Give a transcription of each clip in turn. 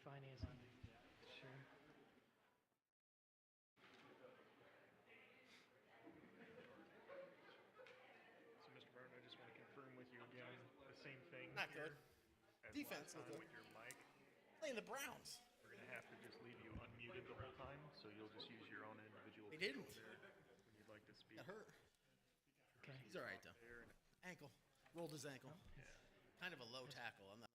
financing. Sure. So, Mr. Burton, I just want to confirm with you again the same thing Not here good. as Defense last looked time good. with your mic. Playing the Browns. We're going to have to just leave you unmuted the whole time, so you'll just use your own individual They control didn't. there when you'd like to speak. Got hurt. Okay. He's all right though. There and Ankle. Rolled his ankle. yeah. Kind of a low tackle. I'm not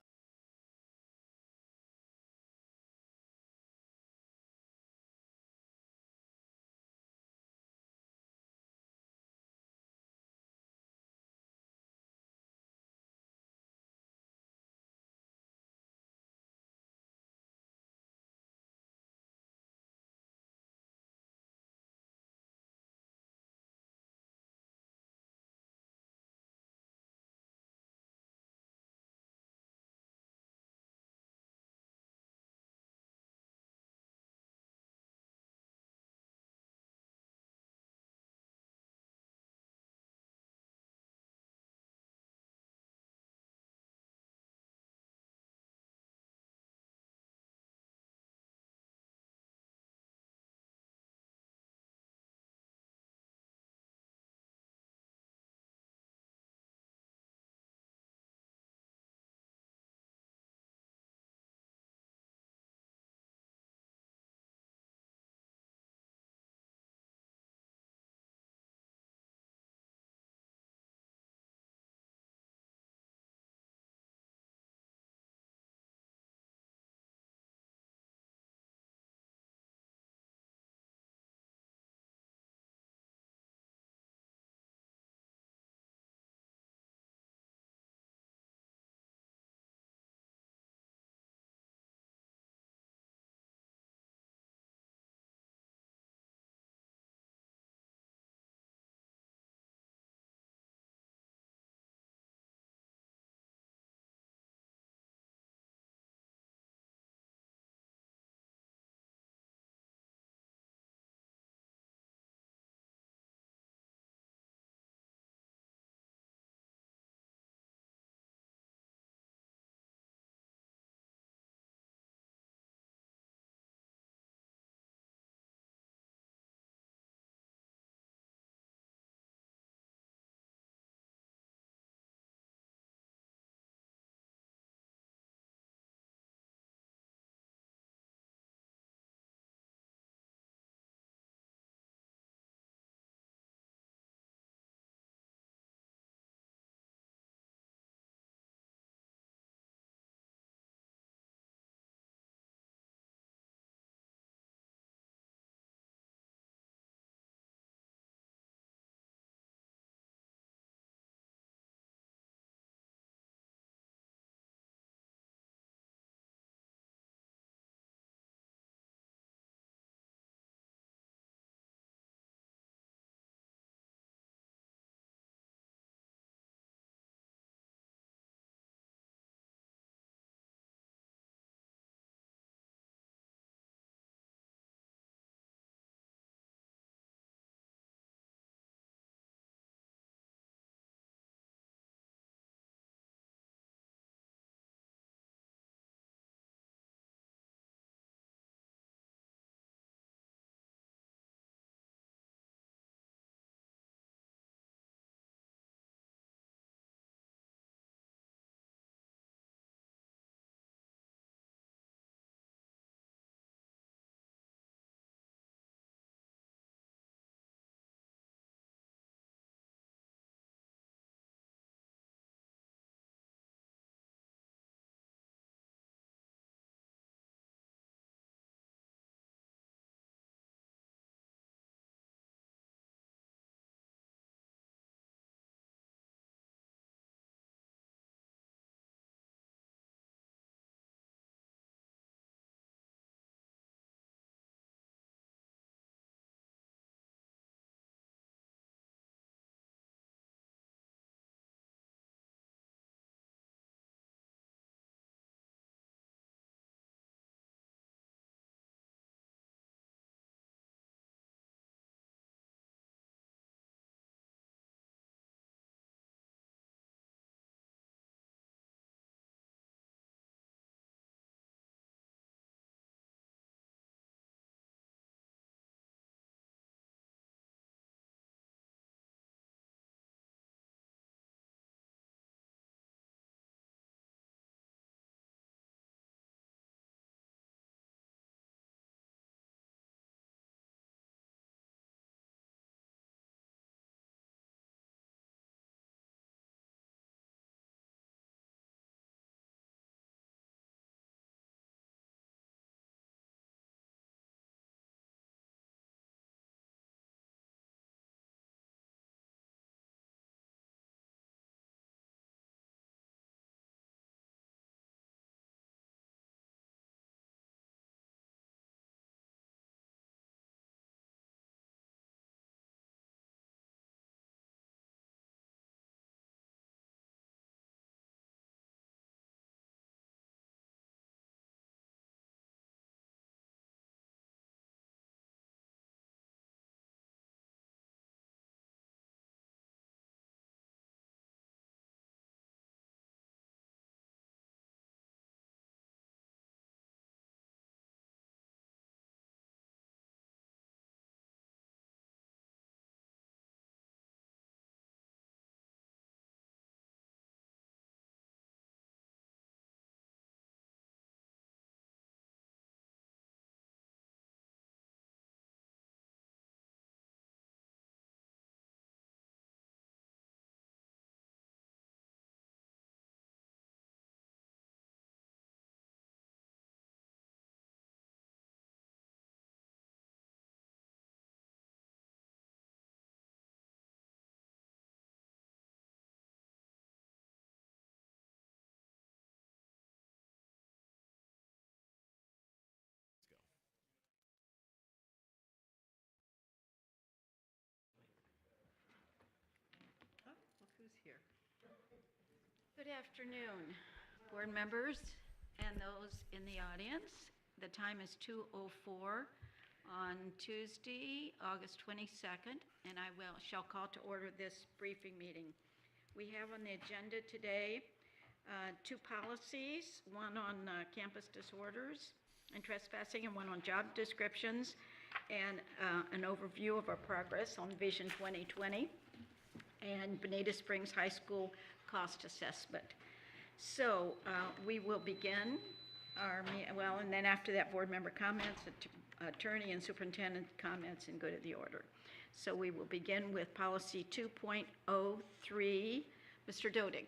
Good afternoon, board members and those in the audience. The time is 2:04 on Tuesday, August 22nd, and I shall call to order this briefing meeting. We have on the agenda today two policies, one on campus disorders and trespassing, and one on job descriptions, and an overview of our progress on Vision 2020 and Bonita Springs High School cost assessment. So we will begin and then after that, board member comments, attorney and superintendent comments, and go to the order. So we will begin with policy 2.03. Mr. Dodig.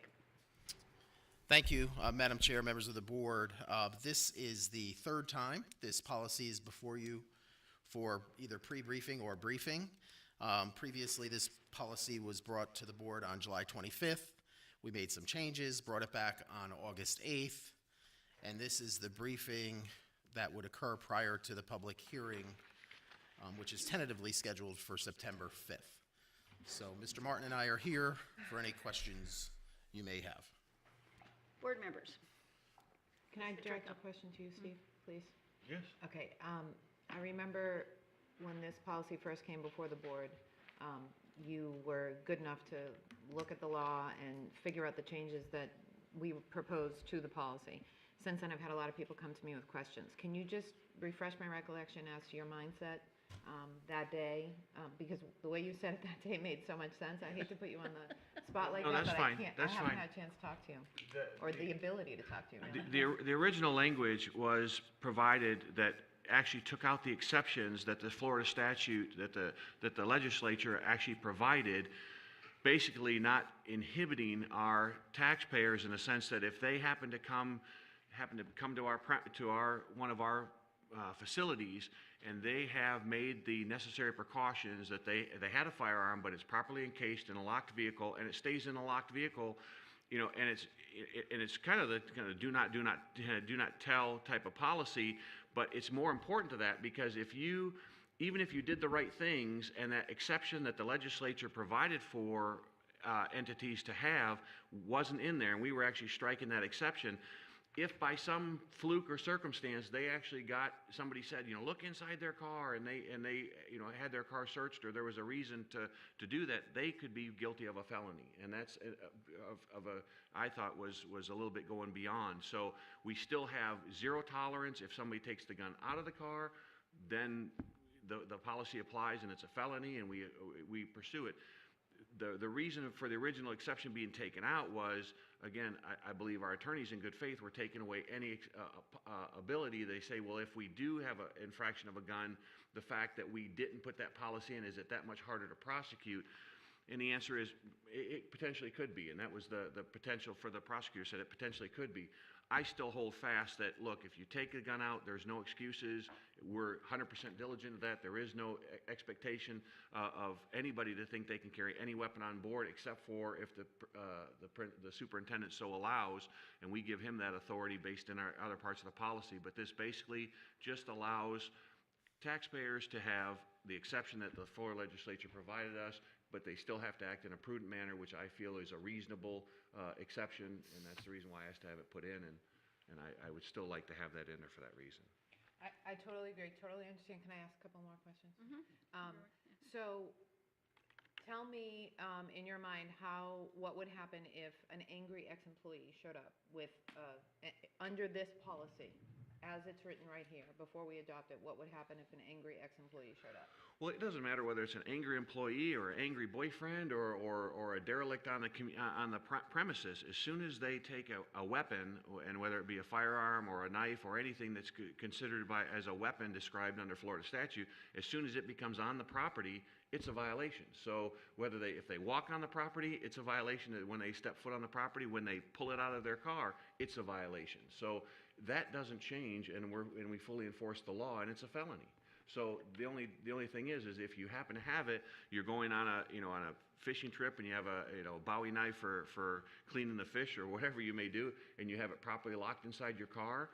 Thank you, Madam Chair, members of the board. This is the third time this policy is before you for either pre-briefing or briefing. Previously, this policy was brought to the board on July 25th. We made some changes, brought it back on August 8th, and this is the briefing that would occur prior to the public hearing, which is tentatively scheduled for September 5th. So Mr. Martin and I are here for any questions you may have. Board members. Can I direct a question to you, Steve, please? Yes. Okay, I remember when this policy first came before the board, you were good enough to look at the law and figure out the changes that we proposed to the policy. Since then, I've had a lot of people come to me with questions. Can you just refresh my recollection as to your mindset that day? Because the way you said it that day made so much sense. I hate to put you on the spot like No, that, that's but fine. I can't. That's I haven't fine. had a chance to talk to you, or the ability to talk to you. Really. The original language was provided that actually took out the exceptions that the Florida statute, that the legislature actually provided, basically not inhibiting our taxpayers in the sense that if they happen to come to one of our facilities and they have made the necessary precautions that they had a firearm, but it's properly encased in a locked vehicle and it stays in a locked vehicle, and it's kind of the do not tell type of policy. But it's more important to that because even if you did the right things and that exception that the legislature provided for entities to have wasn't in there, and we were actually striking that exception, if by some fluke or circumstance they actually somebody said, look inside their car and they had their car searched, or there was a reason to do that, they could be guilty of a felony. And that's I thought was a little bit going beyond. So we still have zero tolerance. If somebody takes the gun out of the car, then the policy applies and it's a felony, and we pursue it. The reason for the original exception being taken out was, again, I believe our attorneys in good faith were taking away any ability. They say, well, if we do have an infraction of a gun, the fact that we didn't put that policy in, is it that much harder to prosecute? And the answer is, it potentially could be, and that was the potential for the prosecutor said it potentially could be. I still hold fast that, look, if you take a gun out, there's no excuses. We're 100% diligent of that. There is no expectation of anybody to think they can carry any weapon on board, except for if the superintendent so allows, and we give him that authority based in our other parts of the policy. But this basically just allows taxpayers to have the exception that the Florida legislature provided us, but they still have to act in a prudent manner, which I feel is a reasonable exception, and that's the reason why I asked to have it put in, and I would still like to have that in there for that reason. I totally agree, totally understand. Can I ask a couple more questions? So tell me, in your mind, what would happen if an angry ex-employee showed up with, under this policy, as it's written right here, before we adopt it, what would happen if an angry ex-employee showed up? Well, it doesn't matter whether it's an angry employee or an angry boyfriend or a derelict on the premises. As soon as they take a weapon, and whether it be a firearm or a knife or anything that's considered as a weapon described under Florida statute, as soon as it becomes on the property, it's a violation. So if they walk on the property, it's a violation. When they step foot on the property, when they pull it out of their car, it's a violation. So that doesn't change, and we fully enforce the law, and it's a felony. So the only thing is if you happen to have it, you're going on a fishing trip and you have a Bowie knife for cleaning the fish or whatever you may do, and you have it properly locked inside your car,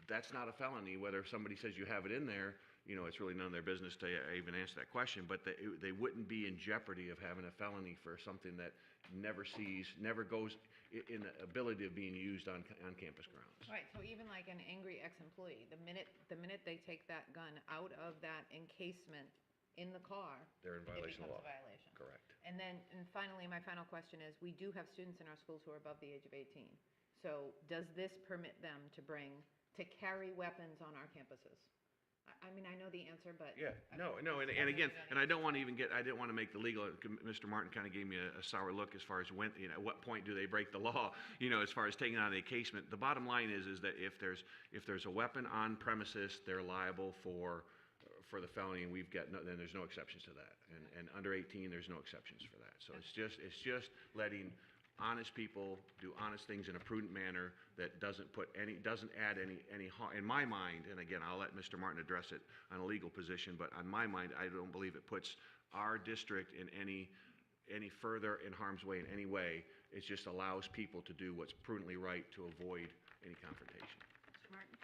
that's not a felony. Whether somebody says you have it in there, you know, it's really none of their business to even answer that question, but they wouldn't be in jeopardy of having a felony for something that never goes in the ability of being used on campus grounds. Right, so even like an angry ex-employee, the minute they take that gun out of that encasement in the car, They're in it violation of becomes law. a violation. Correct. And then, and finally, my final question is, we do have students in our schools who are above the age of 18. So does this permit them to carry weapons on our campuses? I mean, I know the answer, but. Yeah, I no, feel no, like and this again, doesn't and I don't want to even get, I didn't want to make the legal, Mr. Martin kind of gave me a sour look as far as when, you know, at what point do they break the law, you know, as far as taking out the encasement. The bottom line is that if there's a weapon on premises, they're liable for the felony, and then there's no exceptions to that. And under 18, there's no exceptions for that. So it's just letting honest people do honest things in a prudent manner that doesn't add any harm. In my mind, and again, I'll let Mr. Martin address it on a legal position, but on my mind, I don't believe it puts our district in any further in harm's way in any way. It just allows people to do what's prudently right to avoid any confrontation. Mr. Martin?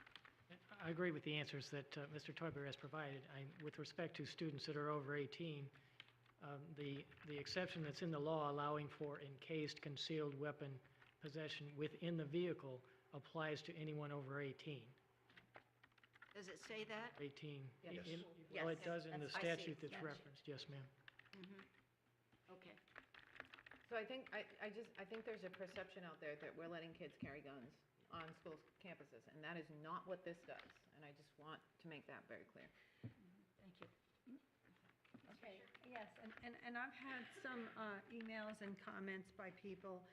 I agree with the answers that Mr. Toiber has provided. With respect to students that are over 18, the exception that's in the law allowing for encased concealed weapon possession within the vehicle applies to anyone over 18. Does it say that? 18. Yes. Well, it does in the That's- I see. statute that's Yes. referenced, yes, ma'am. Okay. So I think there's a perception out there that we're letting kids carry guns on school campuses, and that is not what this does. And I just want to make that very clear. Thank you. Okay, yes, and I've had some emails and comments by people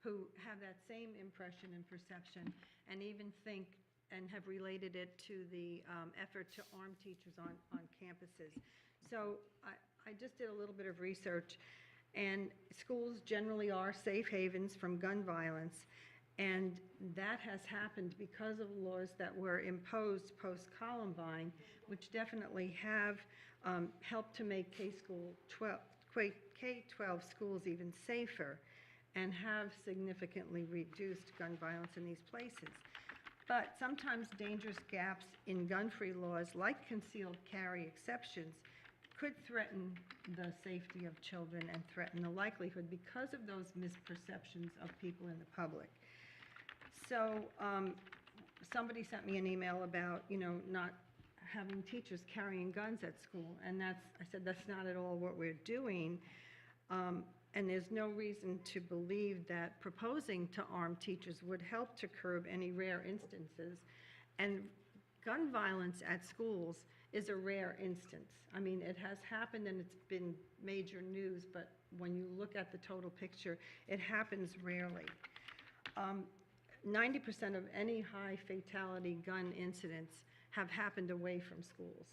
who have that same impression and perception, and even think and have related it to the effort to arm teachers on campuses. So I just did a little bit of research, and schools generally are safe havens from gun violence, and that has happened because of laws that were imposed post-Columbine, which definitely have helped to make K-12 schools even safer and have significantly reduced gun violence in these places. But sometimes dangerous gaps in gun-free laws, like concealed carry exceptions, could threaten the safety of children and threaten the livelihood because of those misperceptions of people in the public. So somebody sent me an email about, you know, not having teachers carrying guns at school, and I said, that's not at all what we're doing, and there's no reason to believe that proposing to arm teachers would help to curb any rare instances, and gun violence at schools is a rare instance. I mean, it has happened and it's been major news, but when you look at the total picture, it happens rarely. 90% of any high fatality gun incidents have happened away from schools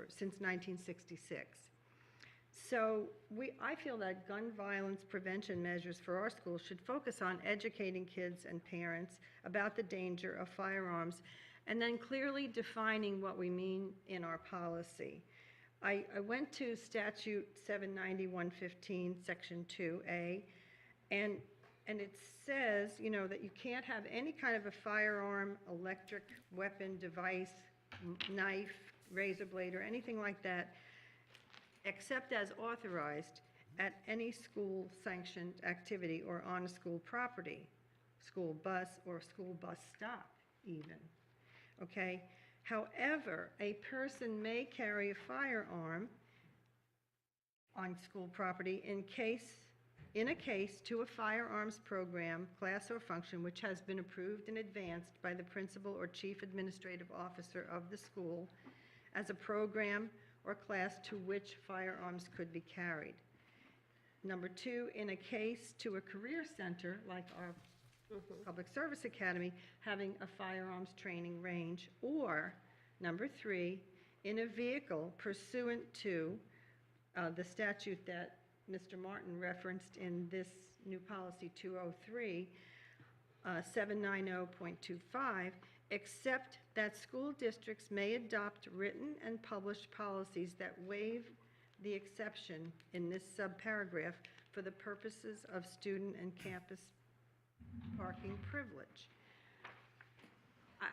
since 1966. So I feel that gun violence prevention measures for our schools should focus on educating kids and parents about the danger of firearms, and then clearly defining what we mean in our policy. I went to Statute 790-115, Section 2A, and it says, you know, that you can't have any kind of a firearm, electric weapon, device, knife, razor blade, or anything like that, except as authorized at any school-sanctioned activity or on a school property, school bus or school bus stop even, okay? However, a person may carry a firearm on school property in a case to a firearms program, class, or function which has been approved and advanced by the principal or chief administrative officer of the school as a program or class to which firearms could be carried. Number 2, in a case to a career center like our Public Service Academy having a firearms training range, or number 3, in a vehicle pursuant to the statute that Mr. Martin referenced in this new policy 203, 790.25, except that school districts may adopt written and published policies that waive the exception in this subparagraph for the purposes of student and campus parking privilege.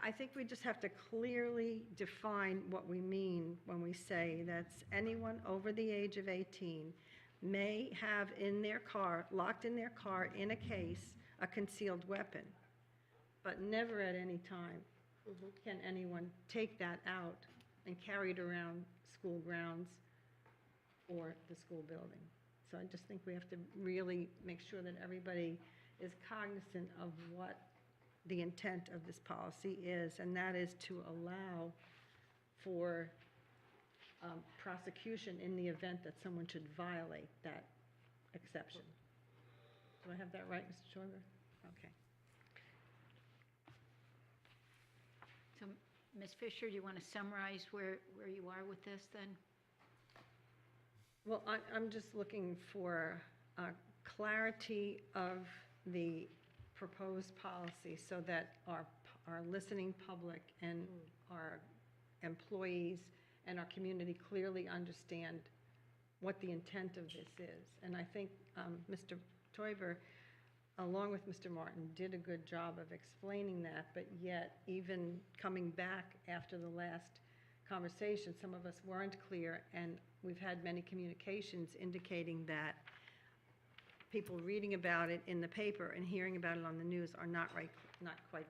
I think we just have to clearly define what we mean when we say that's anyone over the age of 18 may have in their car, locked in their car in a case, a concealed weapon, but never at any time can anyone take that out and carry it around school grounds or the school building. So I just think we have to really make sure that everybody is cognizant of what the intent of this policy is, and that is to allow for prosecution in the event that someone should violate that exception. Do I have that right, Mr. Schorber? Okay. So, Ms. Fisher, do you want to summarize where you are with this then? Well, I'm just looking for clarity of the proposed policy so that our listening public and our employees and our community clearly understand what the intent of this is. And I think Mr. Teuber, along with Mr. Martin, did a good job of explaining that, but yet even coming back after the last conversation, some of us weren't clear, and we've had many communications indicating that people reading about it in the paper and hearing about it on the news are not quite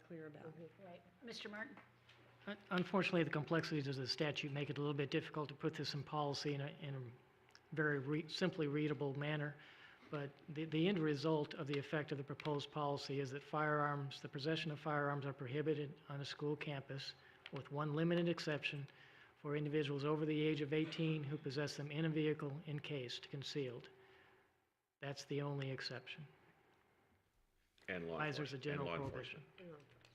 clear about it. Right. Mr. Martin? Unfortunately, the complexities of the statute make it a little bit difficult to put this in policy in a very simply readable manner. But the end result of the effect of the proposed policy is that the possession of firearms are prohibited on a school campus with one limited exception for individuals over the age of 18 who possess them in a vehicle encased, concealed. That's the only exception. And law Otherwise, there's a enforcement. general And law prohibition.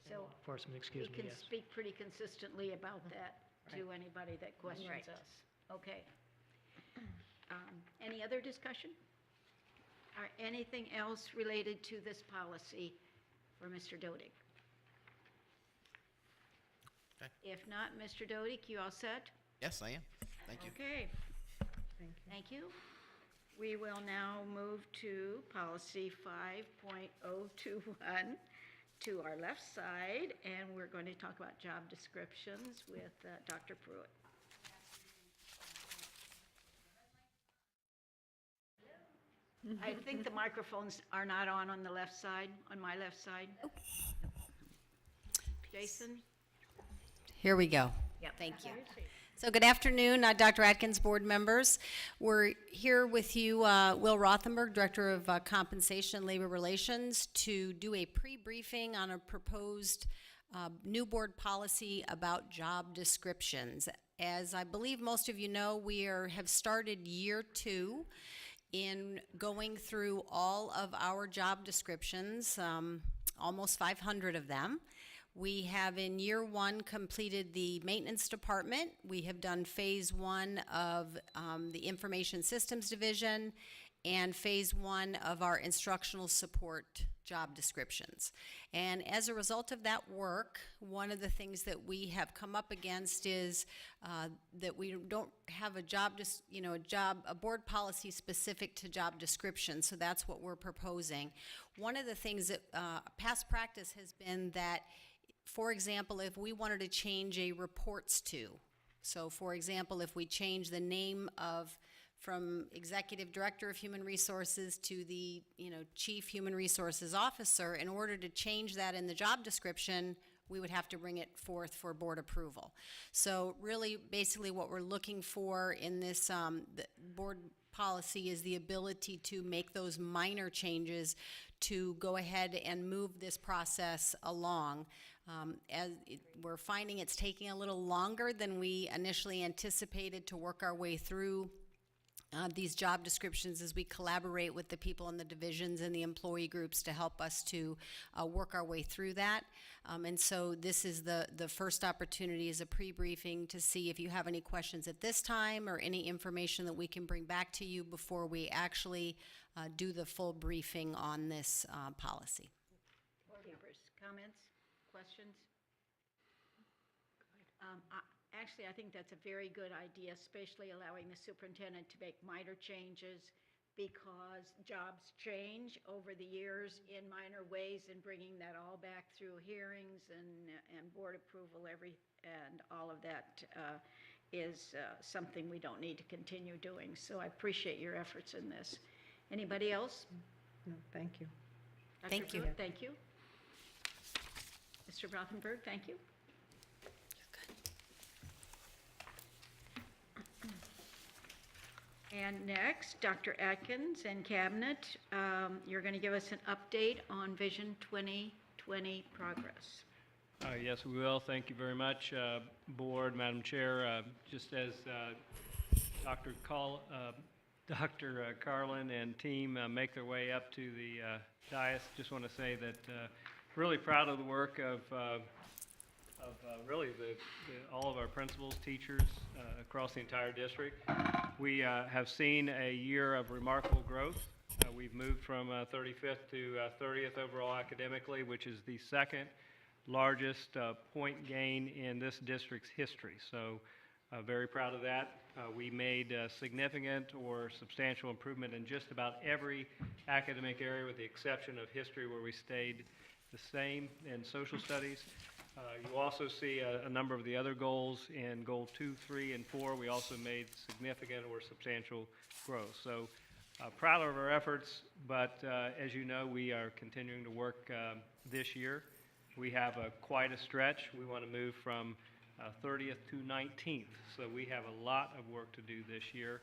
So Enforcement, excuse me, we can yes. speak pretty consistently about that to anybody that questions Right. us. Okay. Any other discussion? Or anything else related to this policy for Mr. Dodig? Okay. If not, Mr. Dodig, you all set? Yes, I am. Thank you. Okay. Thank you. Thank you. We will now move to policy 5.021 to our left side, and we're going to talk about job descriptions with Dr. Pruitt. I think the microphones are not on the left side, on my left side. Jason? Here we go. Thank you. So good afternoon, Dr. Atkins, board members. We're here with you, Will Rothenberg, Director of Compensation and Labor Relations, to do a pre-briefing on a proposed new board policy about job descriptions. As I believe most of you know, we have started year 2 in going through all of our job descriptions, almost 500 of them. We have in year 1 completed the maintenance department. We have done phase 1 of the information systems division and phase 1 of our instructional support job descriptions. And as a result of that work, one of the things that we have come up against is that we don't have a board policy specific to job description, so that's what we're proposing. One of the things that past practice has been that, for example, if we wanted to change a reports to, so for example, if we change the name from Executive Director of Human Resources to the Chief Human Resources Officer, in order to change that in the job description, we would have to bring it forth for board approval. So really, basically what we're looking for in this the board policy is the ability to make those minor changes to go ahead and move this process along. We're finding it's taking a little longer than we initially anticipated to work our way through these job descriptions as we collaborate with the people in the divisions and the employee groups to help us to work our way through that. And so this is the first opportunity as a pre-briefing to see if you have any questions at this time or any information that we can bring back to you before we actually do the full briefing on this policy. Board members, comments, questions? Actually, I think that's a very good idea, especially allowing the superintendent to make minor changes because jobs change over the years in minor ways, and bringing that all back through hearings and board approval, and all of that is something we don't need to continue doing. So I appreciate your efforts in this. Anybody else? No, thank you. Dr. Thank you. Brewer, thank you. Mr. Rothenberg, thank you. And next, Dr. Atkins and Cabinet, you're going to give us an update on Vision 2020 progress. Yes, we will. Thank you very much, Board, Madam Chair. Just as Dr. Carlin and team make their way up to the dais, just want to say that really proud of the work of really all of our principals, teachers across the entire district. We have seen a year of remarkable growth. We've moved from 35th to 30th overall academically, which is the second largest point gain in this district's history. So very proud of that. We made significant or substantial improvement in just about every academic area with the exception of history, where we stayed the same in social studies. You also see a number of the other goals in goal 2, 3, and 4. We also made significant or substantial growth. So proud of our efforts, but as you know, we are continuing to work this year. We have quite a stretch. We want to move from 30th to 19th. So we have a lot of work to do this year.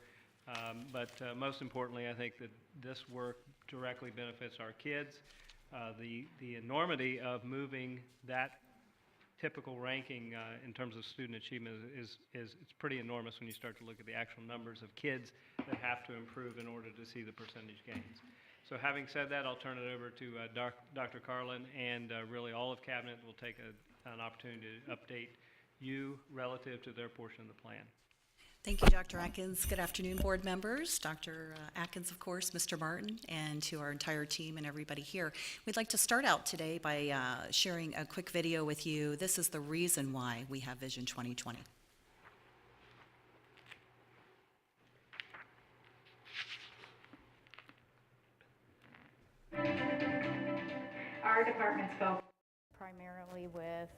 But most importantly, I think that this work directly benefits our kids. The enormity of moving that typical ranking in terms of student achievement is it's pretty enormous when you start to look at the actual numbers of kids that have to improve in order to see the percentage gains. So having said that, I'll turn it over to Dr. Carlin, and really all of Cabinet will take an opportunity to update you relative to their portion of the plan. Thank you, Dr. Atkins. Good afternoon, board members. Dr. Atkins, of course, Mr. Martin, and to our entire team and everybody here. We'd like to start out today by sharing a quick video with you. This is the reason why we have Vision 2020. Our department's focused primarily with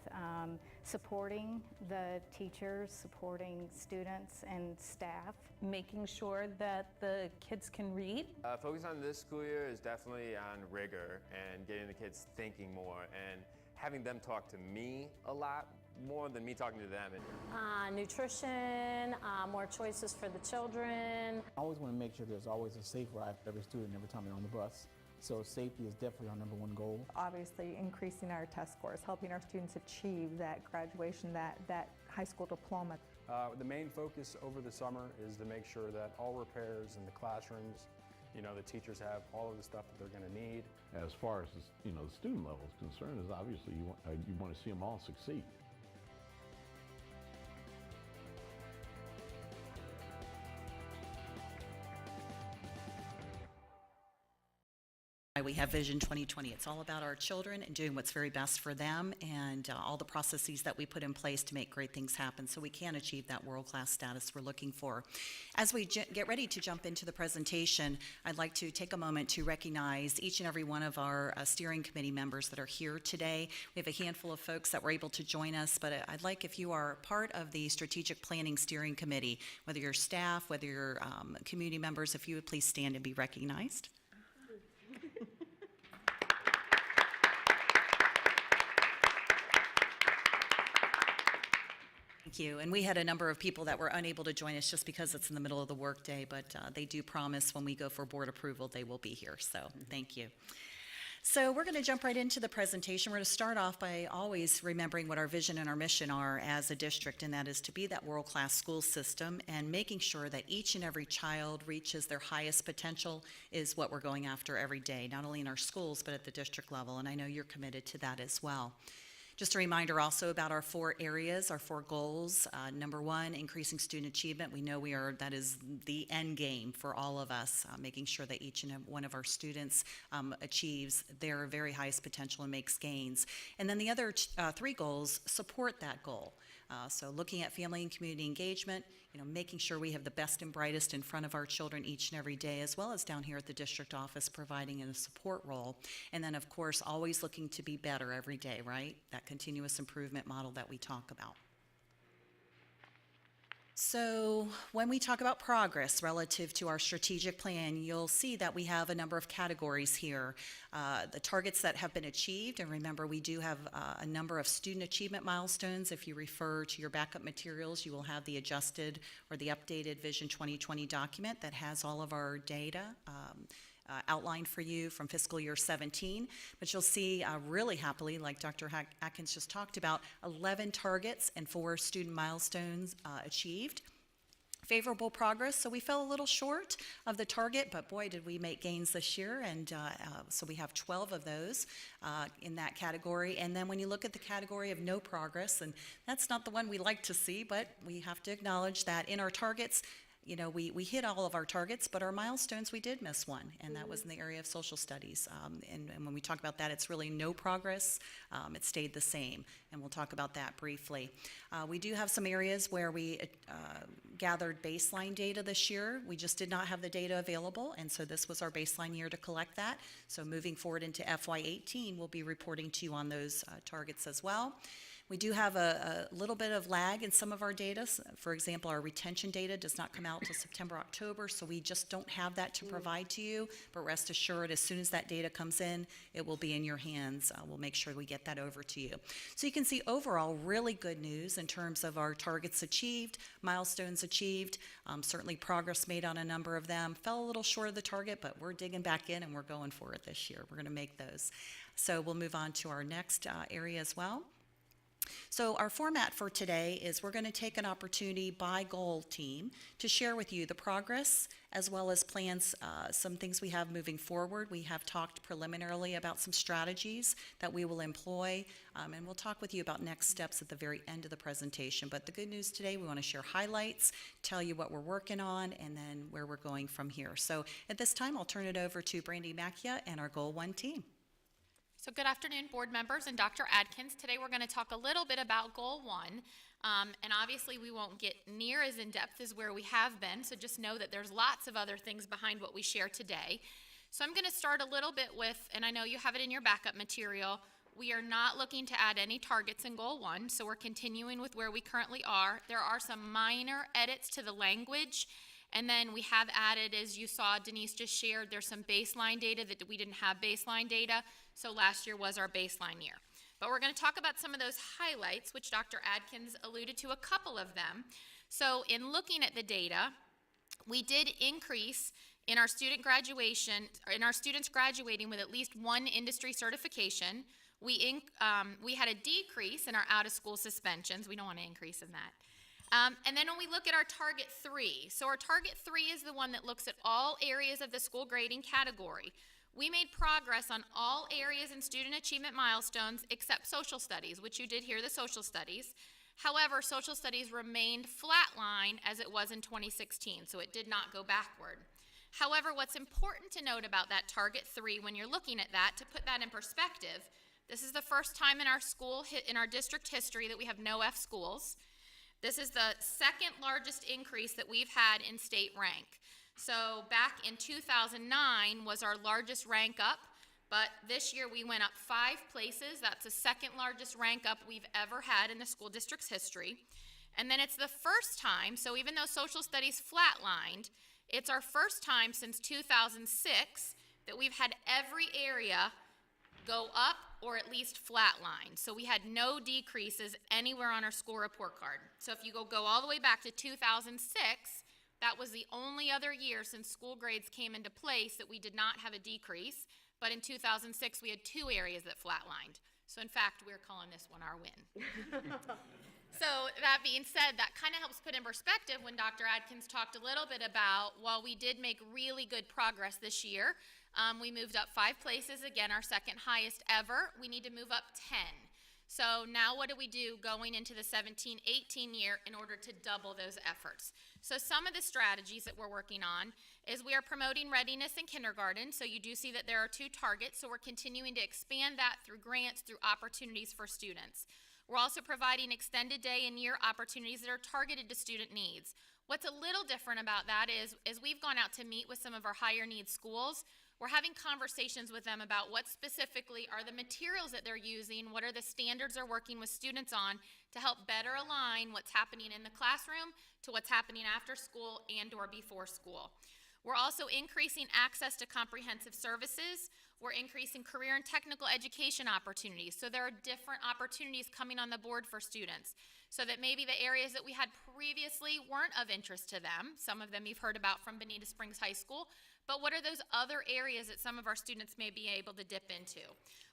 supporting the teachers, supporting students and staff. Making sure that the kids can read. Focus on this school year is definitely on rigor and getting the kids thinking more and having them talk to me a lot more than me talking to them. Nutrition, more choices for the children. I always want to make sure there's always a safe ride for every student every time they're on the bus. So safety is definitely our number one goal. Obviously increasing our test scores, helping our students achieve that graduation, that high school diploma. The main focus over the summer is to make sure that all repairs in the classrooms, the teachers have all of the stuff that they're going to need. As far as, the student level is concerned, is obviously you want to see them all succeed. We have Vision 2020. It's all about our children and doing what's very best for them, and all the processes that we put in place to make great things happen so we can achieve that world-class status we're looking for. As we get ready to jump into the presentation, I'd like to take a moment to recognize each and every one of our steering committee members that are here today. We have a handful of folks that were able to join us, but I'd like, if you are part of the Strategic Planning Steering Committee, whether you're staff, whether you're community members, if you would please stand and be recognized. Thank you. And we had a number of people that were unable to join us just because it's in the middle of the workday, but they do promise when we go for board approval, they will be here. So thank you. So we're going to jump right into the presentation. We're going to start off by always remembering what our vision and our mission are as a district, and that is to be that world-class school system, and making sure that each and every child reaches their highest potential is what we're going after every day, not only in our schools, but at the district level. And I know you're committed to that as well. Just a reminder also about our 4 areas, our 4 goals. Number 1, increasing student achievement. We know that is the end game for all of us, making sure that each and one of our students achieves their very highest potential and makes gains. And then the other 3 goals support that goal. So looking at family and community engagement, making sure we have the best and brightest in front of our children each and every day, as well as down here at the district office providing a support role. And then, of course, always looking to be better every day, right? That continuous improvement model that we talk about. So when we talk about progress relative to our strategic plan, you'll see that we have a number of categories here. The targets that have been achieved, and remember we do have a number of student achievement milestones. If you refer to your backup materials, you will have the adjusted or the updated Vision 2020 document that has all of our data outlined for you from fiscal year 17, but you'll see really happily, like Dr. Atkins just talked about, 11 targets and 4 student milestones achieved. Favorable progress, so we fell a little short of the target, but boy, did we make gains this year, and so we have 12 of those in that category. And then when you look at the category of no progress, and that's not the one we like to see, but we have to acknowledge that in our targets, we hit all of our targets, but our milestones, we did miss one, and that was in the area of social studies. And when we talk about that, it's really no progress. It stayed the same, and we'll talk about that briefly. We do have some areas where we gathered baseline data this year. We just did not have the data available, and so this was our baseline year to collect that. So moving forward into FY18, we'll be reporting to you on those targets as well. We do have a little bit of lag in some of our data. For example, our retention data does not come out until September, October, so we just don't have that to provide to you. But rest assured, as soon as that data comes in, it will be in your hands. We'll make sure we get that over to you. So you can see overall really good news in terms of our targets achieved, milestones achieved, certainly progress made on a number of them. Fell a little short of the target, but we're digging back in and we're going for it this year. We're going to make those. So we'll move on to our next area as well. So our format for today is we're going to take an opportunity by goal team to share with you the progress as well as plans, some things we have moving forward. We have talked preliminarily about some strategies that we will employ, and we'll talk with you about next steps at the very end of the presentation. But the good news today, we want to share highlights, tell you what we're working on, and then where we're going from here. So at this time, I'll turn it over to Brandy Macchia and our Goal 1 team. So good afternoon, board members and Dr. Adkins. Today we're going to talk a little bit about Goal 1, and obviously we won't get near as in-depth as where we have been, so just know that there's lots of other things behind what we share today. So I'm going to start a little bit with, and I know you have it in your backup material, we are not looking to add any targets in Goal 1, so we're continuing with where we currently are. There are some minor edits to the language, and then we have added, as you saw Denise just shared, there's some baseline data that we didn't have baseline data. So last year was our baseline year. But we're going to talk about some of those highlights, which Dr. Adkins alluded to a couple of them. So in looking at the data, we did increase in our student graduation, in our students graduating with at least one industry certification. We had a decrease in our out-of-school suspensions. We don't want to increase in that. And then when we look at our target 3, so our target 3 is the one that looks at all areas of the school grading category. We made progress on all areas in student achievement milestones except social studies, which you did hear the social studies. However, social studies remained flatline as it was in 2016, so it did not go backward. However, what's important to note about that target 3 when you're looking at that, to put that in perspective, this is the first time in our district history that we have no F schools. This is the second largest increase that we've had in state rank. So back in 2009 was our largest rank up, but this year we went up 5 places. That's the second largest rank up we've ever had in the school district's history. And then it's the first time, so even though social studies flatlined, it's our first time since 2006 that we've had every area go up or at least flatline. So we had no decreases anywhere on our school report card. So if you go all the way back to 2006, that was the only other year since school grades came into place that we did not have a decrease, but in 2006 we had 2 areas that flatlined. So in fact, we're calling this one our win. So that being said, that kind of helps put in perspective when Dr. Adkins talked a little bit about, while we did make really good progress this year, we moved up 5 places, again, our second highest ever. We need to move up 10. So now what do we do going into the 17-18 year in order to double those efforts? So some of the strategies that we're working on is we are promoting readiness in kindergarten. So you do see that there are 2 targets. So we're continuing to expand that through grants, through opportunities for students. We're also providing extended day and year opportunities that are targeted to student needs. What's a little different about that is, as we've gone out to meet with some of our higher needs schools, we're having conversations with them about what specifically are the materials that they're using, what are the standards they're working with students on to help better align what's happening in the classroom to what's happening after school and or before school. We're also increasing access to comprehensive services. We're increasing career and technical education opportunities. So there are different opportunities coming on the board for students, so that maybe the areas that we had previously weren't of interest to them. Some of them you've heard about from Bonita Springs High School, but what are those other areas that some of our students may be able to dip into?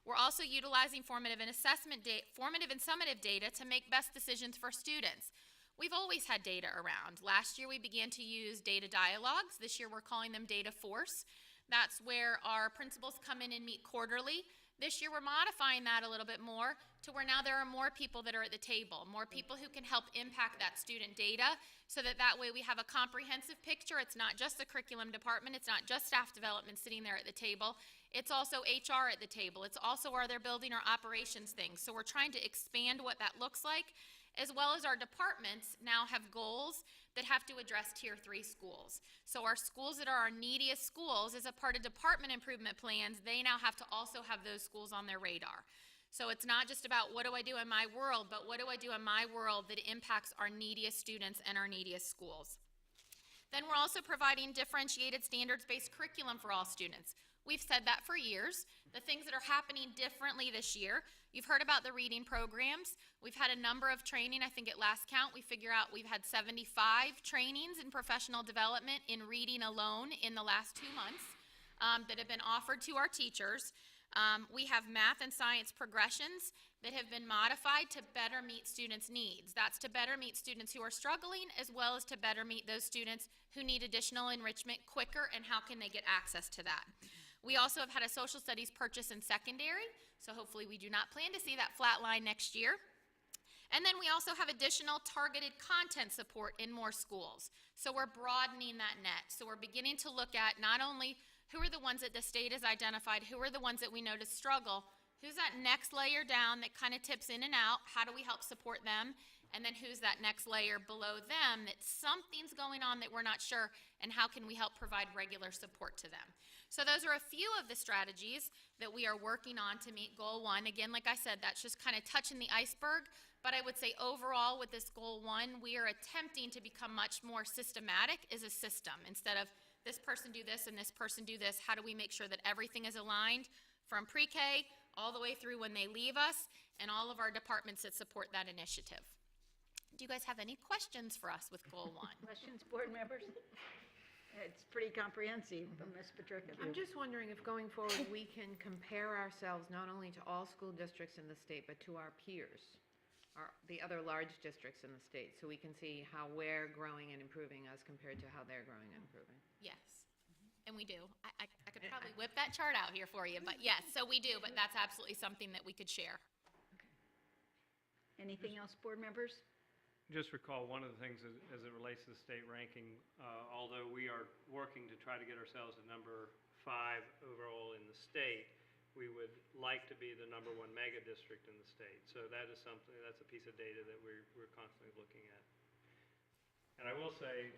We're also utilizing formative and summative data to make best decisions for students. We've always had data around. Last year we began to use data dialogues. This year we're calling them data force. That's where our principals come in and meet quarterly. This year we're modifying that a little bit more to where now there are more people that are at the table, more people who can help impact that student data, so that that way we have a comprehensive picture. It's not just the curriculum department, it's not just staff development sitting there at the table, it's also HR at the table, it's also are there building or operations things. So we're trying to expand what that looks like, as well as our departments now have goals that have to address Tier 3 schools. So our schools that are our neediest schools, as a part of department improvement plans, they now have to also have those schools on their radar. So it's not just about what do I do in my world, but what do I do in my world that impacts our neediest students and our neediest schools. Then we're also providing differentiated standards-based curriculum for all students. We've said that for years. The things that are happening differently this year, you've heard about the reading programs. We've had a number of training. I think at last count we figure out we've had 75 trainings in professional development in reading alone in the last 2 months that have been offered to our teachers. We have math and science progressions that have been modified to better meet students' needs. That's to better meet students who are struggling, as well as to better meet those students who need additional enrichment quicker, and how can they get access to that. We also have had a social studies purchase in secondary, so hopefully we do not plan to see that flat line next year. And then we also have additional targeted content support in more schools. So we're broadening that net. So we're beginning to look at not only who are the ones that the state has identified, who are the ones that we know to struggle, who's that next layer down that kind of tips in and out, how do we help support them, and then who's that next layer below them that something's going on that we're not sure, and how can we help provide regular support to them. So those are a few of the strategies that we are working on to meet Goal 1. Again, like I said, that's just kind of touching the iceberg, but I would say overall with this Goal 1, we are attempting to become much more systematic as a system. Instead of this person do this and this person do this, how do we make sure that everything is aligned from pre-K all the way through when they leave us, and all of our departments that support that initiative. Do you guys have any questions for us with Goal 1? Questions, board members? It's pretty comprehensive from Ms. Patrica. I'm just wondering if going forward, we can compare ourselves not only to all school districts in the state, but to our peers, the other large districts in the state, so we can see how we're growing and improving as compared to how they're growing and improving. Yes, and we do. I could probably whip that chart out here for you, but yes, so we do, but that's absolutely something that we could share. Anything else, board members? Just recall one of the things as it relates to the state ranking, although we are working to try to get ourselves at number 5 overall in the state, we would like to be the number 1 mega district in the state. So that is something, that's a piece of data that we're constantly looking at. And I will say,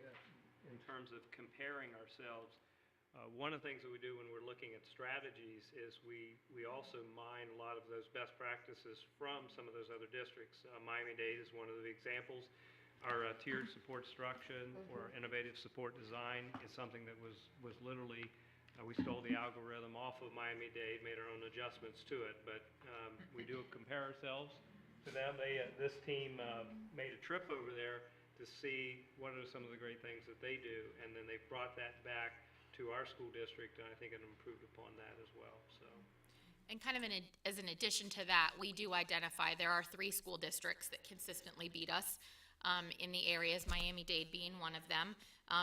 in terms of comparing ourselves, one of the things that we do when we're looking at strategies is we also mine a lot of those best practices from some of those other districts. Miami-Dade is one of the examples. Our tiered support instruction or innovative support design is something that was literally, we stole the algorithm off of Miami-Dade, made our own adjustments to it, but we do compare ourselves to them. This team made a trip over there to see what are some of the great things that they do, and then they brought that back to our school district, and I think it improved upon that as well. So, And kind of as an addition to that, we do identify there are 3 school districts that consistently beat us in the areas, Miami-Dade being one of them,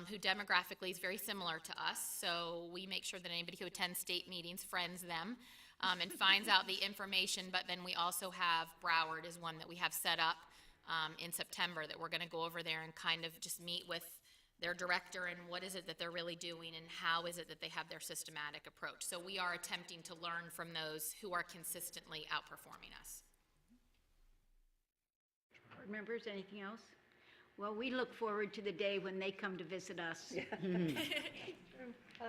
who demographically is very similar to us. So we make sure that anybody who attends state meetings friends them and finds out the information. But then we also have Broward is one that we have set up in September that we're going to go over there and kind of just meet with their director and what is it that they're really doing and how is it that they have their systematic approach. So we are attempting to learn from those who are consistently outperforming us. Board members, anything else? Well, we look forward to the day when they come to visit us.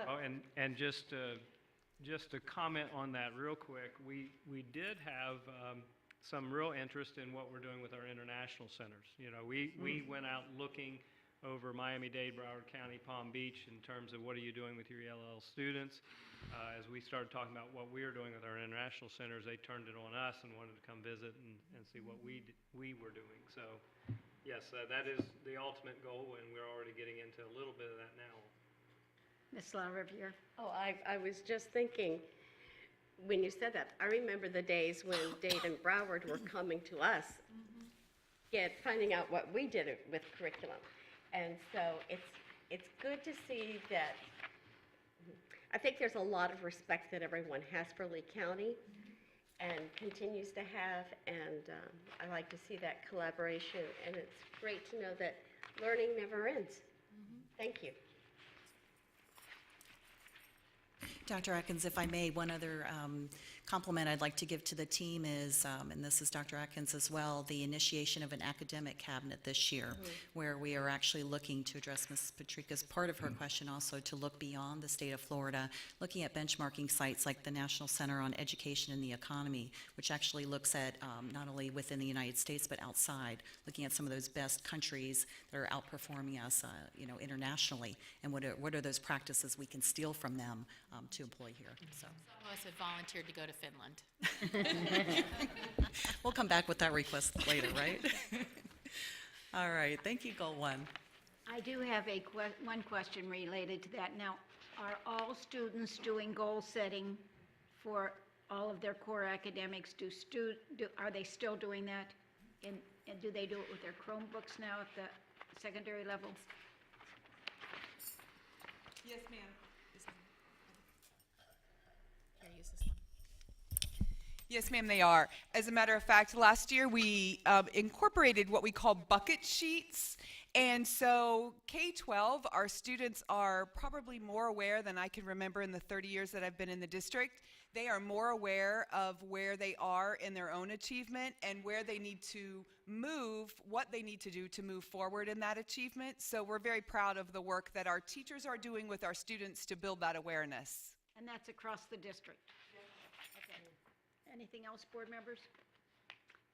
Oh, and just to comment on that real quick, we did have some real interest in what we're doing with our international centers. You know, we went out looking over Miami-Dade, Broward County, Palm Beach in terms of what are you doing with your ELL students. As we started talking about what we were doing with our international centers, they turned it on us and wanted to come visit and see what we were doing. So, yes, that is the ultimate goal, and we're already getting into a little bit of that now. Ms. LaRiviere? Oh, I was just thinking, when you said that, I remember the days when Dade and Broward were coming to us, finding out what we did with curriculum. And so it's good to see that, I think there's a lot of respect that everyone has for Lee County and continues to have, and I like to see that collaboration, and it's great to know that learning never ends. Thank you. Dr. Atkins, if I may, one other compliment I'd like to give to the team is, and this is Dr. Atkins as well, the initiation of an academic cabinet this year, where we are actually looking to address Ms. Patrica's part of her question also, to look beyond the state of Florida, looking at benchmarking sites like the National Center on Education and the Economy, which actually looks at not only within the United States but outside, looking at some of those best countries that are outperforming us, internationally, and what are those practices we can steal from them to employ here. So. Some of us have volunteered to go to Finland. We'll come back with that request later, right? All right, thank you, Goal 1. I do have one question related to that. Now, are all students doing goal setting for all of their core academics? Are they still doing that? And do they do it with their Chromebooks now at the secondary level? Yes, ma'am. Yes, ma'am, they are. As a matter of fact, last year we incorporated what we call bucket sheets. And so K-12, our students are probably more aware than I can remember in the 30 years that I've been in the district. They are more aware of where they are in their own achievement and where they need to move, what they need to do to move forward in that achievement. So we're very proud of the work that our teachers are doing with our students to build that awareness. And that's across the district? Okay. Anything else, board members?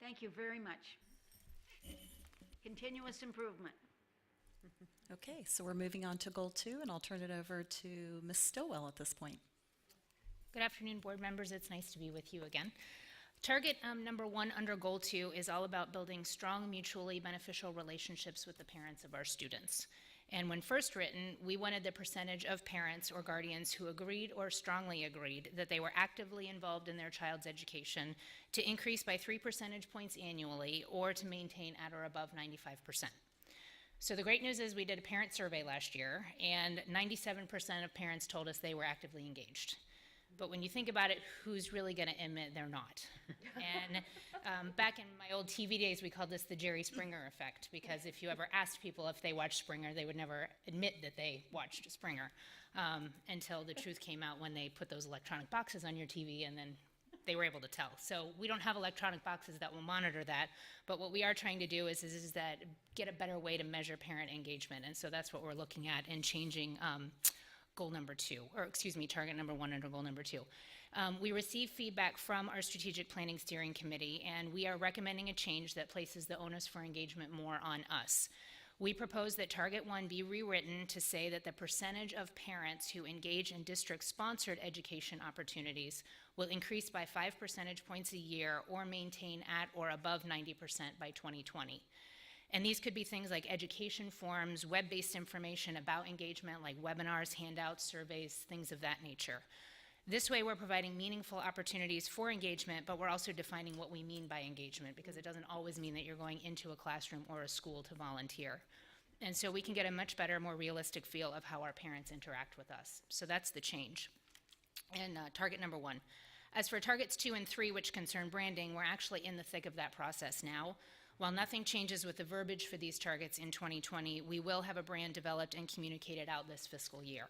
Thank you very much. Continuous improvement. Okay, so we're moving on to Goal 2, and I'll turn it over to Ms. Stillwell at this point. Good afternoon, board members. It's nice to be with you again. Target number 1 under Goal 2 is all about building strong, mutually beneficial relationships with the parents of our students. And when first written, we wanted the percentage of parents or guardians who agreed or strongly agreed that they were actively involved in their child's education to increase by 3 percentage points annually, or to maintain at or above 95%. So the great news is we did a parent survey last year, and 97% of parents told us they were actively engaged. But when you think about it, who's really going to admit they're not? And back in my old TV days, we called this the Jerry Springer effect, because if you ever asked people if they watched Springer, they would never admit that they watched Springer until the truth came out when they put those electronic boxes on your TV, and then they were able to tell. So we don't have electronic boxes that will monitor that, but what we are trying to do is that get a better way to measure parent engagement, and so that's what we're looking at in changing goal number 2, or excuse me, target number 1 under goal number 2. We received feedback from our strategic planning steering committee, and we are recommending a change that places the onus for engagement more on us. We propose that target 1 be rewritten to say that the percentage of parents who engage in district-sponsored education opportunities will increase by 5 percentage points a year, or maintain at or above 90% by 2020. And these could be things like education forums, web-based information about engagement like webinars, handouts, surveys, things of that nature. This way we're providing meaningful opportunities for engagement, but we're also defining what we mean by engagement, because it doesn't always mean that you're going into a classroom or a school to volunteer. And so we can get a much better, more realistic feel of how our parents interact with us. So that's the change. And target number 1. As for targets 2 and 3, which concern branding, we're actually in the thick of that process now. While nothing changes with the verbiage for these targets in 2020, we will have a brand developed and communicated out this fiscal year.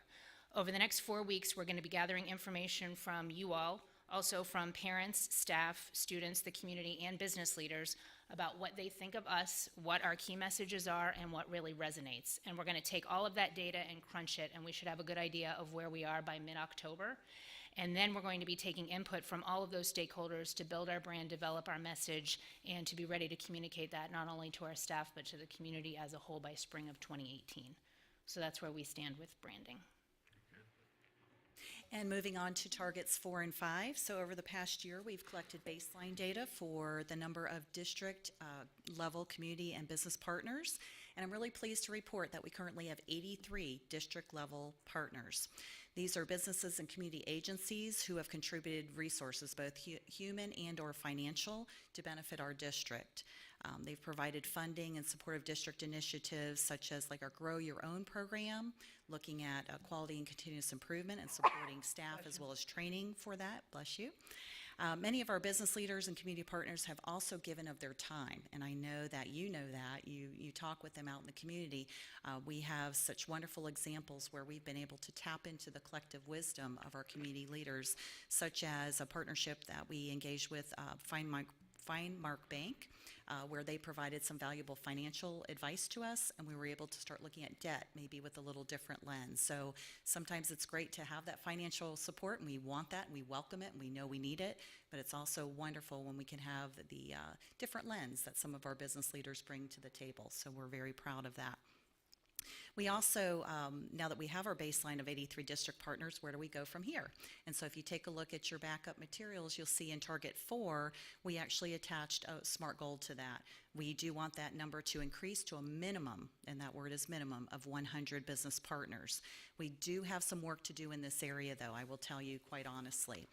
Over the next 4 weeks, we're going to be gathering information from you all, also from parents, staff, students, the community, and business leaders about what they think of us, what our key messages are, and what really resonates. And we're going to take all of that data and crunch it, and we should have a good idea of where we are by mid-October. And then we're going to be taking input from all of those stakeholders to build our brand, develop our message, and to be ready to communicate that not only to our staff, but to the community as a whole by spring of 2018. So that's where we stand with branding. And moving on to targets 4 and 5. So over the past year, we've collected baseline data for the number of district level community and business partners. And I'm really pleased to report that we currently have 83 district level partners. These are businesses and community agencies who have contributed resources, both human and or financial, to benefit our district. They've provided funding and support of district initiatives such as like our Grow Your Own program, looking at quality and continuous improvement and supporting staff as well as training for that. Bless you. Many of our business leaders and community partners have also given of their time, and I know that. You talk with them out in the community. We have such wonderful examples where we've been able to tap into the collective wisdom of our community leaders, such as a partnership that we engaged with FindMark Bank, where they provided some valuable financial advice to us, and we were able to start looking at debt maybe with a little different lens. So sometimes it's great to have that financial support, and we want that, and we welcome it, and we know we need it, but it's also wonderful when we can have the different lens that some of our business leaders bring to the table. So we're very proud of that. We also, now that we have our baseline of 83 district partners, where do we go from here? And so if you take a look at your backup materials, you'll see in Target 4, we actually attached a SMART goal to that. We do want that number to increase to a minimum, and that word is minimum, of 100 business partners. We do have some work to do in this area, though, I will tell you quite honestly.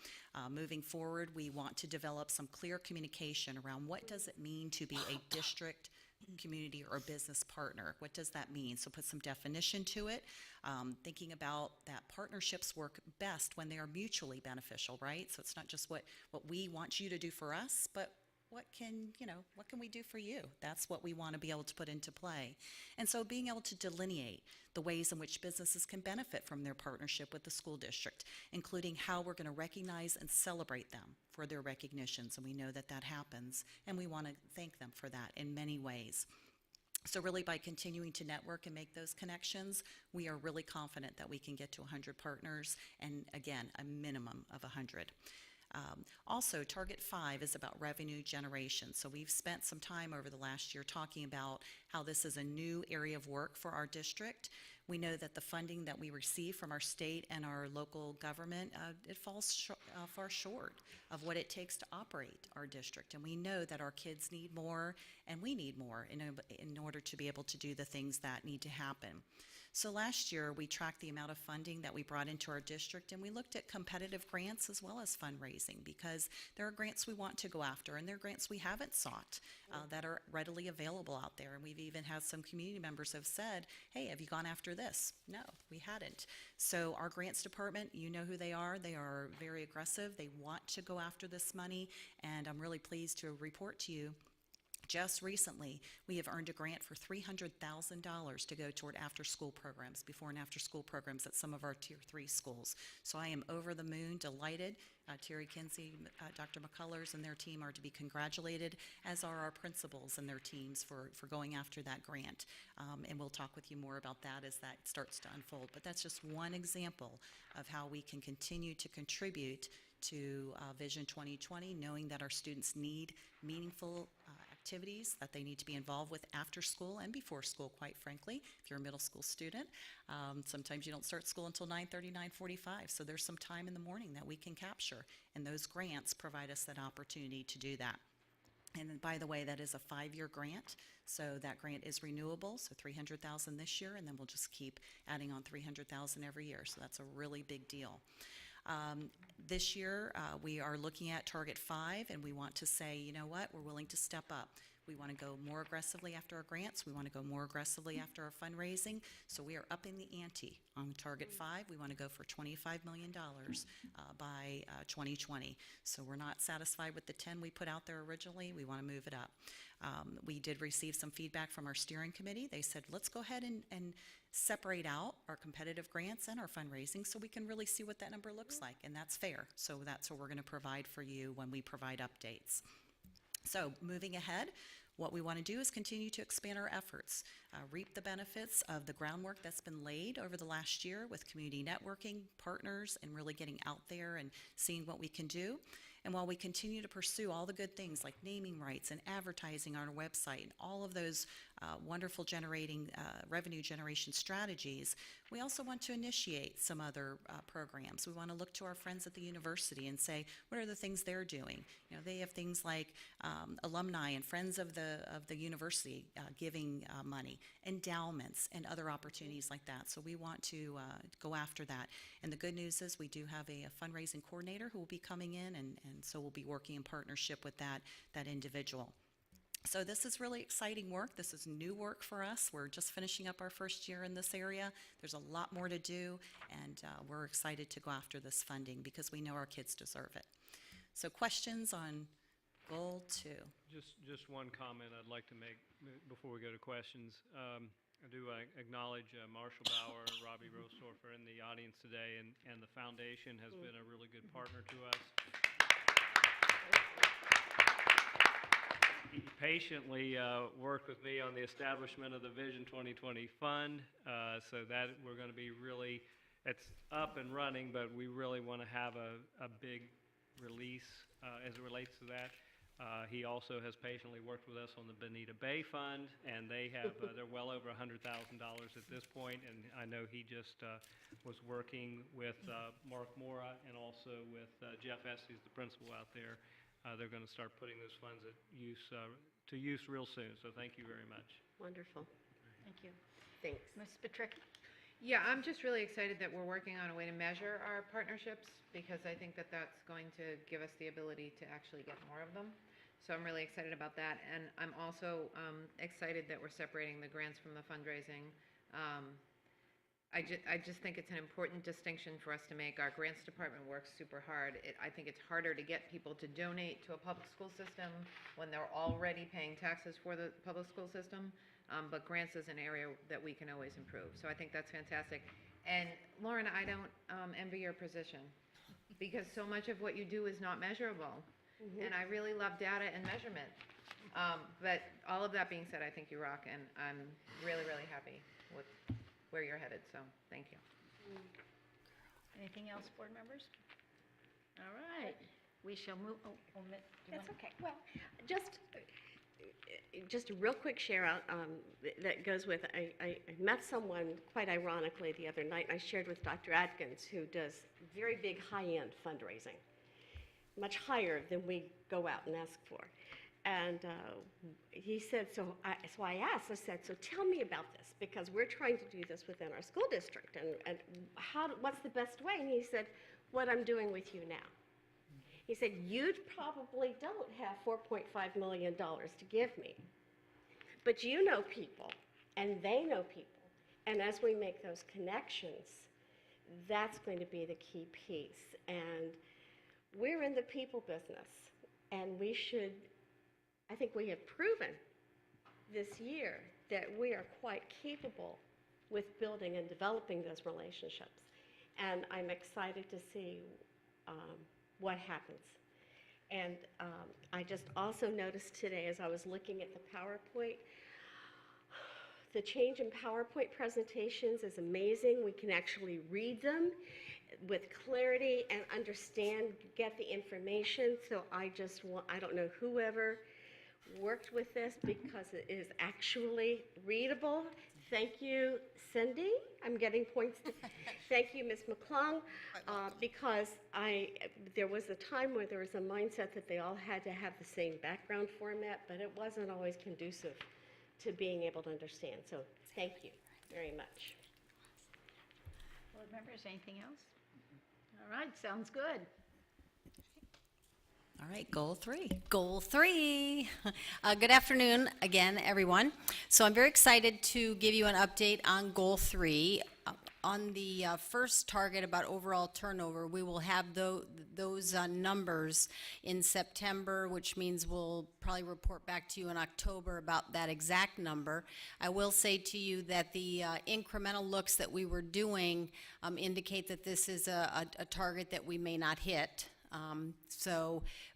Moving forward, we want to develop some clear communication around what does it mean to be a district community or business partner. What does that mean? So put some definition to it, thinking about that partnerships work best when they are mutually beneficial, right? So it's not just what we want you to do for us, but what can we do for you? That's what we want to be able to put into play. And so being able to delineate the ways in which businesses can benefit from their partnership with the school district, including how we're going to recognize and celebrate them for their recognitions. And we know that that happens, and we want to thank them for that in many ways. So really, by continuing to network and make those connections, we are really confident that we can get to 100 partners, and again, a minimum of 100. Also, Target 5 is about revenue generation. So we've spent some time over the last year talking about how this is a new area of work for our district. We know that the funding that we receive from our state and our local government, it falls far short of what it takes to operate our district. And we know that our kids need more, and we need more in order to be able to do the things that need to happen. So last year, we tracked the amount of funding that we brought into our district, and we looked at competitive grants as well as fundraising, because there are grants we want to go after, and there are grants we haven't sought that are readily available out there. And we've even had some community members have said, hey, have you gone after this? No, we hadn't. So our grants department, you know who they are. They are very aggressive. They want to go after this money, and I'm really pleased to report to you just recently, we have earned a grant for $300,000 to go toward after-school programs, before and after-school programs at some of our Tier 3 schools. So I am over the moon, delighted. Terry Kinsey, Dr. McCullers and their team are to be congratulated, as are our principals and their teams for going after that grant. And we'll talk with you more about that as that starts to unfold. But that's just one example of how we can continue to contribute to Vision 2020, knowing that our students need meaningful activities that they need to be involved with after school and before school, quite frankly, if you're a middle school student. Sometimes you don't start school until 9:30, 9:45, so there's some time in the morning that we can capture, and those grants provide us that opportunity to do that. And then, by the way, that is a 5-year grant, so that grant is renewable, so $300,000 this year, and then we'll just keep adding on $300,000 every year, so that's a really big deal. This year, we are looking at Target 5, and we want to say, you know what, we're willing to step up. We want to go more aggressively after our grants. We want to go more aggressively after our fundraising. So we are upping the ante on Target 5. We want to go for $25 million by 2020. So we're not satisfied with the 10 we put out there originally. We want to move it up. We did receive some feedback from our steering committee. They said, let's go ahead and separate out our competitive grants and our fundraising so we can really see what that number looks like, and that's fair. So that's what we're going to provide for you when we provide updates. So moving ahead, What we want to do is continue to expand our efforts, reap the benefits of the groundwork that's been laid over the last year with community networking, partners, and really getting out there and seeing what we can do. And while we continue to pursue all the good things like naming rights and advertising on our website and all of those wonderful revenue generation strategies, we also want to initiate some other programs. We want to look to our friends at the university and say, what are the things they're doing? You know, they have things like alumni and friends of the university giving money, endowments, and other opportunities like that. So we want to go after that. And the good news is we do have a fundraising coordinator who will be coming in, and so we'll be working in partnership with that individual. So this is really exciting work. This is new work for us. We're just finishing up our first year in this area. There's a lot more to do, and we're excited to go after this funding because we know our kids deserve it. So questions on Goal 2? Just one comment I'd like to make before we go to questions. I do acknowledge Marshall Bauer, Robbie Rostorfer in the audience today, and the foundation has been a really good partner to us. He patiently worked with me on the establishment of the Vision 2020 Fund, so that we're going to be really, it's up and running, but we really want to have a big release as it relates to that. He also has patiently worked with us on the Bonita Bay Fund, and they have they're well over $100,000 at this point, and I know he just was working with Mark Mora and also with Jeff Estes, the principal out there. They're going to start putting those funds to use real soon, so thank you very much. Wonderful. Thank you. Thanks. Ms. Petricki? Yeah, I'm just really excited that we're working on a way to measure our partnerships, because I think that that's going to give us the ability to actually get more of them. So I'm really excited about that. And I'm also excited that we're separating the grants from the fundraising. I just think it's an important distinction for us to make. Our grants department works super hard. I think it's harder to get people to donate to a public school system when they're already paying taxes for the public school system. But grants is an area that we can always improve. So I think that's fantastic. And Lauren, I don't envy your position, because so much of what you do is not measurable. And I really love data and measurement. But all of that being said, I think you rock, and I'm really, really happy with where you're headed, so thank you. Anything else, board members? All right, we shall move, That's okay. Well, just a real quick share out that goes with, I met someone quite ironically the other night. I shared with Dr. Atkins, who does very big high-end fundraising, much higher than we go out and ask for. And he said, so I asked, I said, so tell me about this, because we're trying to do this within our school district, and what's the best way? And he said, what I'm doing with you now. He said, you probably don't have $4.5 million to give me, but you know people, and they know people, and as we make those connections, that's going to be the key piece. And we're in the people business, and we should, I think we have proven this year that we are quite capable with building and developing those relationships. And I'm excited to see what happens. And I just also noticed today, as I was looking at the PowerPoint, the change in PowerPoint presentations is amazing. We can actually read them with clarity and understand, get the information. So I don't know whoever worked with this, because it is actually readable. Thank you, Cindy. I'm getting points. Thank you, Ms. McClung, because there was a time where there was a mindset that they all had to have the same background format, but it wasn't always conducive to being able to understand. So thank you very much. board members, anything else? All right, sounds good. All right, Goal 3. Goal 3. Good afternoon again, everyone. So I'm very excited to give you an update on Goal 3. On the first target about overall turnover, we will have those numbers in September, which means we'll probably report back to you in October about that exact number. I will say to you that the incremental looks that we were doing indicate that this is a target that we may not hit.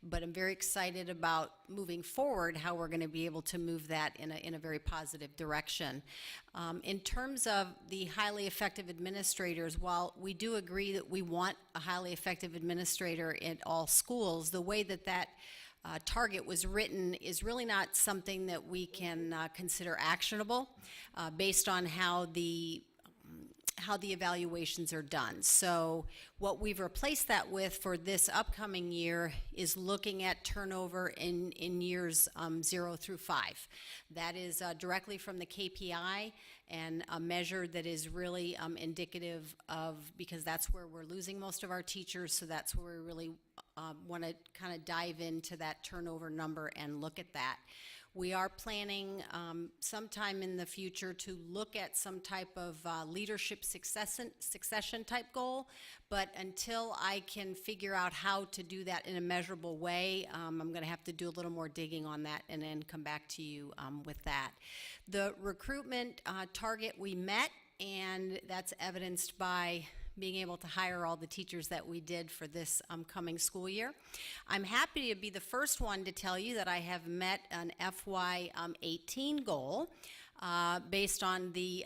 But I'm very excited about moving forward, how we're going to be able to move that in a very positive direction. In terms of the highly effective administrators, while we do agree that we want a highly effective administrator in all schools, the way that target was written is really not something that we can consider actionable based on how the evaluations are done. So what we've replaced that with for this upcoming year is looking at turnover in years 0 through 5. That is directly from the KPI and a measure that is really indicative of, because that's where we're losing most of our teachers, so that's where we really want to kind of dive into that turnover number and look at that. We are planning sometime in the future to look at some type of leadership succession type goal, but until I can figure out how to do that in a measurable way, I'm going to have to do a little more digging on that and then come back to you with that. The recruitment target we met, and that's evidenced by being able to hire all the teachers that we did for this coming school year. I'm happy to be the first one to tell you that I have met an FY18 goal based on the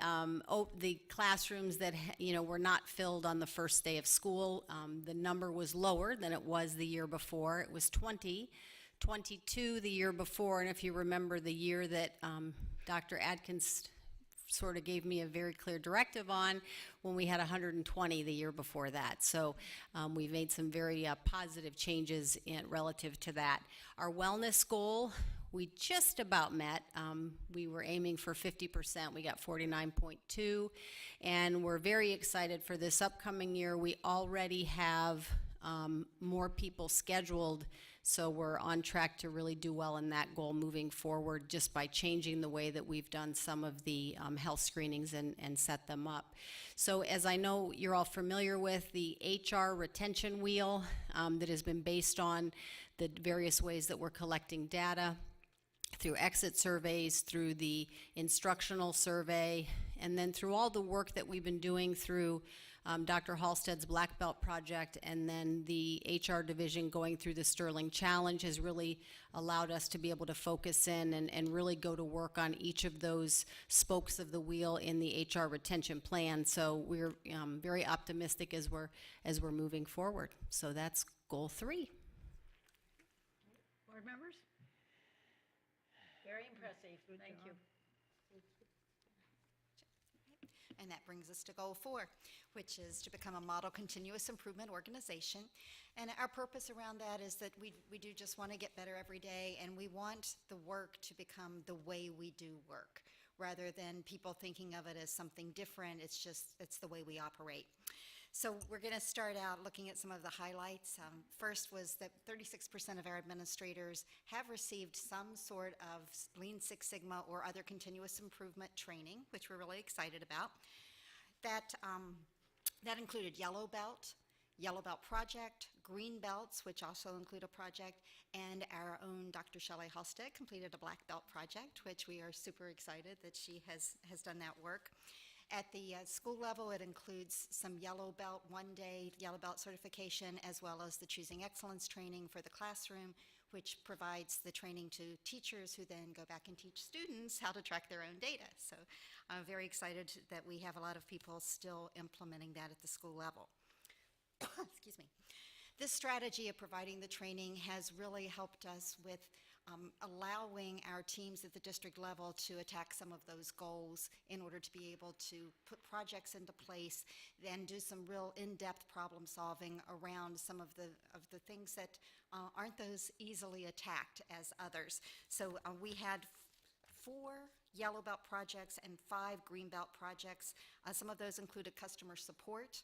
classrooms that were not filled on the first day of school. The number was lower than it was the year before. It was 22 the year before, and if you remember the year that Dr. Adkins sort of gave me a very clear directive on, when we had 120 the year before that. So we've made some very positive changes relative to that. Our wellness goal, we just about met. We were aiming for 50%. We got 49.2, and we're very excited for this upcoming year. We already have more people scheduled, so we're on track to really do well in that goal moving forward, just by changing the way that we've done some of the health screenings and set them up. So as I know you're all familiar with, the HR retention wheel that has been based on the various ways that we're collecting data through exit surveys, through the instructional survey, and then through all the work that we've been doing through Dr. Halstead's Black Belt Project, and then the HR division going through the Sterling Challenge has really allowed us to be able to focus in and really go to work on each of those spokes of the wheel in the HR retention plan. So we're very optimistic as we're moving forward. So that's goal 3. Board members? Very impressive. Thank you. And that brings us to goal 4, which is to become a model continuous improvement organization. And our purpose around that is that we do just want to get better every day, and we want the work to become the way we do work, rather than people thinking of it as something different. It's the way we operate. So we're going to start out looking at some of the highlights. First was that 36% of our administrators have received some sort of Lean Six Sigma or other continuous improvement training, which we're really excited about. That included Yellow Belt Project, Green Belts, which also include a project, and our own Dr. Shelley Halstead completed a Black Belt project, which we are super excited that she has done that work. At the school level, it includes some Yellow Belt, one-day Yellow Belt certification, as well as the Choosing Excellence training for the classroom, which provides the training to teachers who then go back and teach students how to track their own data. So I'm very excited that we have a lot of people still implementing that at the school level. Excuse me. This strategy of providing the training has really helped us with allowing our teams at the district level to attack some of those goals in order to be able to put projects into place and do some real in-depth problem solving around some of the things that aren't those easily attacked as others. So we had 4 Yellow Belt projects and 5 Green Belt projects. Some of those included customer support.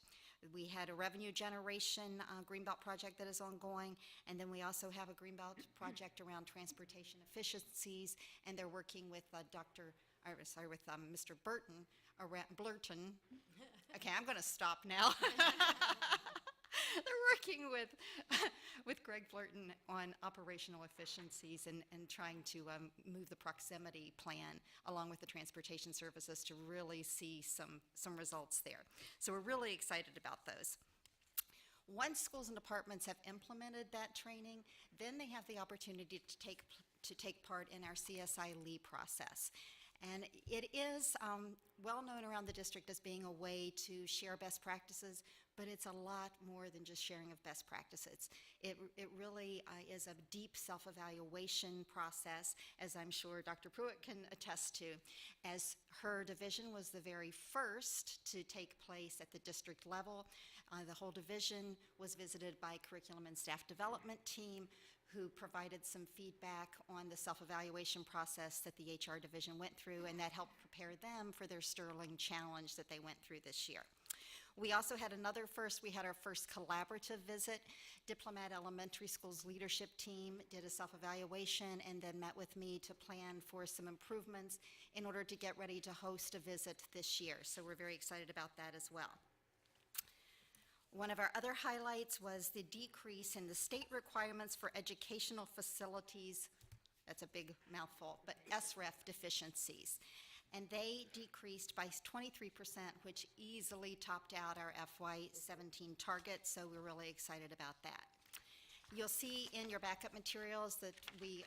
We had a revenue generation Greenbelt project that is ongoing, and then we also have a Greenbelt project around transportation efficiencies, and they're working with Mr. Blurton. Okay, I'm going to stop now. They're working with Greg Blurton on operational efficiencies and trying to move the proximity plan along with the transportation services to really see some results there. So we're really excited about those. Once schools and departments have implemented that training, then they have the opportunity to take part in our CSI LEE process. And it is well known around the district as being a way to share best practices, but it's a lot more than just sharing of best practices. It really is a deep self-evaluation process, as I'm sure Dr. Pruitt can attest to, as her division was the very first to take place at the district level. The whole division was visited by curriculum and staff development team, who provided some feedback on the self-evaluation process that the HR division went through, and that helped prepare them for their Sterling Challenge that they went through this year. We also had another first. We had our first collaborative visit. Diplomat Elementary School's leadership team did a self-evaluation and then met with me to plan for some improvements in order to get ready to host a visit this year. So we're very excited about that as well. One of our other highlights was the decrease in the state requirements for educational facilities, that's a big mouthful, but SREF deficiencies. And they decreased by 23%, which easily topped out our FY17 target, so we're really excited about that. You'll see in your backup materials that we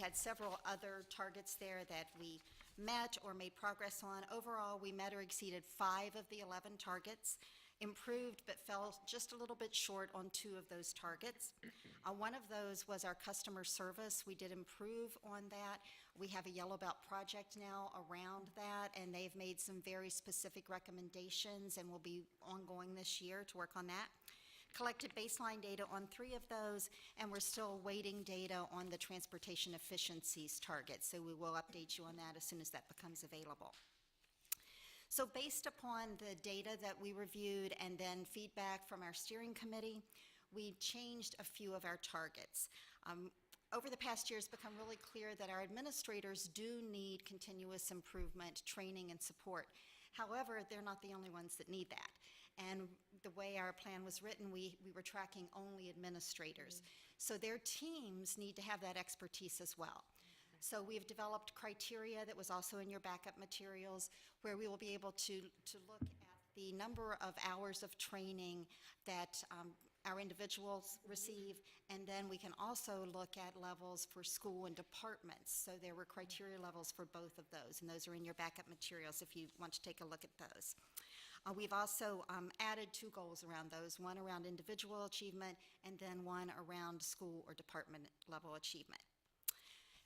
had several other targets there that we met or made progress on. Overall, we met or exceeded 5 of the 11 targets, improved but fell just a little bit short on 2 of those targets. One of those was our customer service. We did improve on that. We have a Yellow Belt project now around that, and they've made some very specific recommendations and will be ongoing this year to work on that. Collected baseline data on 3 of those, and we're still waiting data on the transportation efficiencies target, so we will update you on that as soon as that becomes available. So based upon the data that we reviewed and then feedback from our steering committee, we changed a few of our targets. Over the past year, it's become really clear that our administrators do need continuous improvement, training, and support. However, they're not the only ones that need that. And the way our plan was written, we were tracking only administrators. So their teams need to have that expertise as well. So we've developed criteria that was also in your backup materials, where we will be able to look at the number of hours of training that our individuals receive, and then we can also look at levels for school and departments. So there were criteria levels for both of those, and those are in your backup materials if you want to take a look at those. We've also added 2 goals around those, one around individual achievement and then one around school or department level achievement.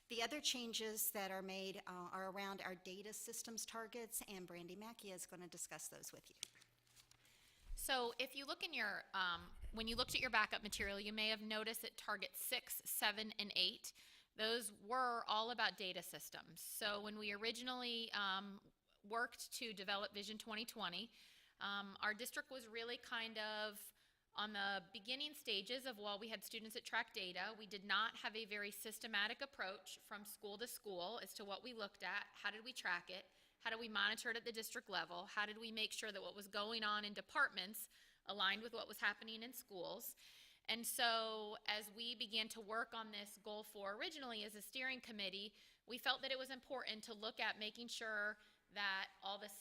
The other changes that are made are around our data systems targets, and Brandy Mackey is going to discuss those with you. So if you look in your, when you looked at your backup material, you may have noticed that targets 6, 7, and 8, those were all about data systems. So when we originally worked to develop Vision 2020, our district was really kind of on the beginning stages of, while we had students that track data, we did not have a very systematic approach from school to school as to what we looked at, how did we track it, how did we monitor it at the district level, how did we make sure that what was going on in departments aligned with what was happening in schools. And so as we began to work on this goal 4 originally as a steering committee, we felt that it was important to look at making sure that all the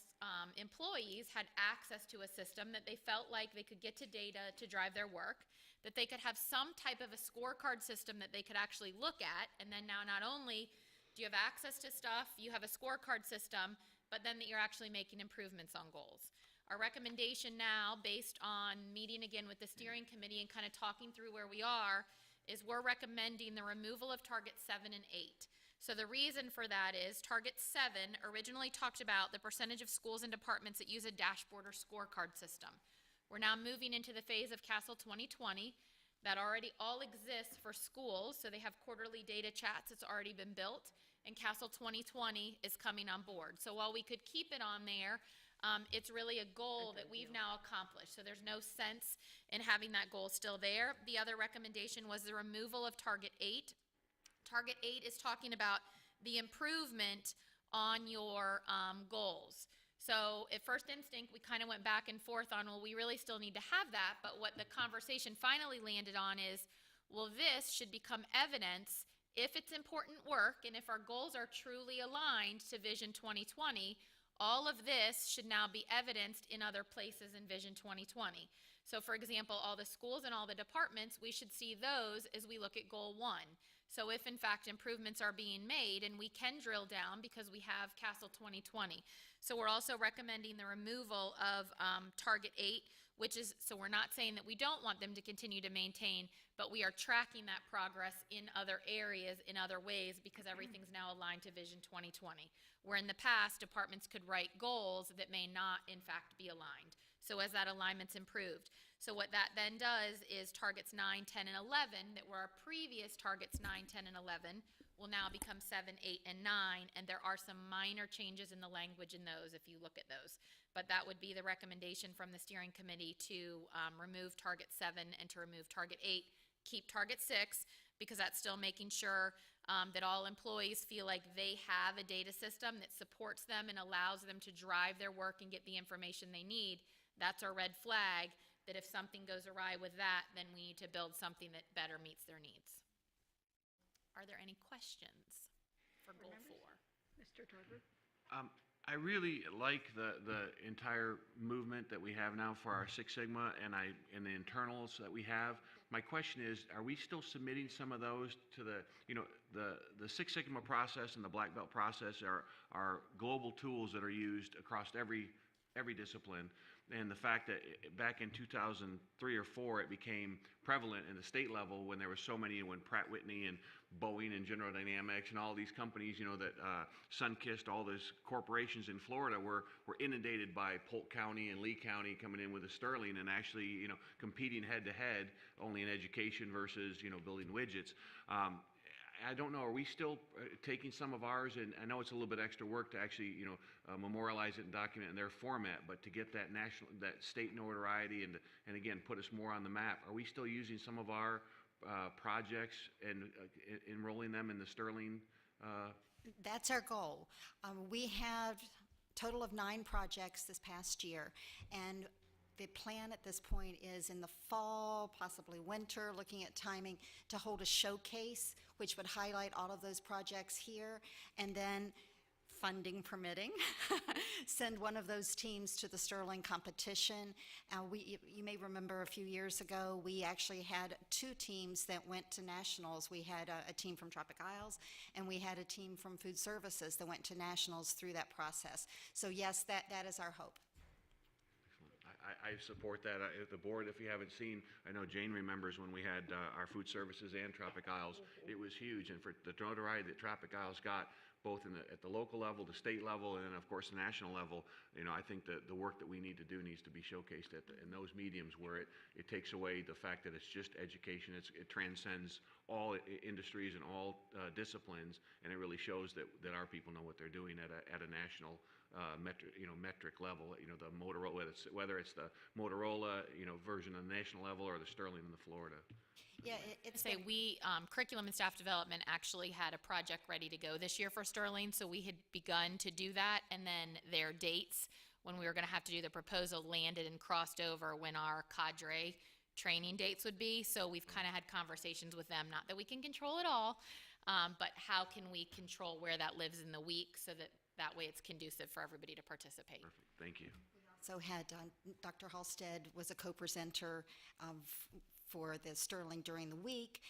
employees had access to a system, that they felt like they could get to data to drive their work, that they could have some type of a scorecard system that they could actually look at, and then now not only do you have access to stuff, you have a scorecard system, but then that you're actually making improvements on goals. Our recommendation now, based on meeting again with the steering committee and kind of talking through where we are, is we're recommending the removal of targets 7 and 8. So the reason for that is target 7 originally talked about the percentage of schools and departments that use a dashboard or scorecard system. We're now moving into the phase of CASEL 2020 that already all exists for schools, so they have quarterly data chats, it's already been built, and CASEL 2020 is coming on board. So while we could keep it on there, it's really a goal that we've now accomplished, so there's no sense in having that goal still there. The other recommendation was the removal of target 8. Target 8 is talking about the improvement on your goals. So at first instinct, we kind of went back and forth on, well, we really still need to have that, but what the conversation finally landed on is, well, this should become evidence if it's important work and if our goals are truly aligned to Vision 2020, All of this should now be evidenced in other places in Vision 2020. So for example, all the schools and all the departments, we should see those as we look at Goal 1. So if in fact improvements are being made, and we can drill down because we have Castle 2020. So we're also recommending the removal of Target 8, which is, so we're not saying that we don't want them to continue to maintain, but we are tracking that progress in other areas, in other ways, because everything's now aligned to Vision 2020. Where in the past, departments could write goals that may not in fact be aligned. So as that alignment's improved. So what that then does is targets 9, 10, and 11 that were our previous targets 9, 10, and 11 will now become 7, 8, and 9, and there are some minor changes in the language in those if you look at those. But that would be the recommendation from the steering committee to remove target 7 and to remove target 8, keep target 6, because that's still making sure that all employees feel like they have a data system that supports them and allows them to drive their work and get the information they need. That's our red flag, that if something goes awry with that, then we need to build something that better meets their needs. Are there any questions for Goal 4? Mr. Torber? I really like the entire movement that we have now for our Six Sigma and the internals that we have. My question is, are we still submitting some of those to the Six Sigma process and the Black Belt process are global tools that are used across every discipline. And the fact that back in 2003 or 4, it became prevalent in the state level when there were so many, when Pratt Whitney and Boeing and General Dynamics and all these companies, that Sunkist, all those corporations in Florida were inundated by Polk County and Lee County coming in with a Sterling and actually, competing head to head only in education versus, building widgets. I don't know, are we still taking some of ours, and I know it's a little bit extra work to actually, memorialize it and document it in their format, but to get that that state notoriety and again, put us more on the map, are we still using some of our projects and enrolling them in the Sterling? That's our goal. We have a total of 9 projects this past year, and the plan at this point is in the fall, possibly winter, looking at timing, to hold a showcase, which would highlight all of those projects here, and then, funding permitting, send one of those teams to the Sterling competition. You may remember a few years ago, we actually had 2 teams that went to nationals. We had a team from Tropic Isles, and we had a team from Food Services that went to nationals through that process. So yes, that is our hope. I support that. The board, if you haven't seen, I know Jane remembers when we had our Food Services and Tropic Isles, it was huge. And for the notoriety that Tropic Isles got, both at the local level, the state level, and then of course the national level, I think that the work that we need to do needs to be showcased in those mediums where it takes away the fact that it's just education. It transcends all industries and all disciplines, and it really shows that our people know what they're doing at a national metric level. The Motorola, whether it's the Motorola version on the national level or the Sterling in the Florida. Yeah, it's we curriculum and staff development actually had a project ready to go this year for Sterling, so we had begun to do that, and then their dates when we were going to have to do the proposal landed and crossed over when our cadre training dates would be. So we've kind of had conversations with them, not that we can control it all, but how can we control where that lives in the week so that way it's conducive for everybody to participate. Perfect. Thank you. So had Dr. Halstead was a co-presenter for the Sterling during the week.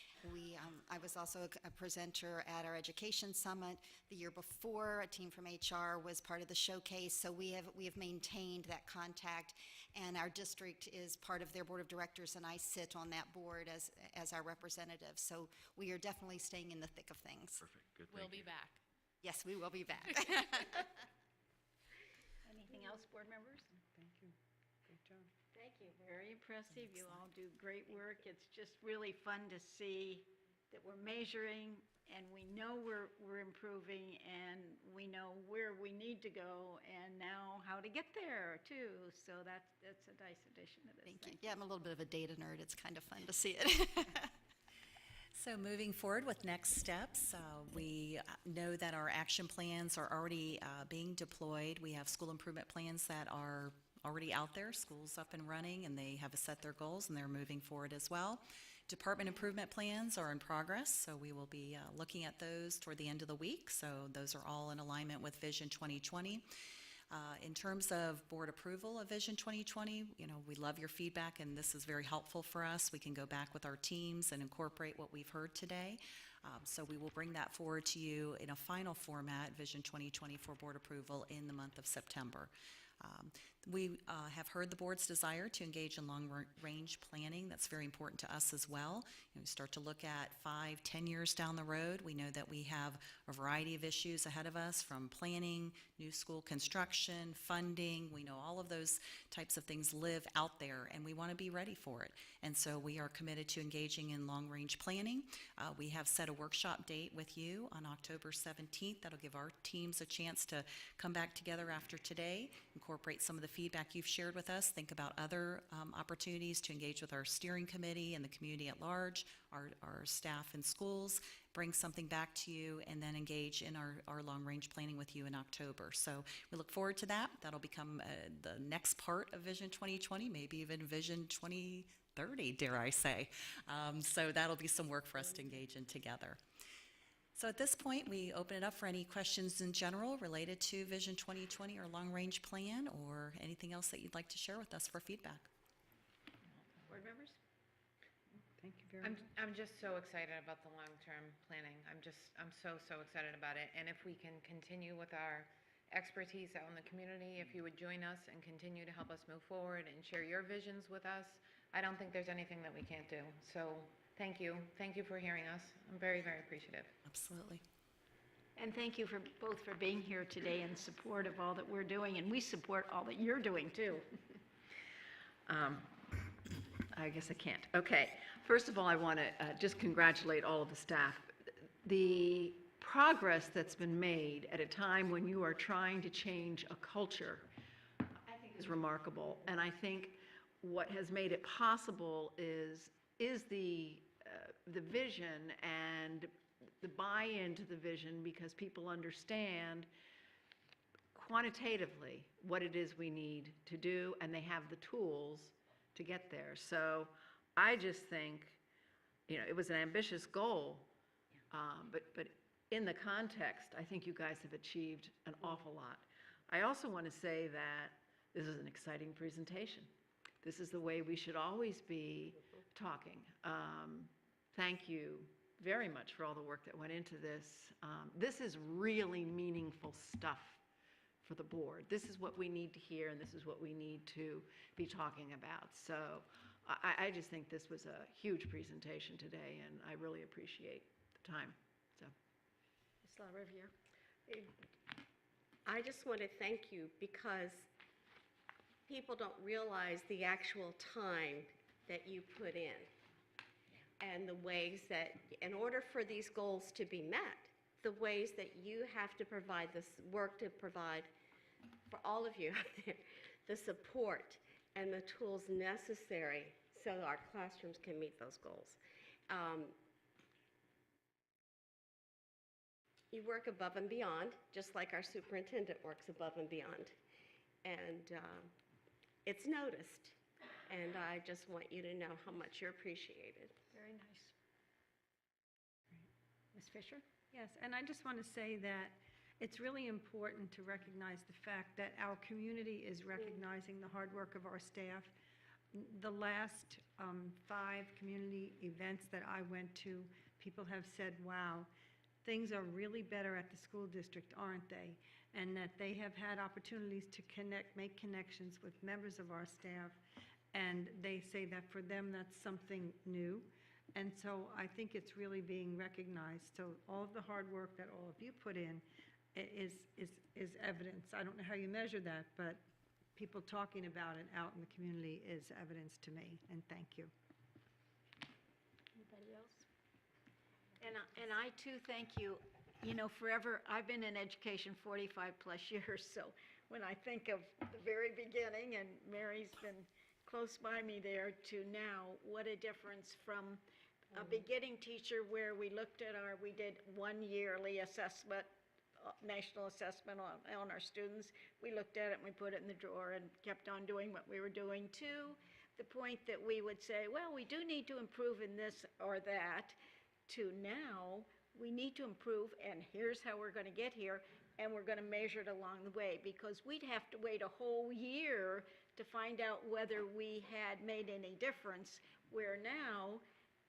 I was also a presenter at our Education Summit the year before. A team from HR was part of the showcase. So we have maintained that contact, and our district is part of their board of directors, and I sit on that board as our representative. So we are definitely staying in the thick of things. Perfect. Good. We'll be back. Yes, we will be back. Anything else, board members? Thank you. Great job. Thank you. Very impressive. You all do great work. It's just really fun to see that we're measuring, and we know we're improving, and we know where we need to go, and now how to get there too. So that's a nice addition to this. Thank you. Yeah, I'm a little bit of a data nerd. It's kind of fun to see it. So moving forward with next steps, we know that our action plans are already being deployed. We have school improvement plans that are already out there, schools up and running, and they have set their goals and they're moving forward as well. Department improvement plans are in progress, so we will be looking at those toward the end of the week. So those are all in alignment with Vision 2020. In terms of board approval of Vision 2020, we love your feedback, and this is very helpful for us. We can go back with our teams and incorporate what we've heard today. So we will bring that forward to you in a final format, Vision 2020, for board approval in the month of September. We have heard the board's desire to engage in long-range planning. That's very important to us as well. We start to look at 5-10 years down the road. We know that we have a variety of issues ahead of us, from planning, new school construction, funding. We know all of those types of things live out there, and we want to be ready for it. And so we are committed to engaging in long-range planning. We have set a workshop date with you on October 17th. That'll give our teams a chance to come back together after today, incorporate some of the feedback you've shared with us, think about other opportunities to engage with our steering committee and the community at large, our staff and schools, bring something back to you, and then engage in our long-range planning with you in October. So we look forward to that. That'll become the next part of Vision 2020, maybe even Vision 2030, dare I say. So that'll be some work for us to engage in together. So at this point, we open it up for any questions in general related to Vision 2020 or long-range plan, or anything else that you'd like to share with us for feedback. Board members? Thank you very much. I'm just so excited about the long-term planning. I'm so excited about it. And if we can continue with our expertise out in the community, if you would join us and continue to help us move forward and share your visions with us, I don't think there's anything that we can't do. So thank you. Thank you for hearing us. I'm very, very appreciative. Absolutely. And thank you both for being here today in support of all that we're doing, and we support all that you're doing too. I guess I can't. Okay. First of all, I want to just congratulate all of the staff. The progress that's been made at a time when you are trying to change a culture, I think, is remarkable. And I think what has made it possible is the vision and the buy-in to the vision, because people understand quantitatively what it is we need to do, and they have the tools to get there. So I just think, it was an ambitious goal, but in the context, I think you guys have achieved an awful lot. I also want to say that this is an exciting presentation. This is the way we should always be talking. Thank you very much for all the work that went into this. This is really meaningful stuff for the board. This is what we need to hear, and this is what we need to be talking about. So I just think this was a huge presentation today, and I really appreciate the time. So, Ms. LaRiviere? I just want to thank you, because people don't realize the actual time that you put in and the ways that, in order for these goals to be met, the ways that you have to provide this work to provide for all of you out there, the support and the tools necessary so our classrooms can meet those goals. You work above and beyond, just like our superintendent works above and beyond. And it's noticed. And I just want you to know how much you're appreciated. Very nice. Ms. Fisher? Yes, and I just want to say that it's really important to recognize the fact that our community is recognizing the hard work of our staff. The last 5 community events that I went to, people have said, wow, things are really better at the school district, aren't they? And that they have had opportunities to make connections with members of our staff, and they say that for them that's something new. And so I think it's really being recognized. So all of the hard work that all of you put in is evidence. I don't know how you measure that, but people talking about it out in the community is evidence to me, and thank you. Anybody else? And I too thank you. Forever, I've been in education 45 plus years, so when I think of the very beginning, and Mary's been close by me there, to now, what a difference from a beginning teacher where we did 1 yearly assessment, national assessment on our students. We looked at it and we put it in the drawer and kept on doing what we were doing, to the point that we would say, well, we do need to improve in this or that, to now we need to improve, and here's how we're going to get here. and we're going to measure it along the way, because we'd have to wait a whole year to find out whether we had made any difference, where now,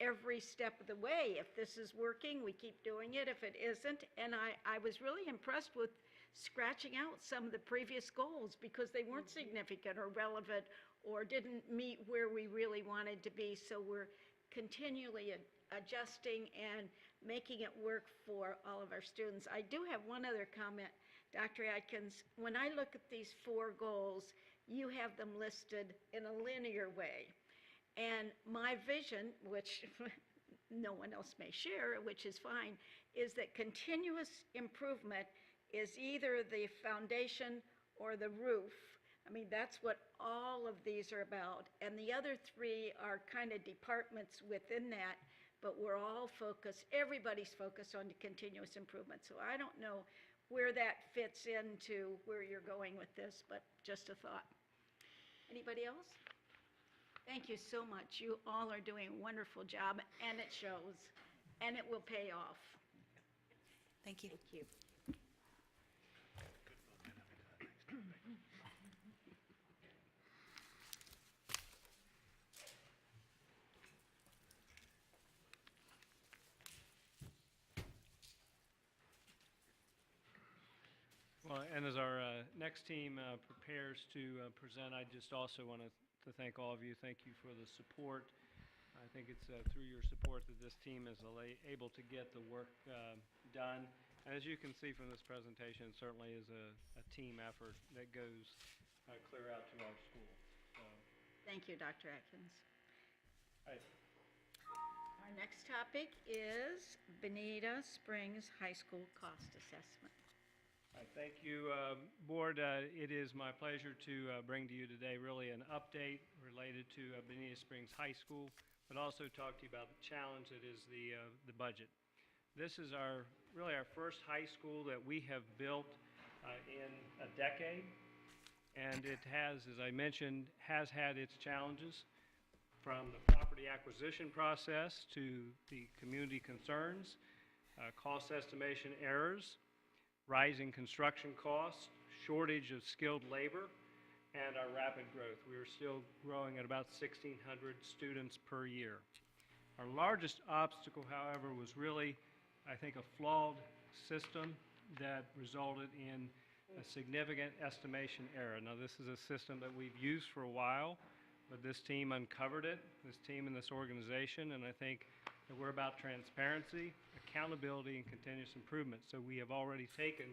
every step of the way, if this is working, we keep doing it. If it isn't, and I was really impressed with scratching out some of the previous goals because they weren't significant or relevant or didn't meet where we really wanted to be. So we're continually adjusting and making it work for all of our students. I do have one other comment, Dr. Atkins. When I look at these 4 goals, you have them listed in a linear way. And my vision, which no one else may share, which is fine, is that continuous improvement is either the foundation or the roof. I mean, that's what all of these are about. And the other 3 are kind of departments within that, but we're all focused, everybody's focused on the continuous improvement. So I don't know where that fits into where you're going with this, but just a thought. Anybody else? Thank you so much. You all are doing a wonderful job, and it shows, and it will pay off. Thank you. Thank you. Well, and as our next team prepares to present, I just also want to thank all of you. Thank you for the support. I think it's through your support that this team is able to get the work done. And as you can see from this presentation, it certainly is a team effort that goes clear out to our school. So, Thank you, Dr. Atkins. I- Our next topic is Bonita Springs High School Cost Assessment. Thank you, Board. It is my pleasure to bring to you today really an update related to Bonita Springs High School, but also talk to you about the challenge that is the budget. This is really our first high school that we have built in a decade, and it has, as I mentioned, has had its challenges, from the property acquisition process to the community concerns, cost estimation errors, rising construction costs, shortage of skilled labor, and our rapid growth. We are still growing at about 1,600 students per year. Our largest obstacle, however, was really, I think, a flawed system that resulted in a significant estimation error. Now, this is a system that we've used for a while, but this team uncovered it, this team and this organization, and I think that we're about transparency, accountability, and continuous improvement. So we have already taken,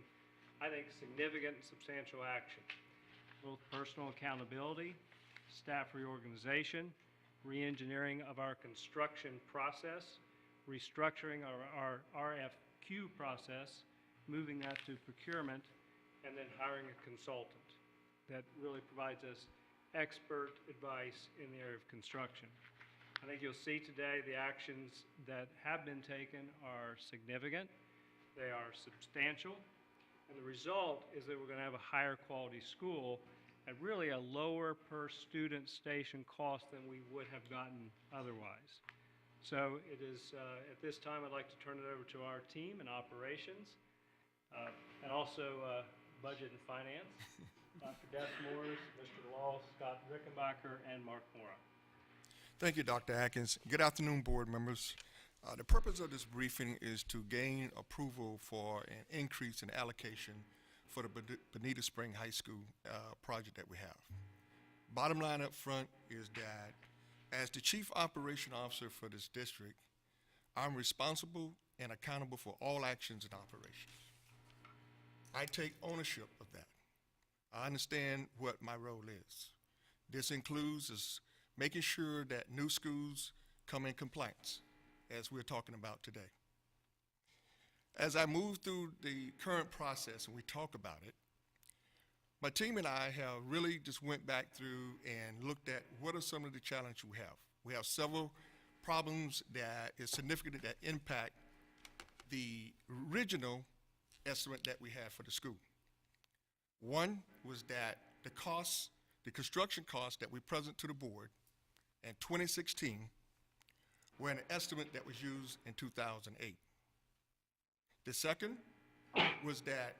I think, significant and substantial action. Both personal accountability, staff reorganization, re-engineering of our construction process, restructuring our RFQ process, moving that to procurement, and then hiring a consultant that really provides us expert advice in the area of construction. I think you'll see today the actions that have been taken are significant, they are substantial, and the result is that we're going to have a higher quality school at really a lower per student station cost than we would have gotten otherwise. So it is, at this time, I'd like to turn it over to our team in operations and also budget and finance, Dr. Des Moores, Mr. Law, Scott Rickenbacker, and Mark Mora. Thank you, Dr. Atkins. Good afternoon, board members. The purpose of this briefing is to gain approval for an increase in allocation for the Bonita Springs High School project that we have. Bottom line up front is that as the Chief Operation Officer for this district, I'm responsible and accountable for all actions and operations. I take ownership of that. I understand what my role is. This includes making sure that new schools come in compliance, as we're talking about today. As I move through the current process and we talk about it, my team and I have really just went back through and looked at what are some of the challenges we have. We have several problems that is significant that impact the original estimate that we had for the school. One was that the construction costs that we present to the board in 2016 were an estimate that was used in 2008. The second was that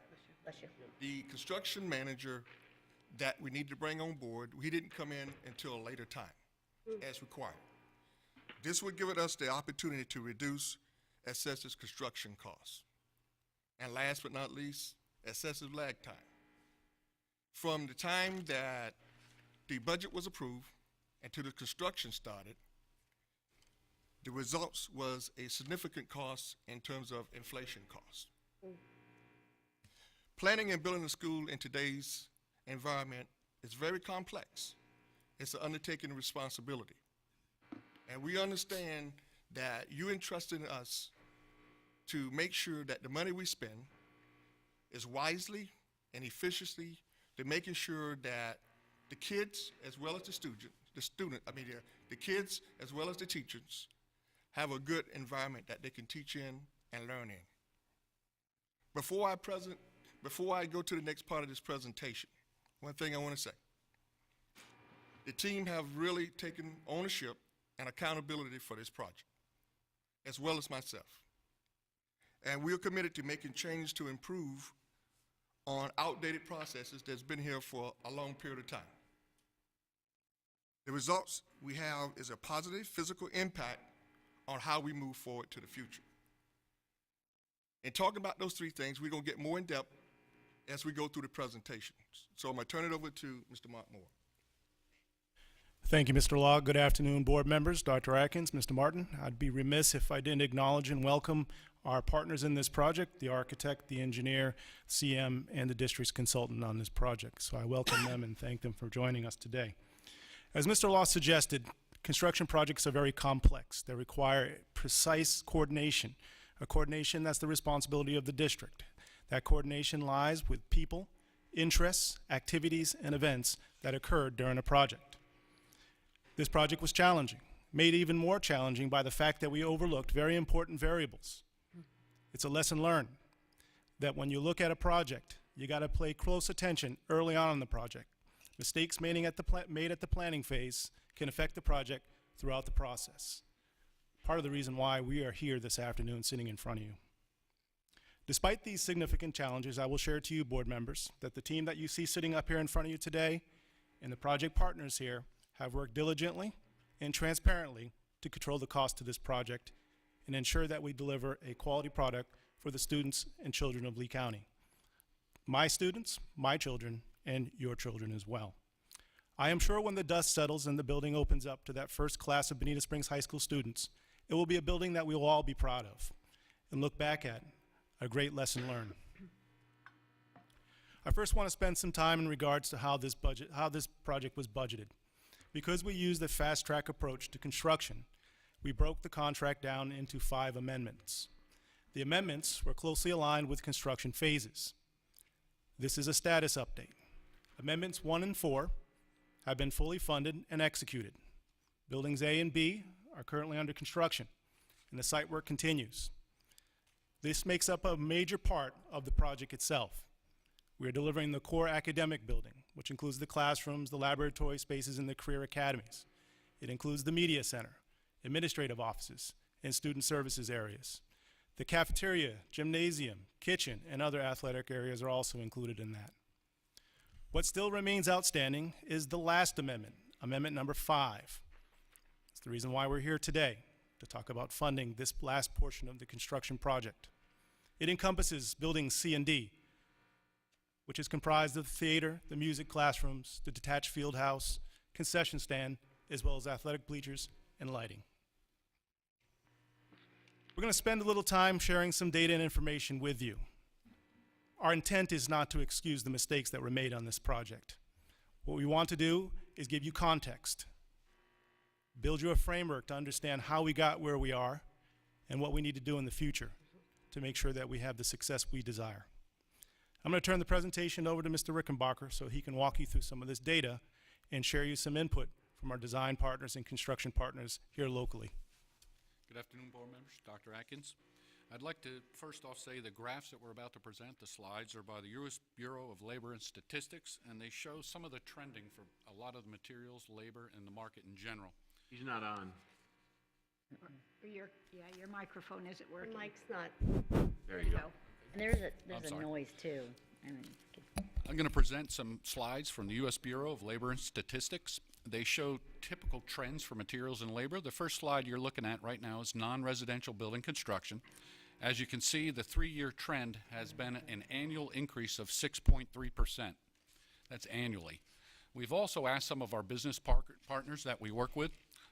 The construction manager that we need to bring on board, he didn't come in until a later time, as required. This would give us the opportunity to reduce excessive construction costs. And last but not least, excessive lag time. From the time that the budget was approved until the construction started, the results was a significant cost in terms of inflation costs. Planning and building a school in today's environment is very complex. It's an undertaking responsibility. And we understand that you entrusted us to make sure that the money we spend is wisely and efficiently, to making sure that the kids as well as the kids as well as the teachers have a good environment that they can teach in and learn in. Before I go to the next part of this presentation, one thing I want to say. The team have really taken ownership and accountability for this project, as well as myself. And we are committed to making change to improve on outdated processes that's been here for a long period of time. The results we have is a positive physical impact on how we move forward to the future. In talking about those three things, we're going to get more in depth as we go through the presentations. So I'm going to turn it over to Mr. Mark Moore. Thank you, Mr. Law. Good afternoon, board members, Dr. Atkins, Mr. Martin. I'd be remiss if I didn't acknowledge and welcome our partners in this project, the architect, the engineer, CM, and the district's consultant on this project. So I welcome them and thank them for joining us today. As Mr. Law suggested, construction projects are very complex. They require precise coordination, a coordination that's the responsibility of the district. That coordination lies with people, interests, activities, and events that occurred during a project. This project was challenging, made even more challenging by the fact that we overlooked very important variables. It's a lesson learned that when you look at a project, you got to pay close attention early on in the project. Mistakes made at the planning phase can affect the project throughout the process. Part of the reason why we are here this afternoon sitting in front of you. Despite these significant challenges, I will share to you, board members, that the team that you see sitting up here in front of you today and the project partners here have worked diligently and transparently to control the cost of this project and ensure that we deliver a quality product for the students and children of Lee County. My students, my children, and your children as well. I am sure when the dust settles and the building opens up to that first class of Bonita Springs High School students, it will be a building that we will all be proud of and look back at, a great lesson learned. I first want to spend some time in regards to how this project was budgeted. Because we used a fast-track approach to construction, we broke the contract down into 5 amendments. The amendments were closely aligned with construction phases. This is a status update. Amendments 1 and 4 have been fully funded and executed. Buildings A and B are currently under construction, and the site work continues. This makes up a major part of the project itself. We are delivering the core academic building, which includes the classrooms, the laboratory spaces, and the career academies. It includes the media center, administrative offices, and student services areas. The cafeteria, gymnasium, kitchen, and other athletic areas are also included in that. What still remains outstanding is the last amendment, amendment number 5. It's the reason why we're here today, to talk about funding this last portion of the construction project. It encompasses buildings C and D, which is comprised of the theater, the music classrooms, the detached field house, concession stand, as well as athletic bleachers and lighting. We're going to spend a little time sharing some data and information with you. Our intent is not to excuse the mistakes that were made on this project. What we want to do is give you context, build you a framework to understand how we got where we are and what we need to do in the future to make sure that we have the success we desire. I'm going to turn the presentation over to Mr. Rickenbacker so he can walk you through some of this data and share you some input from our design partners and construction partners here locally. Good afternoon, board members. Dr. Atkins. I'd like to first off say the graphs that we're about to present, the slides, are by the U.S. Bureau of Labor and Statistics, and they show some of the trending for a lot of the materials, labor, and the market in general. He's not on. Your microphone isn't working. Mike's not. There you go. And there's I'm a sorry. noise too. I'm going to present some slides from the U.S. Bureau of Labor and Statistics. They show typical trends for materials and labor. The first slide you're looking at right now is non-residential building construction. As you can see, the 3-year trend has been an annual increase of 6.3%. That's annually. We've also asked some of our business partners that we work with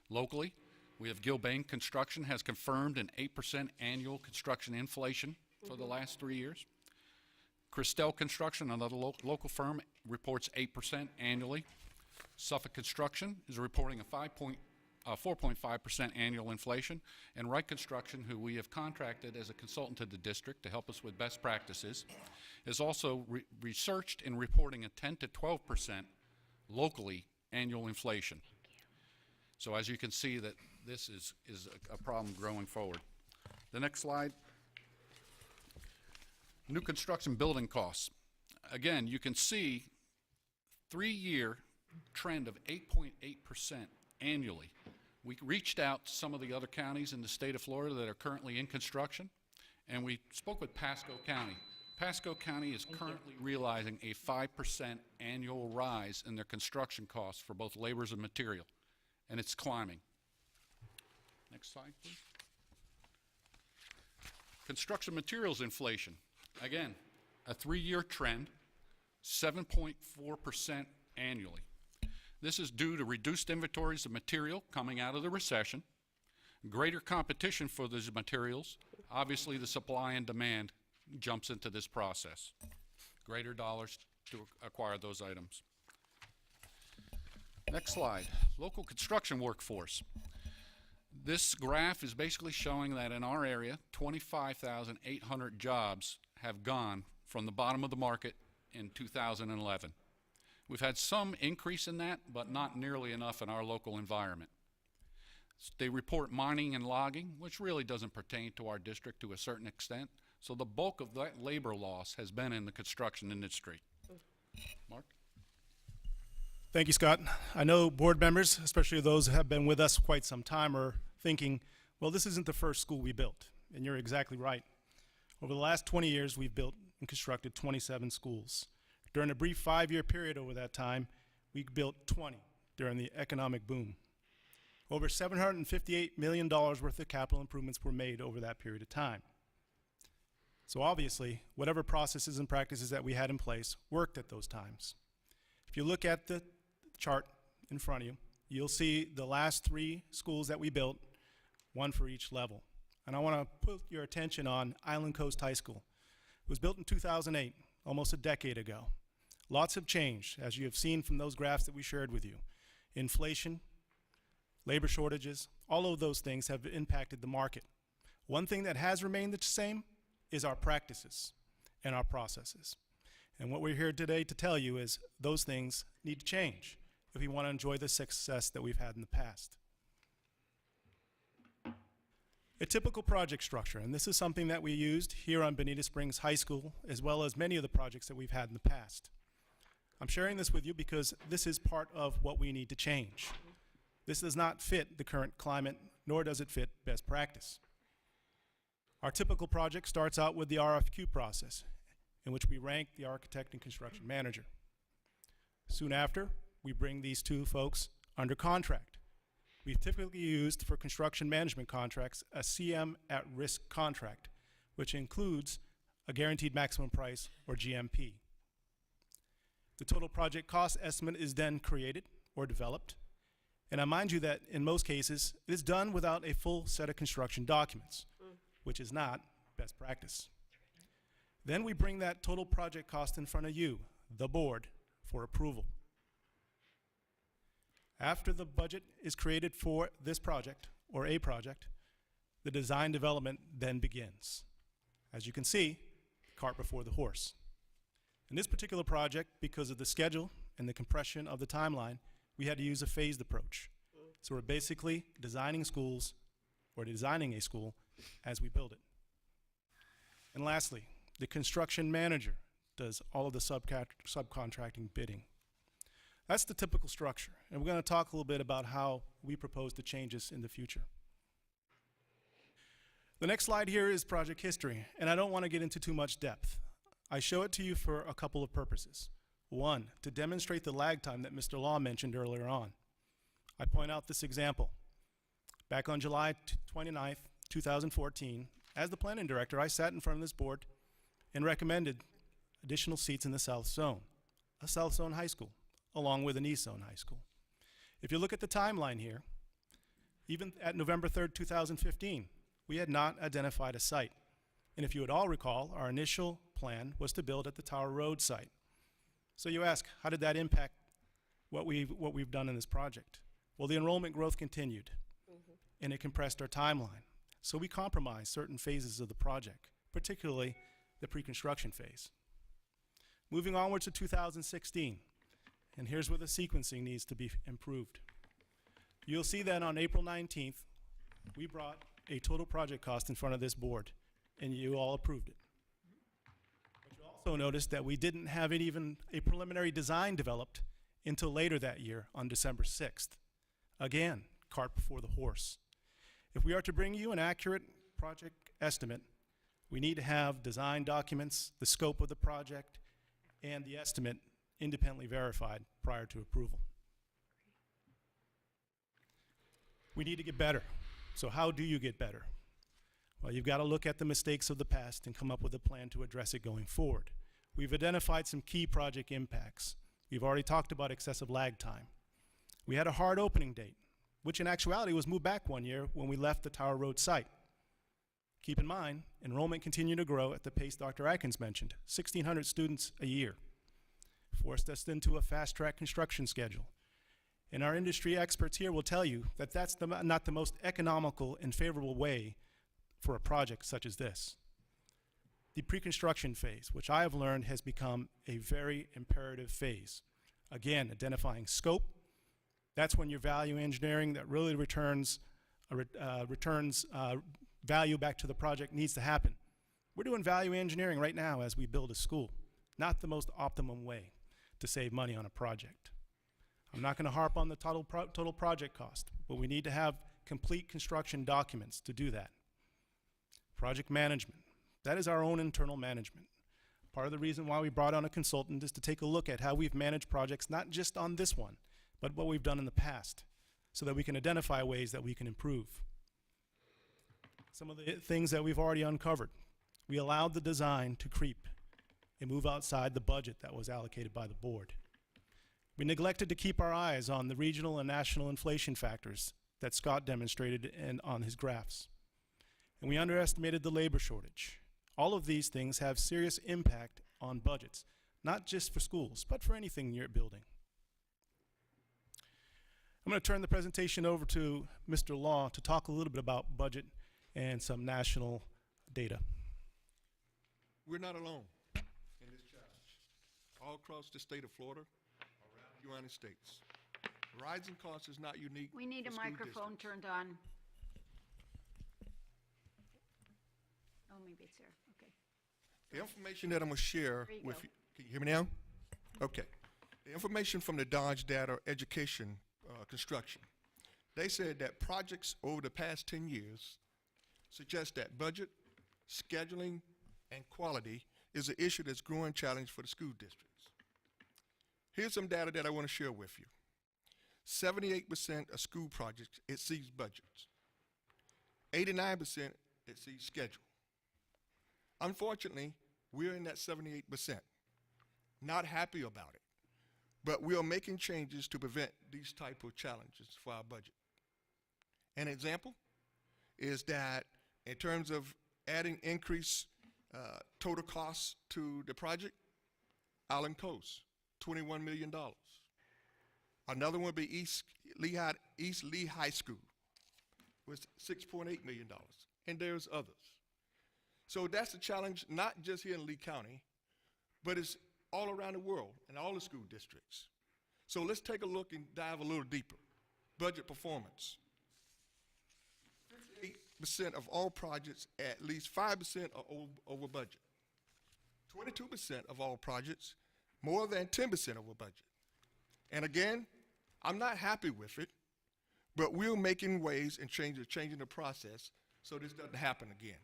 locally. We have Gilbane Construction has confirmed an 8% annual construction inflation for the last 3 years. Christel Construction, another local firm, reports 8% annually. Suffolk Construction is reporting a 4.5% annual inflation. And Wright Construction, who we have contracted as a consultant to the district to help us with best practices, is also researched and reporting a 10 to 12% locally annual inflation. So as you can see, that this is a problem growing forward. The next slide. New construction building costs. Again, you can see 3-year trend of 8.8% annually. We reached out to some of the other counties in the state of Florida that are currently in construction, and we spoke with Pasco County. Pasco County is currently realizing a 5% annual rise in their construction costs for both labors and material, and it's climbing. Next slide, please. Construction materials inflation. Again, a 3-year trend, 7.4% annually. This is due to reduced inventories of material coming out of the recession, greater competition for these materials. Obviously, the supply and demand jumps into this process. Greater dollars to acquire those items. Next slide, local construction workforce. This graph is basically showing that in our area, 25,800 jobs have gone from the bottom of the market in 2011. We've had some increase in that, but not nearly enough in our local environment. They report mining and logging, which really doesn't pertain to our district to a certain extent. So the bulk of that labor loss has been in the construction industry. Mark? Thank you, Scott. I know board members, especially those who have been with us quite some time, are thinking, well, this isn't the first school we built. And you're exactly right. Over the last 20 years, we've built and constructed 27 schools. During a brief 5-year period over that time, we built 20 during the economic boom. Over $758 million worth of capital improvements were made over that period of time. So obviously, whatever processes and practices that we had in place worked at those times. If you look at the chart in front of you, you'll see the last 3 schools that we built, 1 for each level. And I want to put your attention on Island Coast High School. It was built in 2008, almost a decade ago. Lots have changed, as you have seen from those graphs that we shared with you. Inflation, labor shortages, all of those things have impacted the market. One thing that has remained the same is our practices and our processes. And what we're here today to tell you is those things need to change if we want to enjoy the success that we've had in the past. A typical project structure, and this is something that we used here on Bonita Springs High School, as well as many of the projects that we've had in the past. I'm sharing this with you because this is part of what we need to change. This does not fit the current climate, nor does it fit best practice. Our typical project starts out with the RFQ process, in which we rank the architect and construction manager. Soon after, we bring these 2 folks under contract. We've typically used for construction management contracts a CM at-risk contract, which includes a guaranteed maximum price, or GMP. The total project cost estimate is then created or developed, and I mind you that in most cases, it is done without a full set of construction documents, which is not best practice. Then we bring that total project cost in front of you, the board, for approval. After the budget is created for this project, or a project, the design development then begins. As you can see, cart before the horse. In this particular project, because of the schedule and the compression of the timeline, we had to use a phased approach. So we're basically designing schools, or designing a school, as we build it. And lastly, the construction manager does all of the subcontracting bidding. That's the typical structure, and we're going to talk a little bit about how we propose to change this in the future. The next slide here is project history, and I don't want to get into too much depth. I show it to you for a couple of purposes. One, to demonstrate the lag time that Mr. Law mentioned earlier on. I point out this example. Back on July 29th, 2014, as the planning director, I sat in front of this board and recommended additional seats in the South Zone, a South Zone high school, along with an East Zone high school. If you look at the timeline here, even at November 3rd, 2015, we had not identified a site. And if you would all recall, our initial plan was to build at the Tower Road site. So you ask, how did that impact what we've done in this project? Well, the enrollment growth continued, and it compressed our timeline. So we compromised certain phases of the project, particularly the pre-construction phase. Moving onward to 2016, and here's where the sequencing needs to be improved. You'll see that on April 19th, we brought a total project cost in front of this board, and you all approved it. But you also noticed that we didn't have even a preliminary design developed until later that year on December 6th. Again, cart before the horse. If we are to bring you an accurate project estimate, we need to have design documents, the scope of the project, and the estimate independently verified prior to approval. We need to get better. So how do you get better? Well, you've got to look at the mistakes of the past and come up with a plan to address it going forward. We've identified some key project impacts. We've already talked about excessive lag time. We had a hard opening date, which in actuality was moved back 1 year when we left the Tower Road site. Keep in mind, enrollment continued to grow at the pace Dr. Atkins mentioned, 1,600 students a year, forced us into a fast-track construction schedule. And our industry experts here will tell you that that's not the most economical and favorable way for a project such as this. The pre-construction phase, which I have learned has become a very imperative phase. Again, identifying scope. That's when your value engineering that really returns value back to the project needs to happen. We're doing value engineering right now as we build a school. Not the most optimum way to save money on a project. I'm not going to harp on the total project cost, but we need to have complete construction documents to do that. Project management. That is our own internal management. Part of the reason why we brought on a consultant is to take a look at how we've managed projects, not just on this one, but what we've done in the past, so that we can identify ways that we can improve. Some of the things that we've already uncovered. We allowed the design to creep and move outside the budget that was allocated by the board. We neglected to keep our eyes on the regional and national inflation factors that Scott demonstrated on his graphs. And we underestimated the labor shortage. All of these things have serious impact on budgets, not just for schools, but for anything you're building. I'm going to turn the presentation over to Mr. Law to talk a little bit about budget and some national data. We're not alone in this challenge. All across the state of Florida, around the United States, rising costs is not unique. We need a to school microphone districts. turned on. Oh, maybe it's there, okay. The information that I'm going to share There you with go. you, can you hear me now? Okay. The information from the Dodge Data Education Construction, they said that projects over the past 10 years suggest that budget, scheduling, and quality is an issue that's growing challenge for the school districts. Here's some data that I want to share with you. 78% of school projects exceeds budgets. 89% exceeds schedule. Unfortunately, we're in that 78%. Not happy about it, but we are making changes to prevent these type of challenges for our budget. An example is that in terms of adding increased total costs to the project, Island Coast, $21 million. Another one would be East Lee High School with $6.8 million, and there's others. So that's a challenge not just here in Lee County, but it's all around the world in all the school districts. So let's take a look and dive a little deeper. Budget performance. 8% of all projects, at least 5% are over budget. 22% of all projects, more than 10% over budget. And again, I'm not happy with it, but we're making ways and changing the process so this doesn't happen again.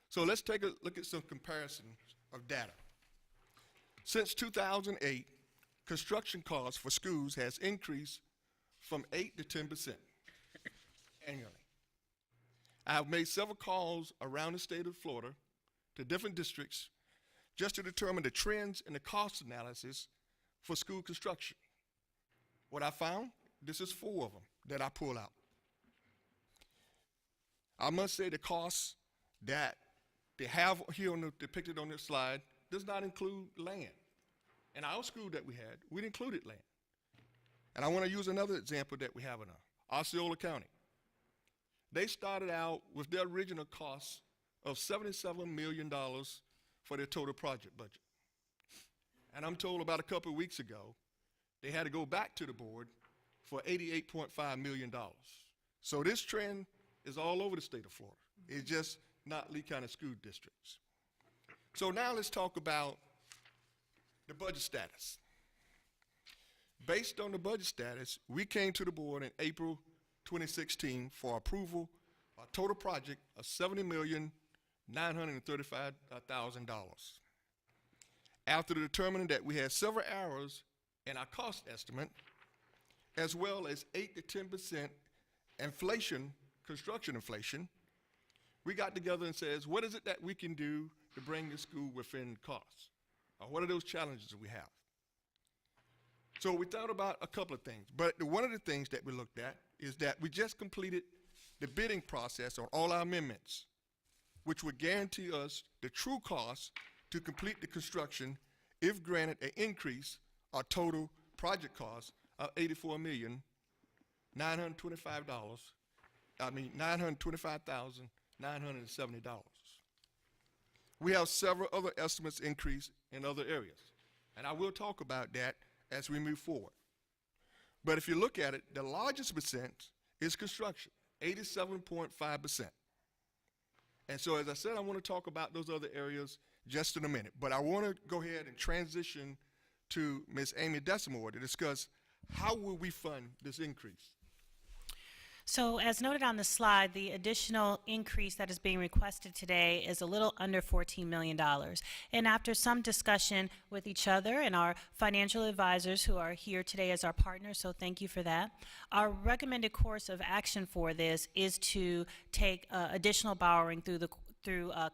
So let's take a look at some comparisons of data. Since 2008, construction costs for schools has increased from 8 to 10% annually. I have made several calls around the state of Florida to different districts just to determine the trends in the cost analysis for school construction. What I found, this is 4 of them that I pull out. I must say the costs that they have here depicted on this slide does not include land. In our school that we had, we included land. And I want to use another example that we have in Osceola County. They started out with their original cost of $77 million for their total project budget. And I'm told about a couple of weeks ago, they had to go back to the board for $88.5 million. So this trend is all over the state of Florida. It's just not Lee County school districts. So now let's talk about the budget status. Based on the budget status, we came to the board in April 2016 for approval, a total project of $70,935,000. After determining that we had several errors in our cost estimate, as well as 8 to 10% inflation, construction inflation, we got together and says, what is it that we can do to bring the school within costs? Or what are those challenges we have? So we thought about a couple of things, but one of the things that we looked at is that we just completed the bidding process on all our amendments, which would guarantee us the true cost to complete the construction if granted an increase or total project cost of $925,970. We have several other estimates increase in other areas, and I will talk about that as we move forward. But if you look at it, the largest percent is construction, 87.5%. And so, as I said, I want to talk about those other areas just in a minute. But I want to go ahead and transition to Ms. Amy Desamore to discuss how will we fund this increase. So as noted on the slide, the additional increase that is being requested today is a little under $14 million. And after some discussion with each other and our financial advisors who are here today as our partners, so thank you for that, our recommended course of action for this is to take additional borrowing through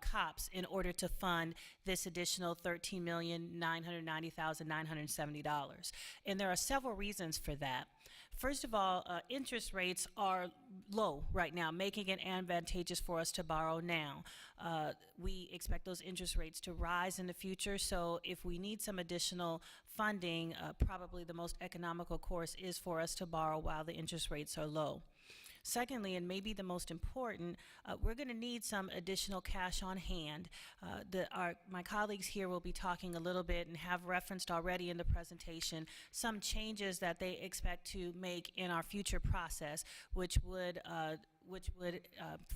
COPS in order to fund this additional $13,990,970. And there are several reasons for that. First of all, interest rates are low right now, making it advantageous for us to borrow now. We expect those interest rates to rise in the future, so if we need some additional funding, probably the most economical course is for us to borrow while the interest rates are low. Secondly, and maybe the most important, we're going to need some additional cash on hand. My colleagues here will be talking a little bit and have referenced already in the presentation some changes that they expect to make in our future process, which would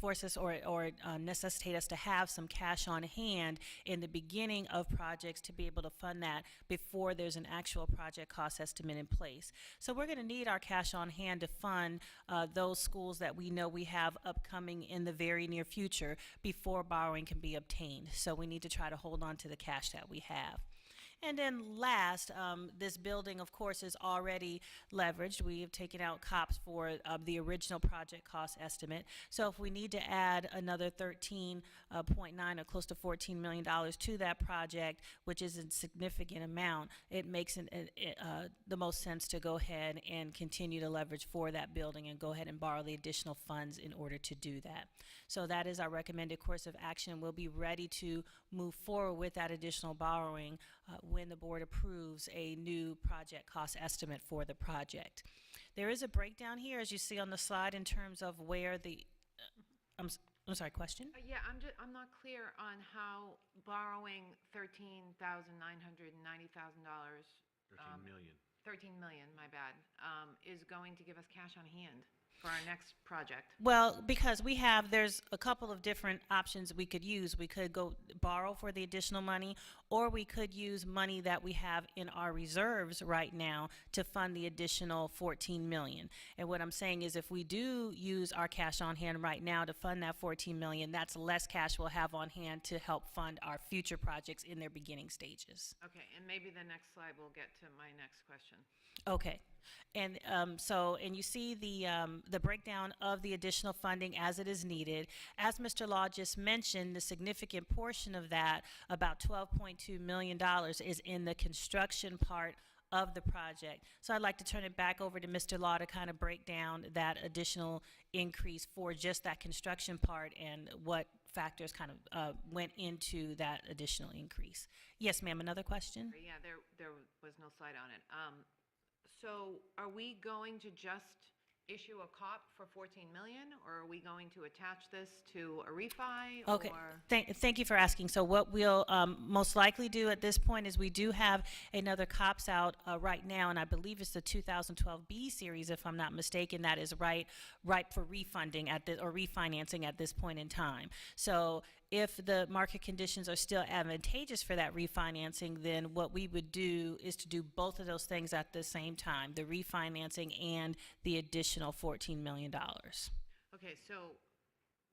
force us or necessitate us to have some cash on hand in the beginning of projects to be able to fund that before there's an actual project cost estimate in place. So we're going to need our cash on hand to fund those schools that we know we have upcoming in the very near future before borrowing can be obtained. So we need to try to hold on to the cash that we have. And then last, this building, of course, is already leveraged. We have taken out COPS for the original project cost estimate. So if we need to add another 13.9 or close to $14 million to that project, which is a significant amount, it makes the most sense to go ahead and continue to leverage for that building and go ahead and borrow the additional funds in order to do that. So that is our recommended course of action. We'll be ready to move forward with that additional borrowing when the board approves a new project cost estimate for the project. There is a breakdown here, as you see on the slide, in terms of where the, I'm sorry, question? Yeah, I'm not clear on how borrowing $13,990,000. 13 million. 13 million, my bad, is going to give us cash on hand. for our next project? Well, because there's a couple of different options we could use. We could go borrow for the additional money, or we could use money that we have in our reserves right now to fund the additional 14 million. And what I'm saying is if we do use our cash on hand right now to fund that 14 million, that's less cash we'll have on hand to help fund our future projects in their beginning stages. Okay, and maybe the next slide will get to my next question. Okay, and and you see the breakdown of the additional funding as it is needed. As Mr. Law just mentioned, the significant portion of that, about $12.2 million, is in the construction part of the project. So I'd like to turn it back over to Mr. Law to kind of break down that additional increase for just that construction part and what factors kind of went into that additional increase. Yes, ma'am, another question? Yeah, there was no slide on it. So are we going to just issue a COP for 14 million, or are we going to attach this to a refi? Okay, Or? thank you for asking. So what we'll most likely do at this point is we do have another COPS out right now, and I believe it's the 2012 B series, if I'm not mistaken, that is ripe for refunding or refinancing at this point in time. So if the market conditions are still advantageous for that refinancing, then what we would do is to do both of those things at the same time, the refinancing and the additional $14 million. Okay, so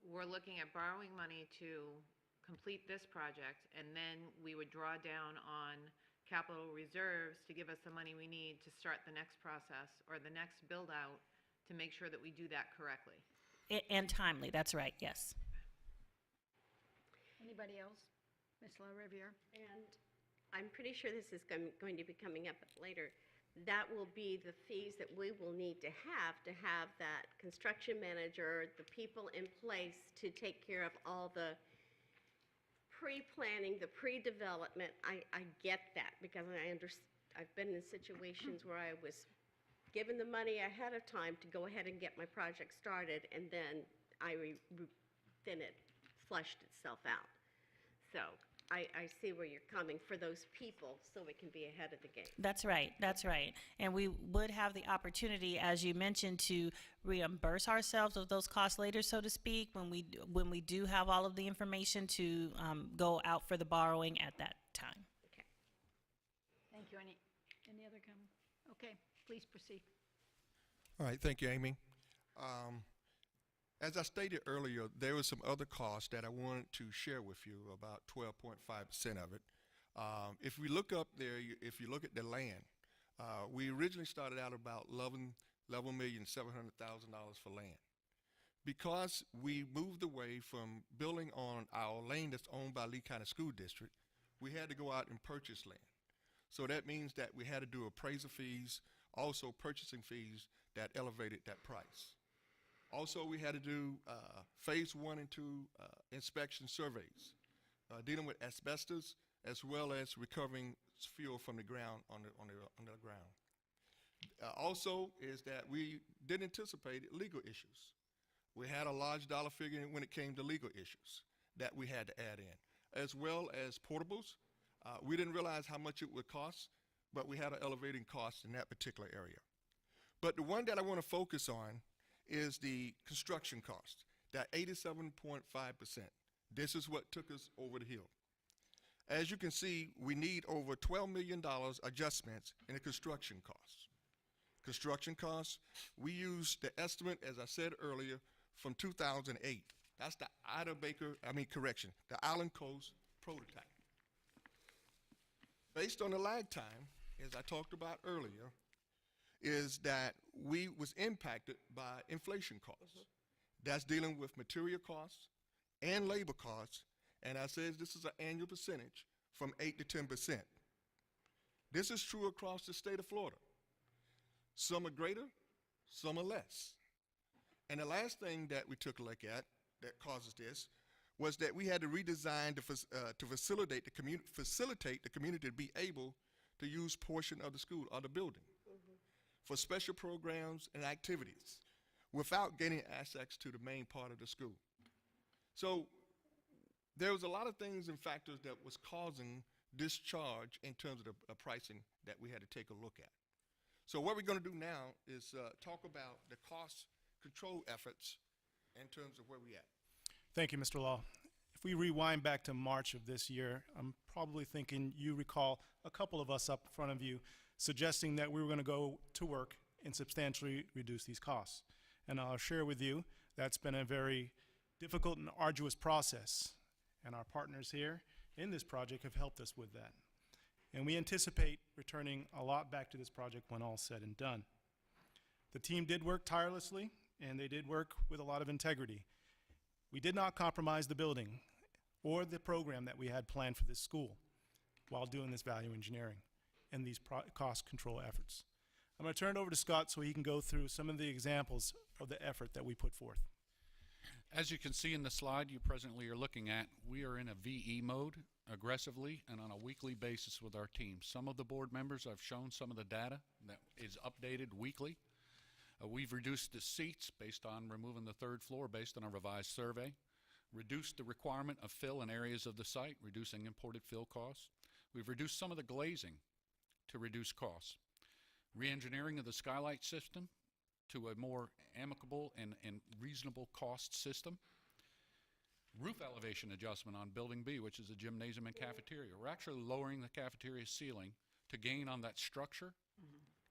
we're looking at borrowing money to complete this project, and then we would draw down on capital reserves to give us the money we need to start the next process or the next build-out to make sure that we do that correctly. And timely, that's right, yes. Anybody else? Ms. LaRiviere? And I'm pretty sure this is going to be coming up later. That will be the fees that we will need to have that construction manager, the people in place to take care of all the pre-planning, the pre-development. I get that because I've been in situations where I was given the money ahead of time to go ahead and get my project started, and then then it flushed itself out. So I see where you're coming for those people so we can be ahead of the game. That's right, that's right. And we would have the opportunity, as you mentioned, to reimburse ourselves of those costs later, so to speak, when we do have all of the information to go out for the borrowing at that time. Okay. Thank you. Any other comment? Okay, please proceed. All right, thank you, Amy. As I stated earlier, there were some other costs that I wanted to share with you, about 12.5% of it. If we look up there, if you look at the land, we originally started out about $11,700,000 for land. Because we moved away from building on our lane that's owned by Lee County School District, we had to go out and purchase land. So that means that we had to do appraiser fees, also purchasing fees that elevated that price. Also, we had to do phase 1 and 2 inspection surveys, dealing with asbestos as well as recovering fuel from the ground on the ground. Also is that we didn't anticipate legal issues. We had a large dollar figure when it came to legal issues that we had to add in, as well as portables. We didn't realize how much it would cost, but we had an elevating cost in that particular area. But the one that I want to focus on is the construction cost, that 87.5%. This is what took us over the hill. As you can see, we need over $12 million adjustments in the construction costs. Construction costs, we used the estimate, as I said earlier, from 2008. That's the the Island Coast prototype. Based on the lag time, as I talked about earlier, is that we was impacted by inflation costs. That's dealing with material costs and labor costs, and I said this is an annual percentage from 8 to 10%. This is true across the state of Florida. Some are greater, some are less. And the last thing that we took a look at that causes this was that we had to redesign to facilitate the community to be able to use portion of the school or the building for special programs and activities without gaining access to the main part of the school. So there was a lot of things and factors that was causing this charge in terms of the pricing that we had to take a look at. So what we're going to do now is talk about the cost control efforts in terms of where we at? Thank you, Mr. Law. If we rewind back to March of this year, I'm probably thinking you recall a couple of us up in front of you suggesting that we were going to go to work and substantially reduce these costs. And I'll share with you that's been a very difficult and arduous process, and our partners here in this project have helped us with that. And we anticipate returning a lot back to this project when all said and done. The team did work tirelessly, and they did work with a lot of integrity. We did not compromise the building or the program that we had planned for this school while doing this value engineering and these cost control efforts. I'm going to turn it over to Scott so he can go through some of the examples of the effort that we put forth. As you can see in the slide you presently are looking at, we are in a VE mode aggressively and on a weekly basis with our team. Some of the board members have shown some of the data that is updated weekly. We've reduced the seats based on removing the third floor based on a revised survey, reduced the requirement of fill in areas of the site, reducing imported fill costs. We've reduced some of the glazing to reduce costs. Re-engineering of the skylight system to a more amicable and reasonable cost system. Roof elevation adjustment on Building B, which is a gymnasium and cafeteria. We're actually lowering the cafeteria ceiling to gain on that structure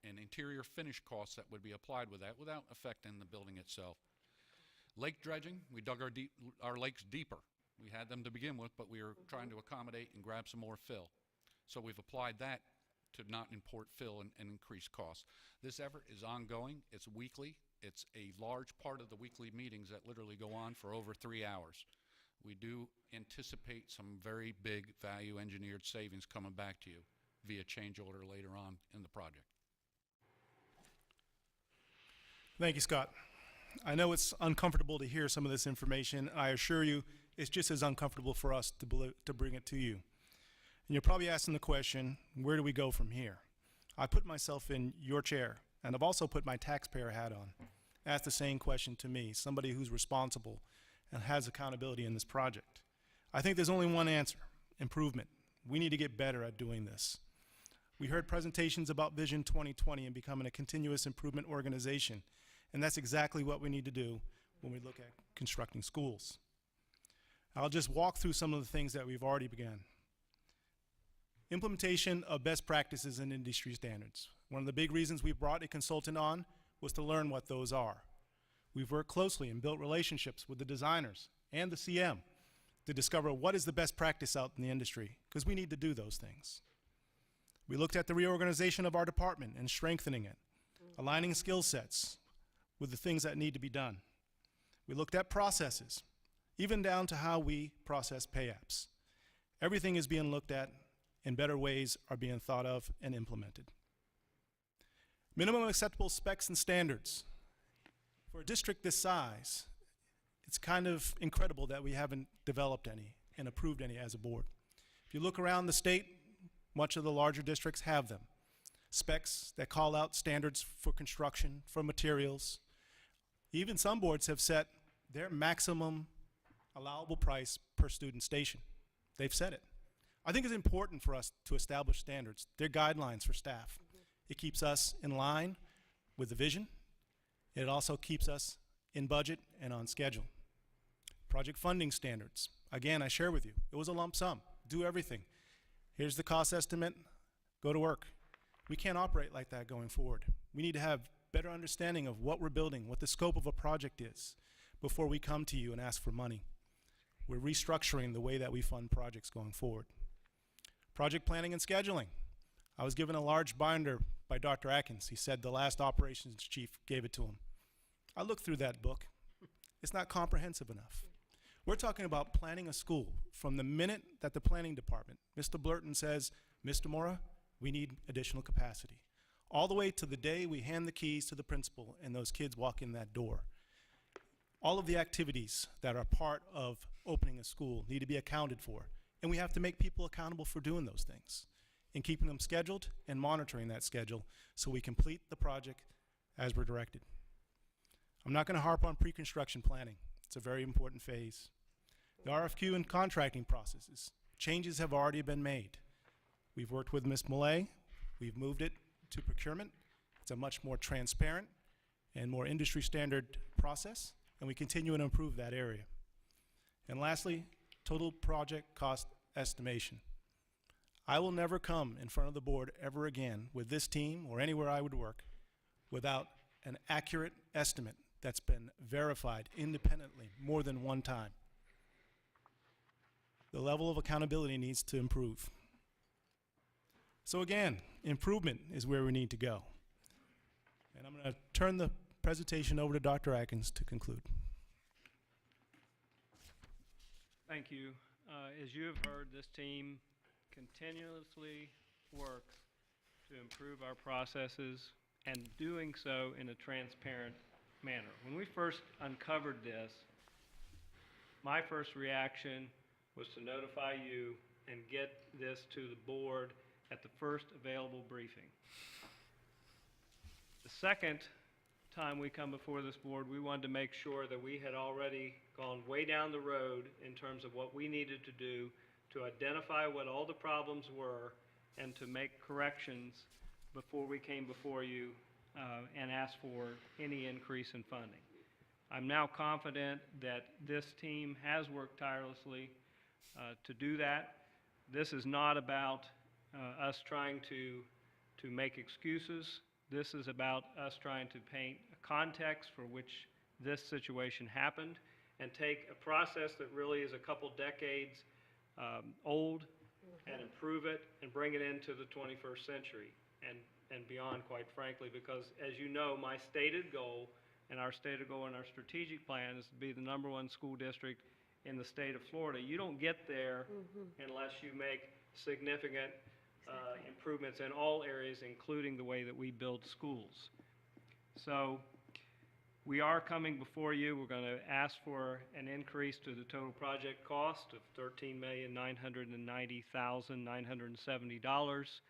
and interior finish costs that would be applied with that without affecting the building itself. Lake dredging, we dug our lakes deeper. We had them to begin with, but we were trying to accommodate and grab some more fill. So we've applied that to not import fill and increase costs. This effort is ongoing, it's weekly, it's a large part of the weekly meetings that literally go on for over 3 hours. We do anticipate some very big value engineered savings coming back to you via change order later on in the project. Thank you, Scott. I know it's uncomfortable to hear some of this information. I assure you it's just as uncomfortable for us to bring it to you. And you're probably asking the question, where do we go from here? I put myself in your chair, and I've also put my taxpayer hat on. Ask the same question to me, somebody who's responsible and has accountability in this project. I think there's only one answer: improvement. We need to get better at doing this. We heard presentations about Vision 2020 and becoming a continuous improvement organization, and that's exactly what we need to do when we look at constructing schools. I'll just walk through some of the things that we've already begun. Implementation of best practices and industry standards. One of the big reasons we brought a consultant on was to learn what those are. We've worked closely and built relationships with the designers and the CM to discover what is the best practice out in the industry, because we need to do those things. We looked at the reorganization of our department and strengthening it, aligning skill sets with the things that need to be done. We looked at processes, even down to how we process pay apps. Everything is being looked at, and better ways are being thought of and implemented. Minimum acceptable specs and standards. For a district this size, it's kind of incredible that we haven't developed any and approved any as a board. If you look around the state, much of the larger districts have them. Specs that call out standards for construction, for materials. Even some boards have set their maximum allowable price per student station. They've set it. I think it's important for us to establish standards. They're guidelines for staff. It keeps us in line with the vision. It also keeps us in budget and on schedule. Project funding standards. Again, I share with you, it was a lump sum. Do everything. Here's the cost estimate. Go to work. We can't operate like that going forward. We need to have better understanding of what we're building, what the scope of a project is, before we come to you and ask for money. We're restructuring the way that we fund projects going forward. Project planning and scheduling. I was given a large binder by Dr. Atkins. He said the last operations chief gave it to him. I looked through that book. It's not comprehensive enough. We're talking about planning a school from the minute that the planning department, Mr. Blurton says, Mr. Mora, we need additional capacity, all the way to the day we hand the keys to the principal and those kids walk in that door. All of the activities that are part of opening a school need to be accounted for, and we have to make people accountable for doing those things and keeping them scheduled and monitoring that schedule so we complete the project as we're directed. I'm not going to harp on pre-construction planning. It's a very important phase. The RFQ and contracting processes. Changes have already been made. We've worked with Ms. Millay. We've moved it to procurement. It's a much more transparent and more industry standard process, and we continue to improve that area. And lastly, total project cost estimation. I will never come in front of the board ever again with this team or anywhere I would work without an accurate estimate that's been verified independently more than one time. The level of accountability needs to improve. So again, improvement is where we need to go. And I'm going to turn the presentation over to Dr. Atkins to conclude. Thank you. As you have heard, this team continuously works to improve our processes and doing so in a transparent manner. When we first uncovered this, my first reaction was to notify you and get this to the board at the first available briefing. The second time we come before this board, we wanted to make sure that we had already gone way down the road in terms of what we needed to do to identify what all the problems were and to make corrections before we came before you and asked for any increase in funding. I'm now confident that this team has worked tirelessly to do that. This is not about us trying to make excuses. This is about us trying to paint a context for which this situation happened and take a process that really is a couple decades old and improve it and bring it into the 21st century and beyond, quite frankly, because as you know, my stated goal and our stated goal in our strategic plan is to be the #1 school district in the state of Florida. You don't get there unless you make significant improvements in all areas, including the way that we build schools. So we are coming before you. We're going to ask for an increase to the total project cost of $13,990,970.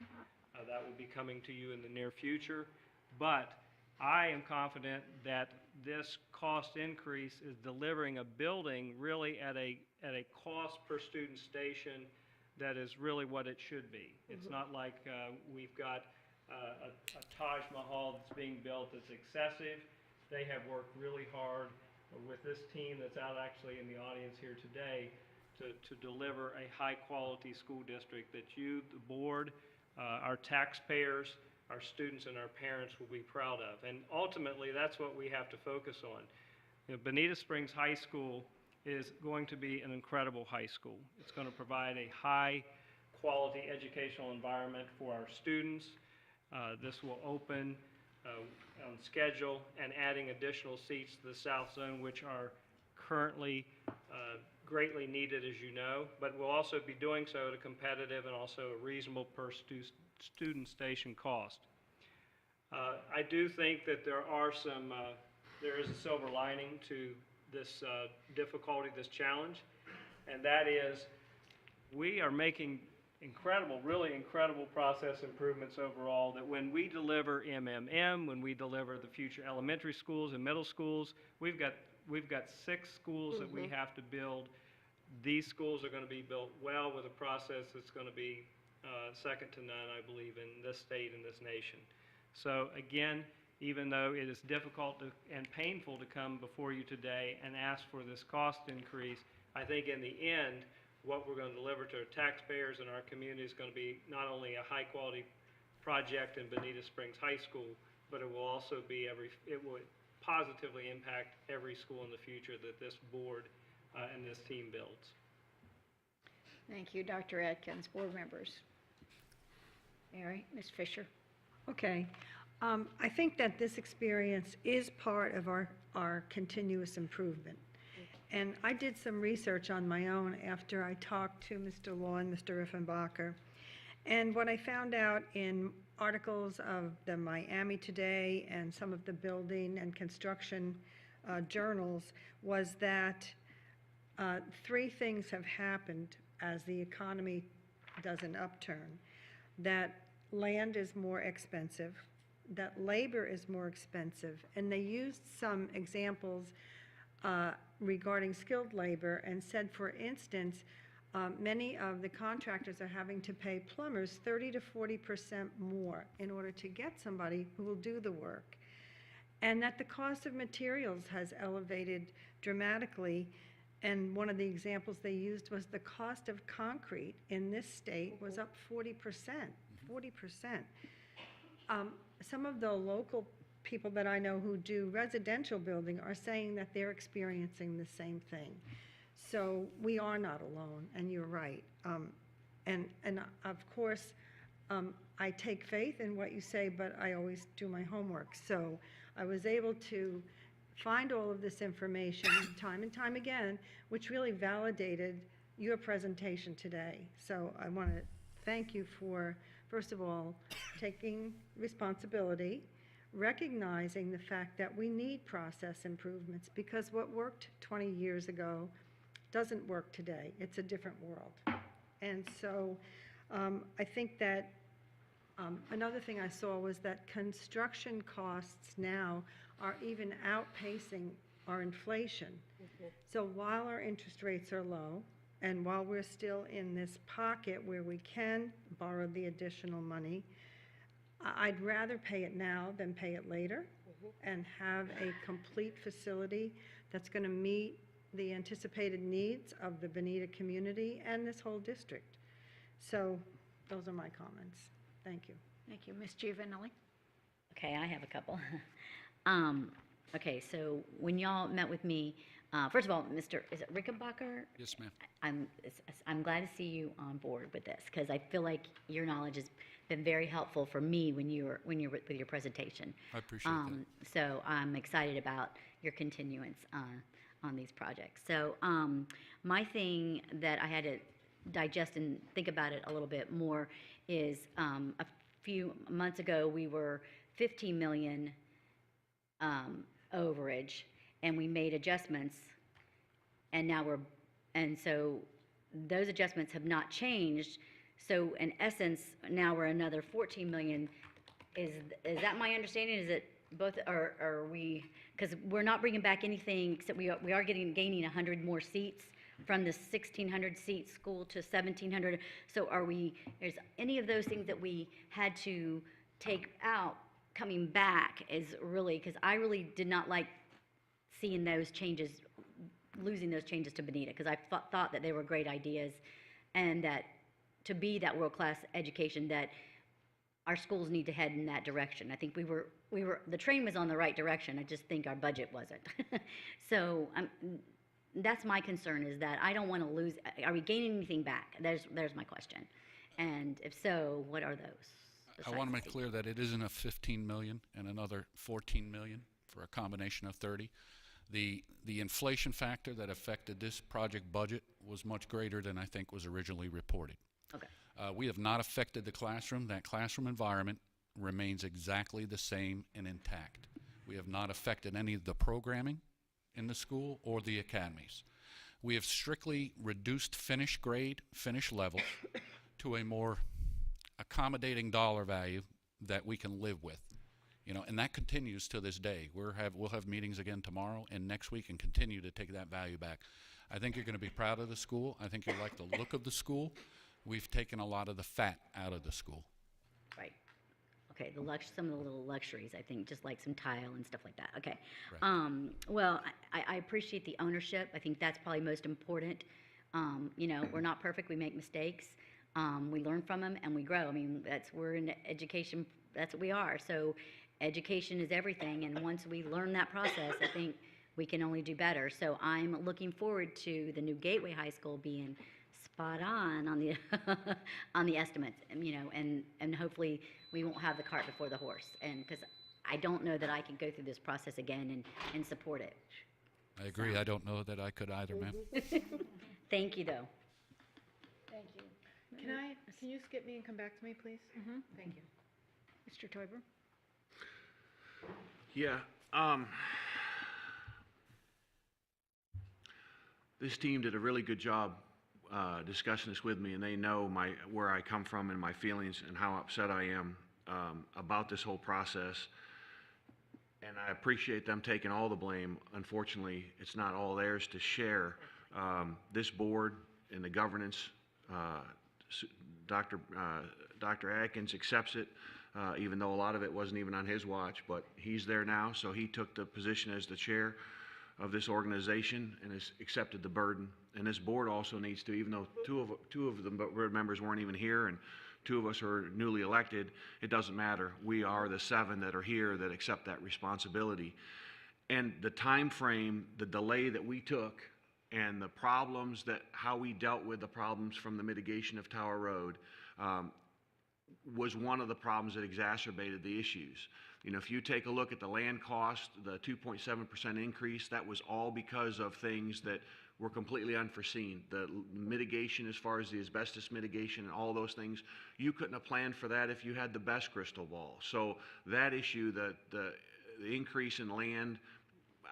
That will be coming to you in the near future. But I am confident that this cost increase is delivering a building really at a cost per student station that is really what it should be. It's not like we've got a Taj Mahal that's being built that's excessive. They have worked really hard with this team that's out actually in the audience here today to deliver a high-quality school district that you, the board, our taxpayers, our students, and our parents will be proud of. And ultimately, that's what we have to focus on. You know, Bonita Springs High School is going to be an incredible high school. It's going to provide a high-quality educational environment for our students. This will open on schedule and adding additional seats to the South Zone, which are currently greatly needed, as you know, but we'll also be doing so at a competitive and also a reasonable per student station cost. I do think that there is a silver lining to this difficulty, this challenge, and that is we are making really incredible process improvements overall, that when we deliver MMM, when we deliver the future elementary schools and middle schools, we've got 6 schools that we have to build. These schools are going to be built well with a process that's going to be second to none, I believe, in this state and this nation. So again, even though it is difficult and painful to come before you today and ask for this cost increase, I think in the end, what we're going to deliver to our taxpayers and our community is going to be not only a high-quality project in Bonita Springs High School, but it will also be it will positively impact every school in the future that this board and this team builds. Thank you, Dr. Atkins. Board members. Mary, Ms. Fisher. Okay. I think that this experience is part of our continuous improvement. And I did some research on my own after I talked to Mr. Law and Mr. Riffenbacher. And what I found out in articles of the Miami Today and some of the building and construction journals was that 3 things have happened as the economy does an upturn. That land is more expensive, that labor is more expensive, and they used some examples regarding skilled labor and said, for instance, many of the contractors are having to pay plumbers 30 to 40% more in order to get somebody who will do the work. and that the cost of materials has elevated dramatically. And one of the examples they used was the cost of concrete in this state was up 40%, 40%. Some of the local people that I know who do residential building are saying that they're experiencing the same thing. So we are not alone, and you're right. And of course, I take faith in what you say, but I always do my homework. So I was able to find all of this information time and time again, which really validated your presentation today. So I want to thank you for, first of all, taking responsibility, recognizing the fact that we need process improvements, because what worked 20 years ago doesn't work today. It's a different world. And so I think that another thing I saw was that construction costs now are even outpacing our inflation. So while our interest rates are low, and while we're still in this pocket where we can borrow the additional money, I'd rather pay it now than pay it later, and have a complete facility that's going to meet the anticipated needs of the Bonita community and this whole district. So those are my comments. Thank you. Thank you. Ms. Giovanelli? Okay, I have a couple. Okay, so when y'all met with me, first of all, is it Rickenbacker? Yes, ma'am. I'm glad to see you on board with this, because I feel like your knowledge has been very helpful for me when you're with your presentation. I appreciate that. So I'm excited about your continuance on these projects. So my thing that I had to digest and think about it a little bit more is a few months ago we were 15 million overage, and we made adjustments, and now so those adjustments have not changed. So in essence, now we're another 14 million. Is that my understanding? Is it both, or are we, because we're not bringing back anything except we are gaining 100 more seats from the 1,600 seat school to 1,700. So is any of those things that we had to take out coming back is really, because I really did not like seeing those changes, losing those changes to Bonita, because I thought that they were great ideas, and that to be that world-class education, that our schools need to head in that direction. I think the train was on the right direction. I just think our budget wasn't. So that's my concern, is that I don't want to lose. Are we gaining anything back? There's my question. And if so, what are those? I want to make clear that it isn't a 15 million and another 14 million for a combination of 30. The inflation factor that affected this project budget was much greater than I think was originally reported. Okay. We have not affected the classroom. That classroom environment remains exactly the same and intact. We have not affected any of the programming in the school or the academies. We have strictly reduced finish grade, finish level to a more accommodating dollar value that we can live with. And that continues to this day. We'll have meetings again tomorrow and next week and continue to take that value back. I think you're going to be proud of the school. I think you'll like the look of the school. We've taken a lot of the fat out of the school. Right. Okay, some of the little luxuries, I think, just like some tile and stuff like that. Okay. Right. Well, I appreciate the ownership. I think that's probably most important. We're not perfect. We make mistakes. We learn from them and we grow. I mean, we're in education. That's what we are. So education is everything. And once we learn that process, I think we can only do better. So I'm looking forward to the new Gateway High School being spot on the on the estimates, and hopefully we won't have the cart before the horse, and because I don't know that I can go through this process again and support it. I agree. I don't know that I could either, ma'am. Thank you, though. Thank you. Can you skip me and come back to me, please? Thank you. Mr. Teuber? Yeah. This team did a really good job discussing this with me, and they know where I come from and my feelings and how upset I am about this whole process. And I appreciate them taking all the blame. Unfortunately, it's not all theirs to share. This board and the governance, Dr. Atkins accepts it. even though a lot of it wasn't even on his watch, but he's there now, so he took the position as the chair of this organization and has accepted the burden. And this board also needs to, even though two of the board members weren't even here and 2 of us are newly elected, it doesn't matter. We are the 7 that are here that accept that responsibility. And the time frame, the delay that we took, and the problems how we dealt with the problems from the mitigation of Tower Road was one of the problems that exacerbated the issues. You know, if you take a look at the land cost, the 2.7% increase, that was all because of things that were completely unforeseen. The mitigation as far as the asbestos mitigation and all those things, you couldn't have planned for that if you had the best crystal ball. So that issue, the increase in land,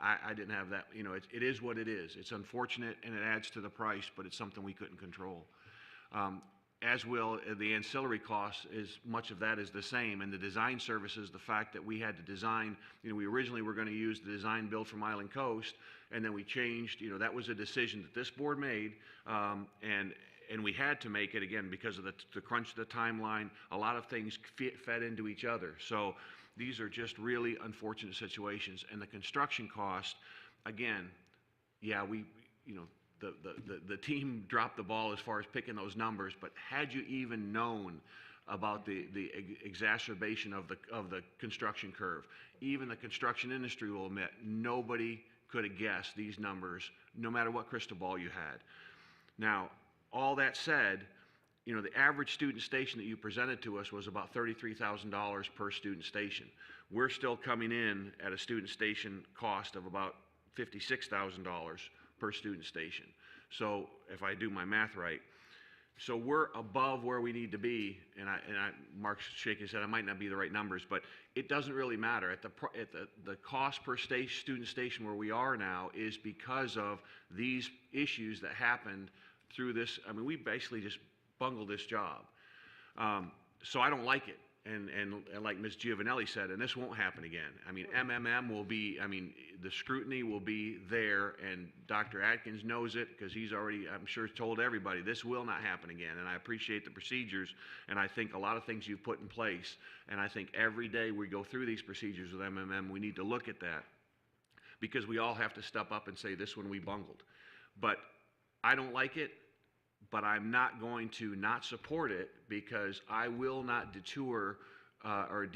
I didn't have that. You know, it is what it is. It's unfortunate and it adds to the price, but it's something we couldn't control. As will the ancillary costs, much of that is the same. And the design services, the fact that we had to design, you know, we originally were going to use the design build from Island Coast, and then we changed, you know, that was a decision that this board made, and we had to make it, again, because of the crunch of the timeline. A lot of things fed into each other. So these are just really unfortunate situations. And the construction cost, again, yeah, you know, the team dropped the ball as far as picking those numbers, but had you even known about the exacerbation of the construction curve, even the construction industry will admit nobody could have guessed these numbers, no matter what crystal ball you had. Now, all that said, you know, the average student station that you presented to us was about $33,000 per student station. We're still coming in at a student station cost of about $56,000 per student station. So if I do my math right, so we're above where we need to be, and Mark's shaking his head, I might not be the right numbers, but it doesn't really matter. At the cost per student station where we are now is because of these issues that happened through this. I mean, we basically just bungled this job. So I don't like it. And like Ms. Giovanelli said, and this won't happen again. I mean, MMM will be, I mean, the scrutiny will be there, and Dr. Atkins knows it because he's already, I'm sure, told everybody this will not happen again. And I appreciate the procedures, and I think a lot of things you've put in place. And I think every day we go through these procedures with MMM, we need to look at that because we all have to step up and say this one we bungled. But I don't like it. But I'm not going to not support it because I will not detour or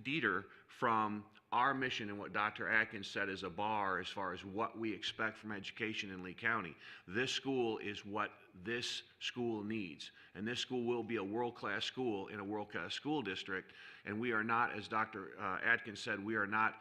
deter from our mission and what Dr. Atkins said is a bar as far as what we expect from education in Lee County. This school is what this school needs, and this school will be a world-class school in a world-class school district, and we are not, as Dr. Atkins said, we are not,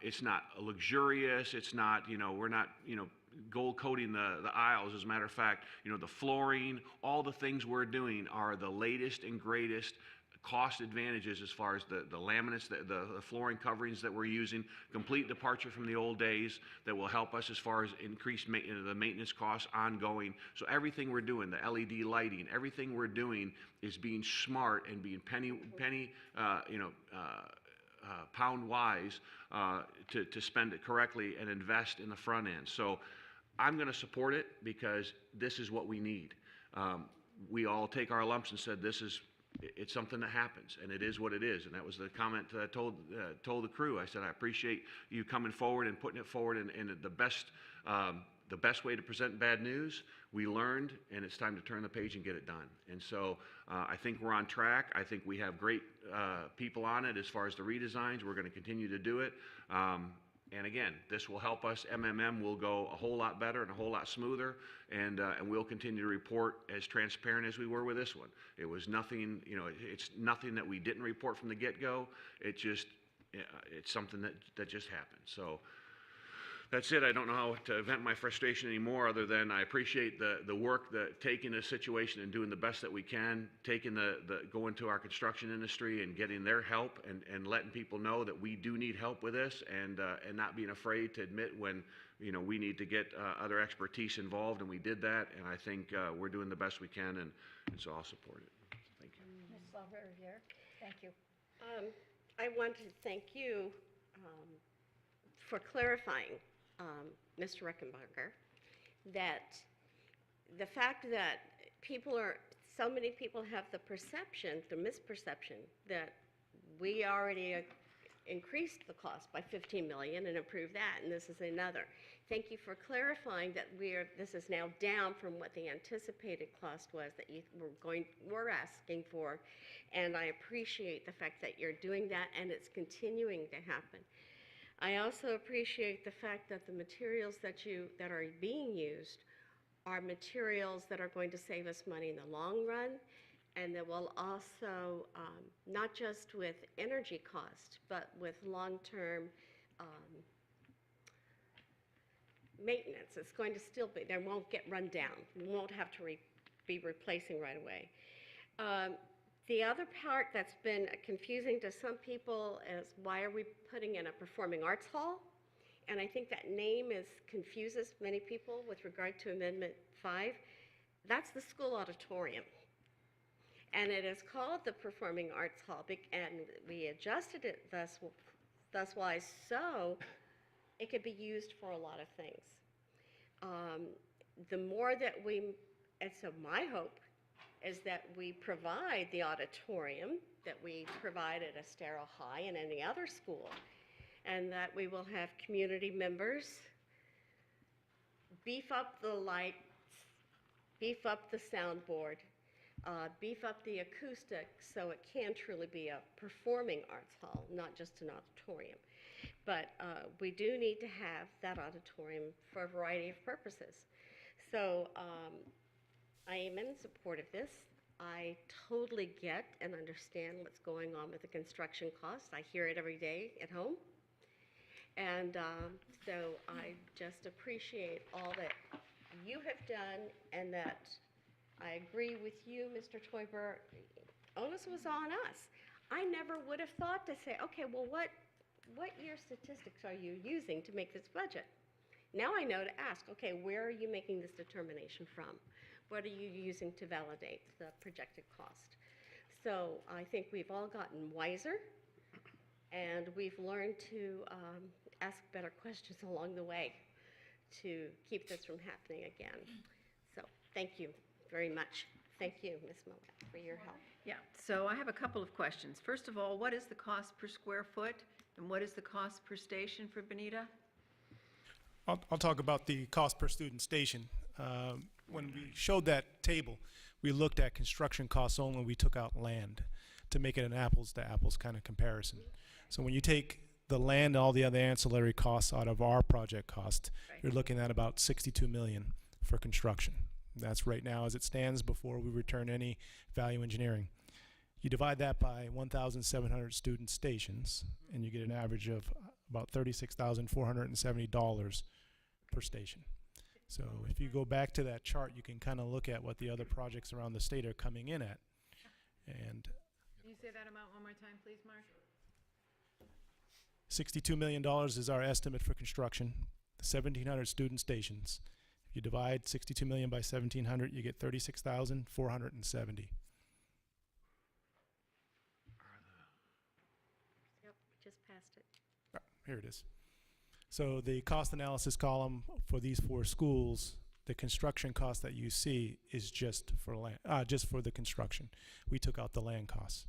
it's not luxurious, it's not, you know, we're not, you know, gold coating the aisles. As a matter of fact, you know, the flooring, all the things we're doing are the latest and greatest cost advantages as far as the laminates, the flooring coverings that we're using, complete departure from the old days that will help us as far as increased the maintenance costs ongoing. So everything we're doing, the LED lighting, everything we're doing is being smart and being pound wise to spend it correctly and invest in the front end. So I'm going to support it because this is what we need. We all take our lumps and said it's something that happens, and it is what it is. And that was the comment that I told the crew. I said, I appreciate you coming forward and putting it forward in the best way to present bad news. We learned, and it's time to turn the page and get it done. And so I think we're on track. I think we have great people on it as far as the redesigns. We're going to continue to do it. And again, this will help us. MMM will go a whole lot better and a whole lot smoother, and we'll continue to report as transparent as we were with this one. It was nothing, you know, it's nothing that we didn't report from the get-go. It's something that just happened. So that's it. I don't know how to vent my frustration anymore other than I appreciate the work, taking the situation and doing the best that we can, taking going to our construction industry and getting their help and letting people know that we do need help with this and not being afraid to admit when, you know, we need to get other expertise involved, and we did that, and I think we're doing the best we can, and so I'll support it. Thank you. Ms. LaVerriere, thank you. I want to thank you for clarifying, Mr. Reckenbarger, that the fact that so many people have the perception, the misperception, that we already increased the cost by 15 million and improved that, and this is another. Thank you for clarifying that this is now down from what the anticipated cost was that you were asking for, and I appreciate the fact that you're doing that and it's continuing to happen. I also appreciate the fact that the materials that are being used are materials that are going to save us money in the long run, and that will also, not just with energy cost, but with long-term maintenance. It's going to still be, they won't get run down. We won't have to be replacing right away. The other part that's been confusing to some people is why are we putting in a performing arts hall? And I think that name confuses many people with regard to Amendment 5. That's the school auditorium. And it is called the Performing Arts Hall, and we adjusted it thus wise so it could be used for a lot of things. The more that and so my hope is that we provide the auditorium that we provide at Estero High and any other school, and that we will have community members beef up the lights, beef up the soundboard, beef up the acoustics so it can truly be a performing arts hall, not just an auditorium. But we do need to have that auditorium for a variety of purposes. So I am in support of this. I totally get and understand what's going on with the construction costs. I hear it every day at home. And so I just appreciate all that you have done, and that I agree with you, Mr. Toiber. Onus was on us. I never would have thought to say, okay, well, what year statistics are you using to make this budget? Now I know to ask, okay, where are you making this determination from? What are you using to validate the projected cost? So I think we've all gotten wiser, and we've learned to ask better questions along the way to keep this from happening again. So thank you very much. Thank you, Ms. Millett, for your help. Yeah, so I have a couple of questions. First of all, what is the cost per square foot, and what is the cost per station for Bonita? I'll talk about the cost per student station. When we showed that table, we looked at construction costs only. We took out land to make it an apples-to-apples kind of comparison. So when you take the land and all the other ancillary costs out of our project cost, you're looking at about $62 million for construction. That's right now as it stands before we return any value engineering. You divide that by 1,700 student stations, and you get an average of about $36,470 per station. So if you go back to that chart, you can kind of look at what the other projects around the state are coming in at. And Can you say that amount one more time, please, Mark? $62 million is our estimate for construction, 1,700 student stations. If you divide 62 million by 1,700, you get 36,470. Yep, just passed it. Here it is. So the cost analysis column for these 4 schools, the construction cost that you see is just for land, just for the construction. We took out the land costs.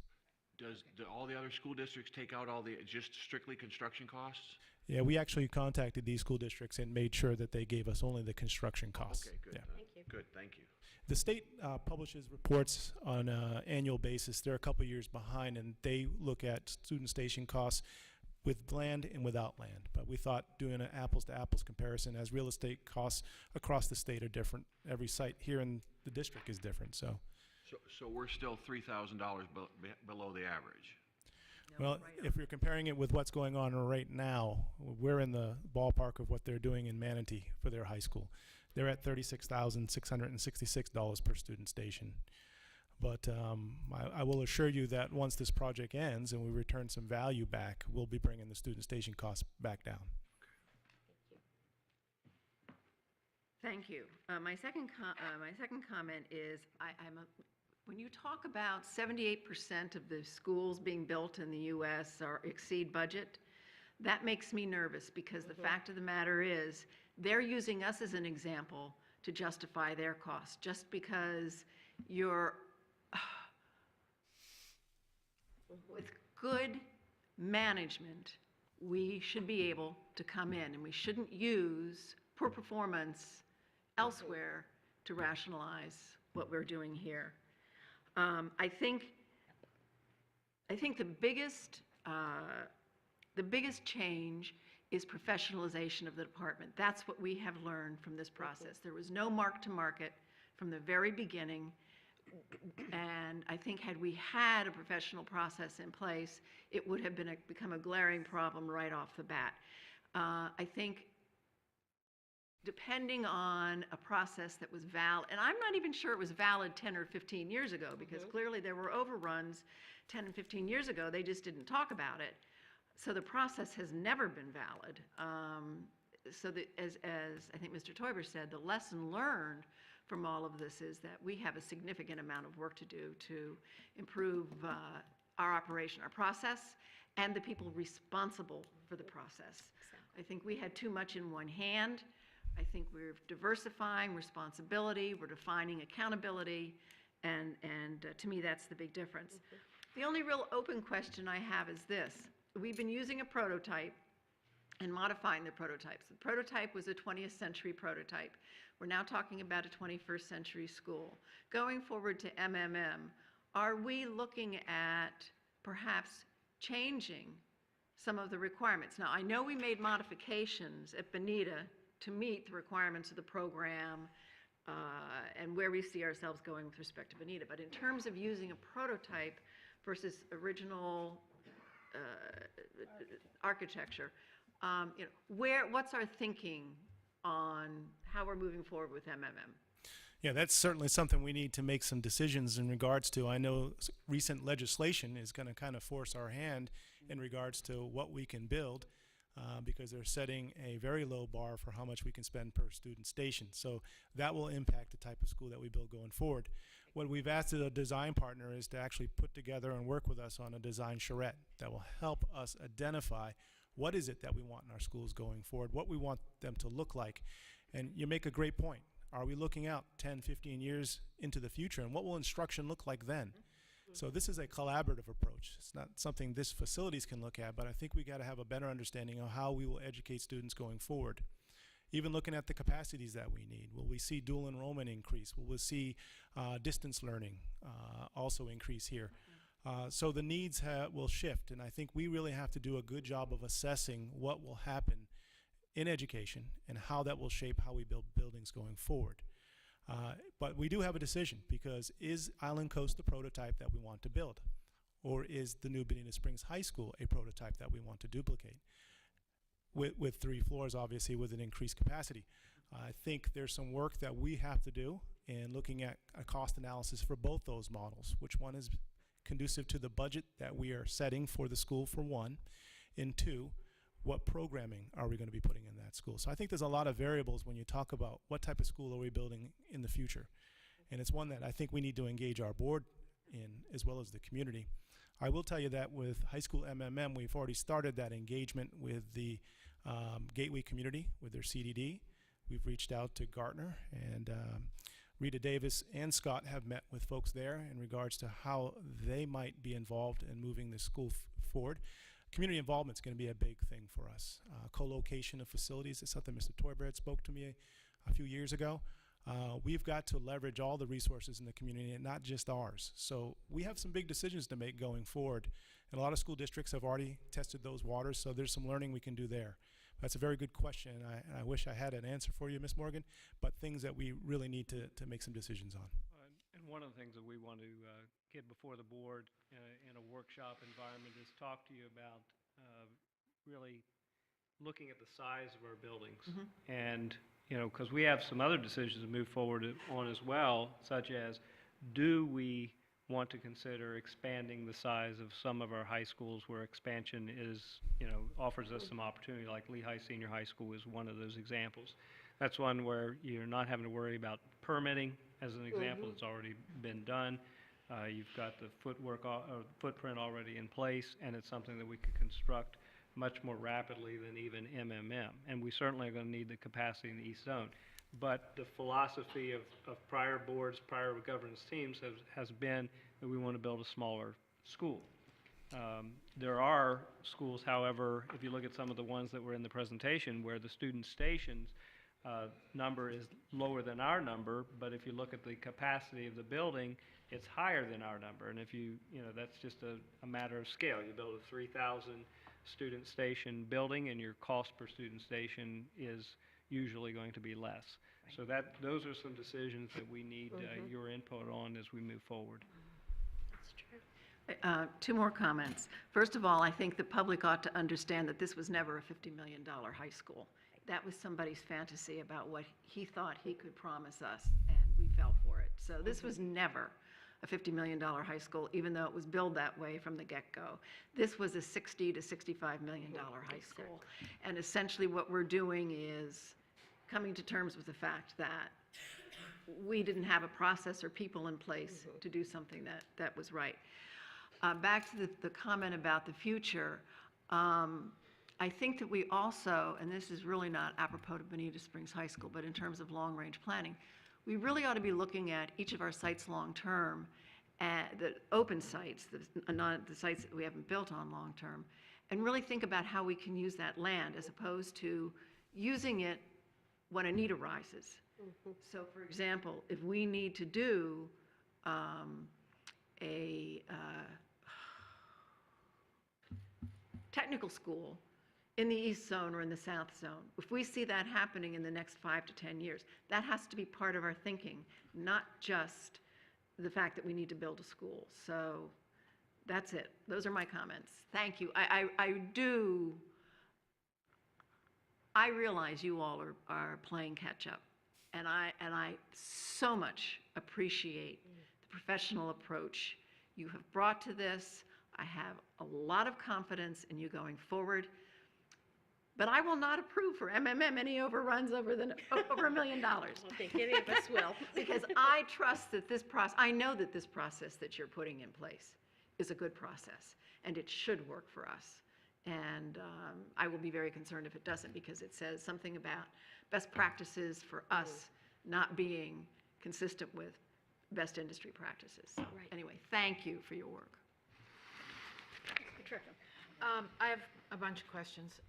Do all the other school districts take out just strictly construction costs? Yeah, we actually contacted these school districts and made sure that they gave us only the construction costs. Okay, good. Yeah. Thank you. Good, thank you. The state publishes reports on an annual basis. They're a couple years behind, and they look at student station costs with land and without land. But we thought doing an apples-to-apples comparison, as real estate costs across the state are different. Every site here in the district is different, so. So we're still $3,000 below the average? Well, if you're comparing it with what's going on right now, we're in the ballpark of what they're doing in Manatee for their high school. They're at $36,666 per student station. But I will assure you that once this project ends and we return some value back, we'll be bringing the student station costs back down. Thank you. My second comment is, when you talk about 78% of the schools being built in the U.S. exceed budget, that makes me nervous, because the fact of the matter is they're using us as an example to justify their costs. Just because you're with good management, we should be able to come in, and we shouldn't use poor performance elsewhere to rationalize what we're doing here. I think the biggest change is professionalization of the department. That's what we have learned from this process. There was no mark to market from the very beginning. And I think had we had a professional process in place, it would have become a glaring problem right off the bat. I think depending on a process that was valid, and I'm not even sure it was valid 10 or 15 years ago, because clearly there were overruns 10 and 15 years ago, they just didn't talk about it. So the process has never been valid. So that, as I think Mr. Teuber said, the lesson learned from all of this is that we have a significant amount of work to do to improve our operation, our process, and the people responsible for the process. I think we had too much in one hand. I think we're diversifying responsibility, we're defining accountability, and to me, that's the big difference. The only real open question I have is this. We've been using a prototype and modifying the prototypes. The prototype was a 20th century prototype. We're now talking about a 21st century school. Going forward to MMM, are we looking at perhaps changing some of the requirements? Now, I know we made modifications at Bonita to meet the requirements of the program and where we see ourselves going with respect to Bonita, but in terms of using a prototype versus original architecture, what's our thinking on how we're moving forward with MMM? Yeah, that's certainly something we need to make some decisions in regards to. I know recent legislation is going to kind of force our hand in regards to what we can build because they're setting a very low bar for how much we can spend per student station. So that will impact the type of school that we build going forward. What we've asked the design partner is to actually put together and work with us on a design charrette that will help us identify what is it that we want in our schools going forward, what we want them to look like. And you make a great point. Are we looking out 10, 15 years into the future, and what will instruction look like then? So this is a collaborative approach. It's not something this facilities can look at, but I think we got to have a better understanding of how we will educate students going forward. Even looking at the capacities that we need. Will we see dual enrollment increase? Will we see distance learning also increase here? So the needs will shift, and I think we really have to do a good job of assessing what will happen in education and how that will shape how we build buildings going forward. But we do have a decision, because is Island Coast the prototype that we want to build? Or is the new Bonita Springs High School a prototype that we want to duplicate? With 3 floors, obviously, with an increased capacity. I think there's some work that we have to do in looking at a cost analysis for both those models. Which one is conducive to the budget that we are setting for the school, for one, and 2, what programming are we going to be putting in that school? So I think there's a lot of variables when you talk about what type of school are we building in the future. And it's one that I think we need to engage our board in, as well as the community. I will tell you that with high school MMM, we've already started that engagement with the Gateway community, with their CDD. We've reached out to Gartner, and Rita Davis and Scott have met with folks there in regards to how they might be involved in moving the school forward. Community involvement is going to be a big thing for us. Co-location of facilities is something Mr. Toybert spoke to me a few years ago. We've got to leverage all the resources in the community and not just ours. So we have some big decisions to make going forward. And a lot of school districts have already tested those waters, so there's some learning we can do there. That's a very good question, and I wish I had an answer for you, Ms. Morgan, but things that we really need to make some decisions on. And one of the things that we want to get before the board in a workshop environment is talk to you about really looking at the size of our buildings. And, because we have some other decisions to move forward on as well, such as, do we want to consider expanding the size of some of our high schools where expansion is, offers us some opportunity, like Lehigh Senior High School is one of those examples. That's one where you're not having to worry about permitting, as an example. It's already been done. You've got the footprint already in place, and it's something that we could construct much more rapidly than even MMM. And we certainly are going to need the capacity in the East Zone. But the philosophy of prior boards, prior governance teams has been that we want to build a smaller school. There are schools, however, if you look at some of the ones that were in the presentation, where the student stations number is lower than our number, but if you look at the capacity of the building, it's higher than our number. And if you know, that's just a matter of scale. You build a 3,000 student station building, and your cost per student station is usually going to be less. So those are some decisions that we need your input on as we move forward. Two more comments. First of all, I think the public ought to understand that this was never a $50 million high school. That was somebody's fantasy about what he thought he could promise us, and we fell for it. So this was never a $50 million high school, even though it was billed that way from the get-go. This was a $60 to $65 million high school. And essentially what we're doing is coming to terms with the fact that we didn't have a process or people in place to do something that was right. Back to the comment about the future, I think that we also, and this is really not apropos to Bonita Springs High School, but in terms of long-range planning, we really ought to be looking at each of our sites long-term, the open sites, the sites that we haven't built on long-term, and really think about how we can use that land as opposed to using it when a need arises. So, for example, if we need to do a technical school in the East Zone or in the South Zone, if we see that happening in the next 5 to 10 years, that has to be part of our thinking, not just the fact that we need to build a school. So that's it. Those are my comments. Thank you. I realize you all are playing catch up, and I so much appreciate the professional approach you have brought to this. I have a lot of confidence in you going forward, but I will not approve for MMM any overruns over $1 million. I don't think any of us will. Because I trust that this process, I know that this process that you're putting in place is a good process, and it should work for us. And I will be very concerned if it doesn't, because it says something about best practices for us not being consistent with best industry practices. So anyway, thank you for your work. I have a bunch of questions,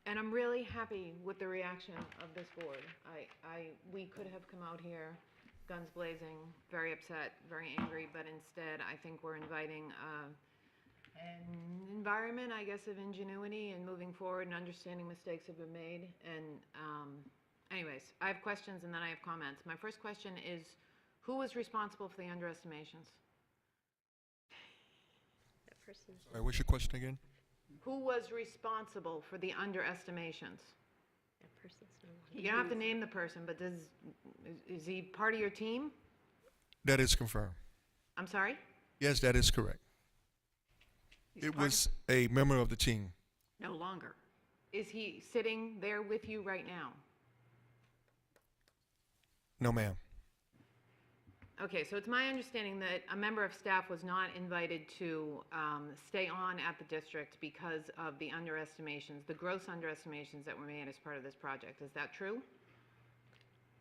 and I'm really happy with the reaction of this board. We could have come out here guns blazing, very upset, very angry, but instead I think we're inviting an environment, I guess, of ingenuity and moving forward and understanding mistakes have been made. And anyways, I have questions and then I have comments. My first question is, who was responsible for the underestimations? Sorry, what's your question again? Who was responsible for the underestimations? That person's no longer. You don't have to name the person, but is he part of your team? That is confirmed. I'm sorry? Yes, that is correct. It was a member of the team. No longer. Is he sitting there with you right now? No, ma'am. Okay, so it's my understanding that a member of staff was not invited to stay on at the district because of the underestimations, the gross underestimations that were made as part of this project. Is that true?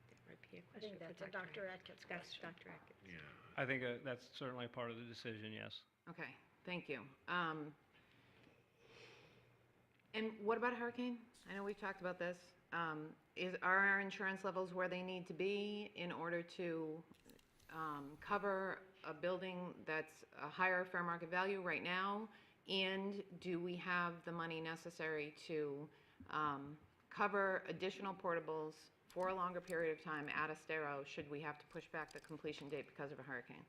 That might be a I question think that's for a Dr. Atkins That's question. Dr. Atkins. I think that's certainly part of the decision, yes. Okay, thank you. And what about a hurricane? I know we've talked about this. Are our insurance levels where they need to be in order to cover a building that's a higher fair market value right now? And do we have the money necessary to cover additional portables for a longer period of time at Estero should we have to push back the completion date because of a hurricane?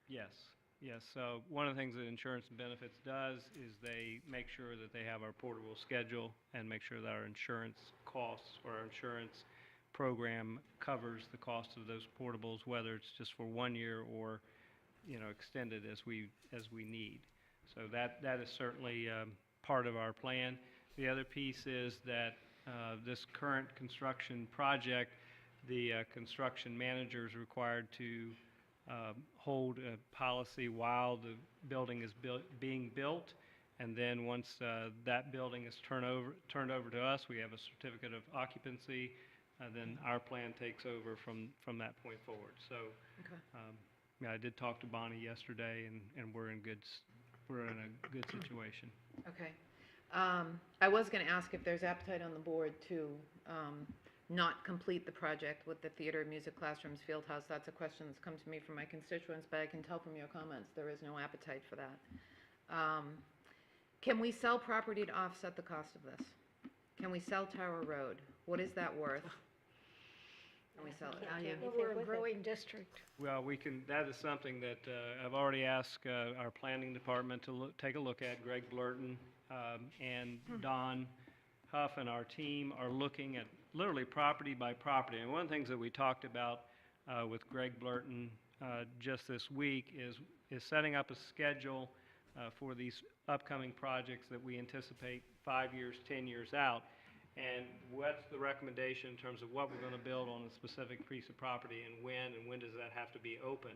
Yes, yes. So one of the things that Insurance and Benefits does is they make sure that they have our portable schedule and make sure that our insurance costs or our insurance program covers the cost of those portables, whether it's just for 1 year or, extended as we need. So that is certainly part of our plan. The other piece is that this current construction project, the construction manager is required to hold a policy while the building is being built, and then once that building is turned over to us, we have a certificate of occupancy. Then our plan takes over from that point forward. So, Okay. I did talk to Bonnie yesterday, and we're in good we're in a good situation. Okay. I was going to ask if there's appetite on the board to not complete the project with the theater, music classrooms, field house. That's a question that's come to me from my constituents, but I can tell from your comments there is no appetite for that. Can we sell property to offset the cost of this? Can we sell Tower Road? What is that worth? Can we sell it? Well, we're a growing district. Well, that is something that I've already asked our planning department to take a look at. Greg Blurton and Don Huff and our team are looking at literally property by property. And one of the things that we talked about with Greg Blurton just this week is setting up a schedule for these upcoming projects that we anticipate 5 years, 10 years out. And what's the recommendation in terms of what we're going to build on a specific piece of property and when does that have to be open?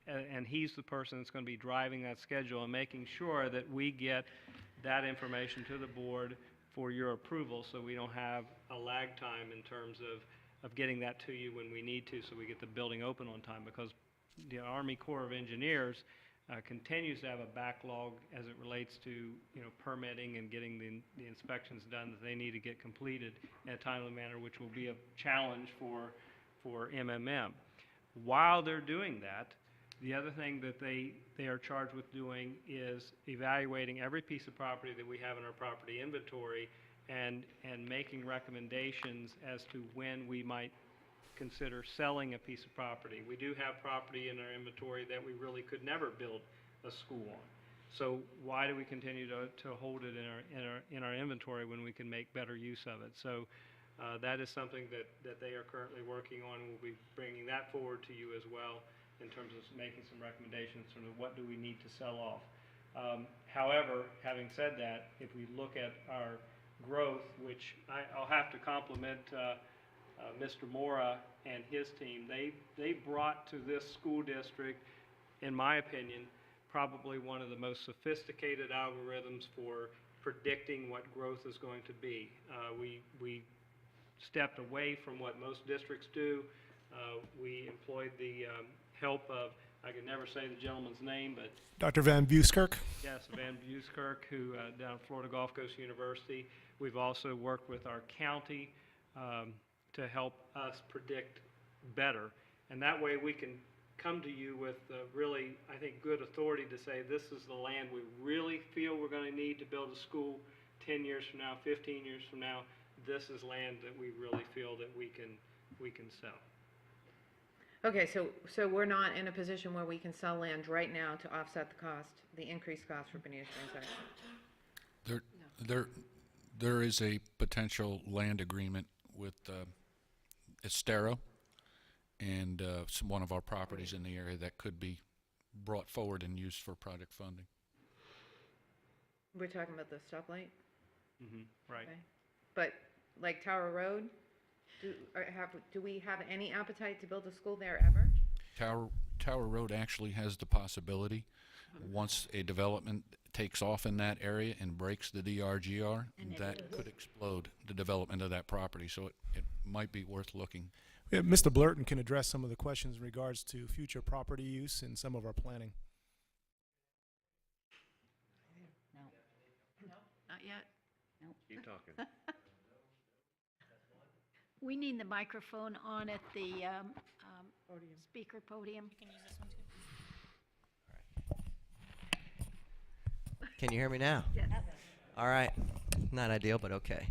And he's the person that's going to be driving that schedule and making sure that we get that information to the board for your approval so we don't have a lag time in terms of getting that to you when we need to so we get the building open on time, because the Army Corps of Engineers continues to have a backlog as it relates to permitting and getting the inspections done that they need to get completed in a timely manner, which will be a challenge for MMM. While they're doing that, the other thing that they are charged with doing is evaluating every piece of property that we have in our property inventory and making recommendations as to when we might consider selling a piece of property. We do have property in our inventory that we really could never build a school on. So why do we continue to hold it in our inventory when we can make better use of it? So that is something that they are currently working on. We'll be bringing that forward to you as well in terms of making some recommendations in terms of what do we need to sell off. However, having said that, if we look at our growth, which I'll have to compliment Mr. Mora and his team, they brought to this school district, in my opinion, probably one of the most sophisticated algorithms for predicting what growth is going to be. We stepped away from what most districts do. We employed the help of, I can never say the gentleman's name, but Dr. Van Buskirk? Yes, Van Buskirk, who down at Florida Gulf Coast University. We've also worked with our county to help us predict better. And that way we can come to you with really, I think, good authority to say this is the land we really feel we're going to need to build a school 10 years from now, 15 years from now. This is land that we really feel that we can sell. Okay, so we're not in a position where we can sell land right now to offset the cost, the increased cost for Bonita Springs High School? There is a potential land agreement with Estero and one of our properties in the area that could be brought forward and used for project funding. We're talking about the stoplight? Right. Okay. But like Tower Road, do we have any appetite to build a school there ever? Tower Road actually has the possibility, once a development takes off in that area and breaks the DRGR, that could explode the development of that property. So it might be worth looking. Yeah, Mr. Blurton can address some of the questions in regards to future property use and some of our planning. No. Not yet. Keep talking. We need the microphone on at the speaker podium. You can use this one too. Can you hear me now? Yes. All right. Not ideal, but okay.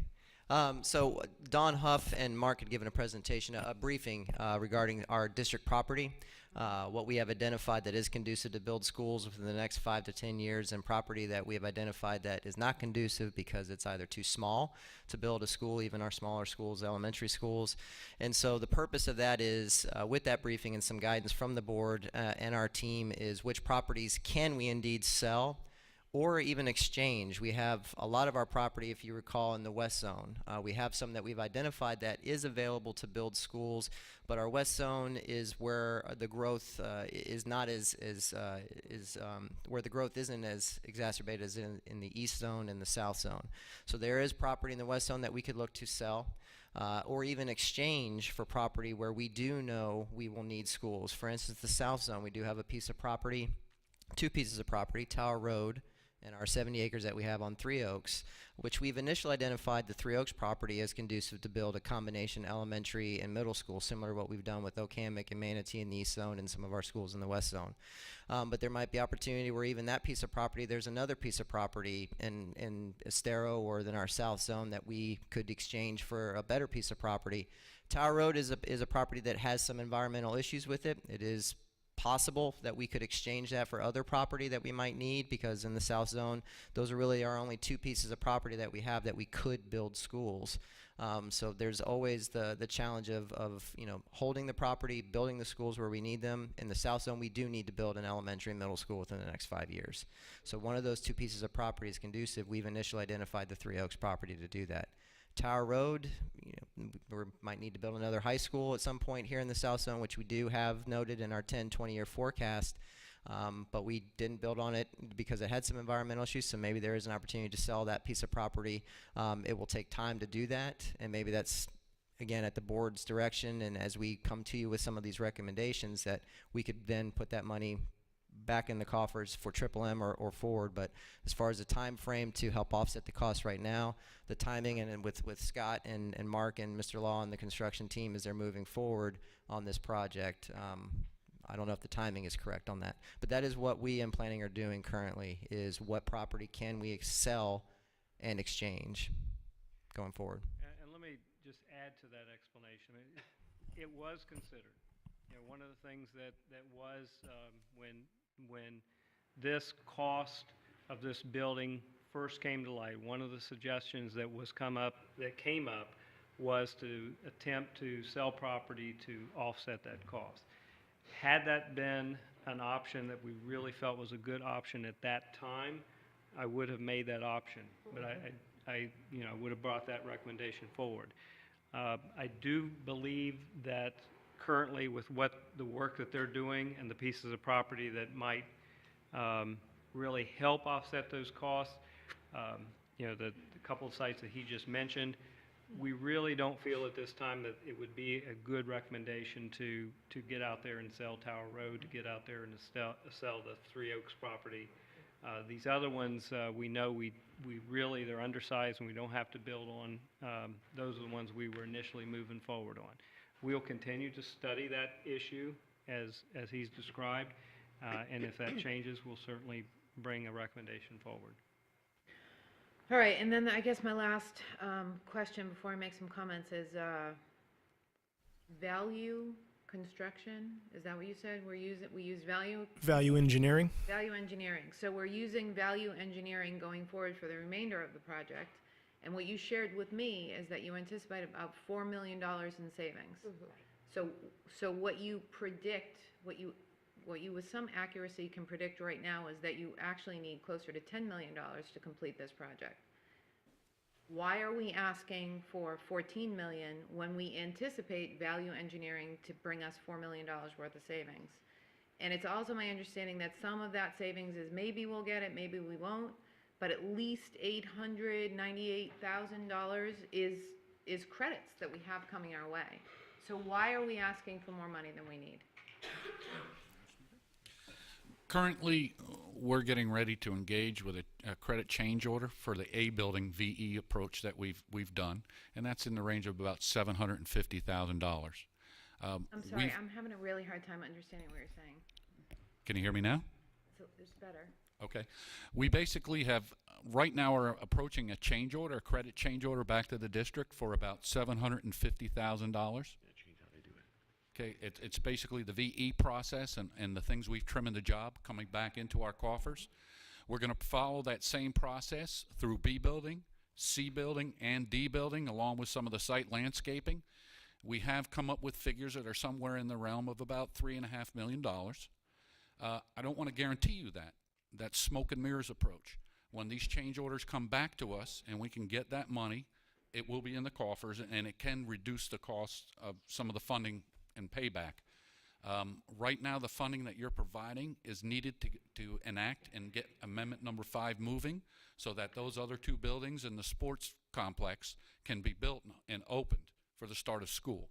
So Don Huff and Mark had given a presentation, a briefing regarding our district property, what we have identified that is conducive to build schools within the next 5 to 10 years, and property that we have identified that is not conducive because it's either too small to build a school, even our smaller schools, elementary schools. And so the purpose of that is, with that briefing and some guidance from the board and our team, is which properties can we indeed sell or even exchange. We have a lot of our property, if you recall, in the West Zone. We have some that we've identified that is available to build schools, but our West Zone is where the growth is not where the growth isn't as exacerbated as in the East Zone and the South Zone. So there is property in the West Zone that we could look to sell. Or even exchange for property where we do know we will need schools. For instance, the South Zone, we do have a piece of property two pieces of property, Tower Road and our 70 acres that we have on Three Oaks, which we've initially identified the Three Oaks property as conducive to build a combination elementary and middle school, similar to what we've done with Okamic and Manatee in the East Zone and some of our schools in the West Zone. But there might be opportunity where even that piece of property, there's another piece of property in Estero or in our South Zone that we could exchange for a better piece of property. Tower Road is a property that has some environmental issues with it. It is possible that we could exchange that for other property that we might need, because in the South Zone, those are really our only two pieces of property that we have that we could build schools. So there's always the challenge of holding the property, building the schools where we need them. In the South Zone, we do need to build an elementary and middle school within the next 5 years. So one of those two pieces of property is conducive. We've initially identified the Three Oaks property to do that. Tower Road, we might need to build another high school at some point here in the South Zone, which we do have noted in our 10-20-year forecast, but we didn't build on it because it had some environmental issues, so maybe there is an opportunity to sell that piece of property. It will take time to do that, and maybe that's, again, at the board's direction, and as we come to you with some of these recommendations, that we could then put that money back in the coffers for Triple M or forward. But as far as the time frame to help offset the costs right now, the timing, and with Scott and Mark and Mr. Law and the construction team as they're moving forward on this project, I don't know if the timing is correct on that, but that is what we in planning are doing currently, is what property can we sell and exchange going forward. And let me just add to that explanation. It was considered. One of the things that was when this cost of this building first came to light, one of the suggestions that came up was to attempt to sell property to offset that cost. Had that been an option that we really felt was a good option at that time, I would have made that option, but I would have brought that recommendation forward. I do believe that currently, with the work that they're doing and the pieces of property that might really help offset those costs, the couple of sites that he just mentioned, we really don't feel at this time that it would be a good recommendation to get out there and sell Tower Road, to get out there and sell the Three Oaks property. These other ones, we know they're undersized and we don't have to build on. Those are the ones we were initially moving forward on. We'll continue to study that issue as he's described, and if that changes, we'll certainly bring a recommendation forward. All right, and then I guess my last question before I make some comments is value construction. Is that what you said? We use value engineering. Value engineering. So we're using value engineering going forward for the remainder of the project. And what you shared with me is that you anticipate about $4 million in savings. Mm-hmm. So what you predict, what you with some accuracy can predict right now is that you actually need closer to $10 million to complete this project. Why are we asking for $14 million when we anticipate value engineering to bring us $4 million worth of savings? And it's also my understanding that some of that savings is maybe we'll get it, maybe we won't, but at least $898,000 is credits that we have coming our way. So why are we asking for more money than we need? Currently, we're getting ready to engage with a credit change order for the A building VE approach that we've done, and that's in the range of about $750,000. I'm sorry, I'm having a really hard time understanding what you're saying. Can you hear me now? It's better. Okay. We basically have, right now, are approaching a change order, a credit change order back to the district for about $750,000. Okay, it's basically the VE process and the things we've trimmed in the job coming back into our coffers. We're going to follow that same process through B building, C building, and D building, along with some of the site landscaping. We have come up with figures that are somewhere in the realm of about $3.5 million. I don't want to guarantee you that. That's smoke and mirrors approach. When these change orders come back to us and we can get that money, it will be in the coffers and it can reduce the cost of some of the funding and payback. Right now, the funding that you're providing is needed to enact and get amendment number 5 moving so that those other 2 buildings in the sports complex can be built and opened for the start of school.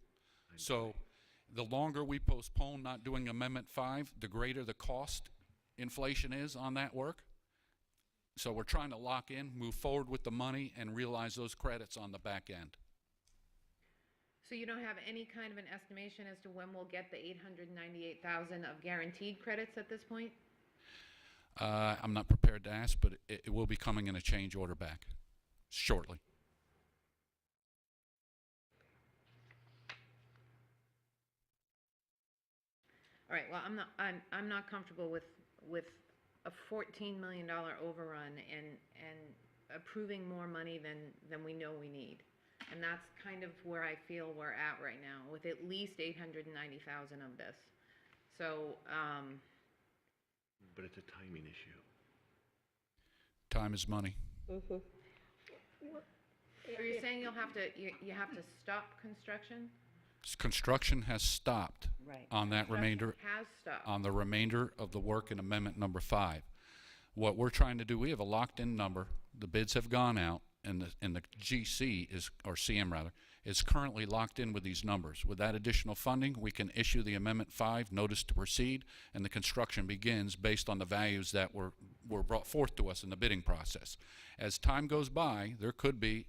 So the longer we postpone not doing amendment 5, the greater the cost inflation is on that work. So we're trying to lock in, move forward with the money, and realize those credits on the back end. So you don't have any kind of an estimation as to when we'll get the 898,000 of guaranteed credits at this point? I'm not prepared to ask, but it will be coming in a change order back shortly. All right, well, I'm not comfortable with a $14 million overrun and approving more money than we know we need. And that's kind of where I feel we're at right now, with at least 890,000 of this. So, But it's a timing issue. Time is money. so you're saying you have to stop construction? Construction has stopped on that remainder, Has stopped. on the remainder of the work in amendment number 5. What we're trying to do, we have a locked-in number. The bids have gone out, and the GC is, or CM rather, is currently locked in with these numbers. With that additional funding, we can issue the amendment 5 notice to proceed, and the construction begins based on the values that were brought forth to us in the bidding process. As time goes by, there could be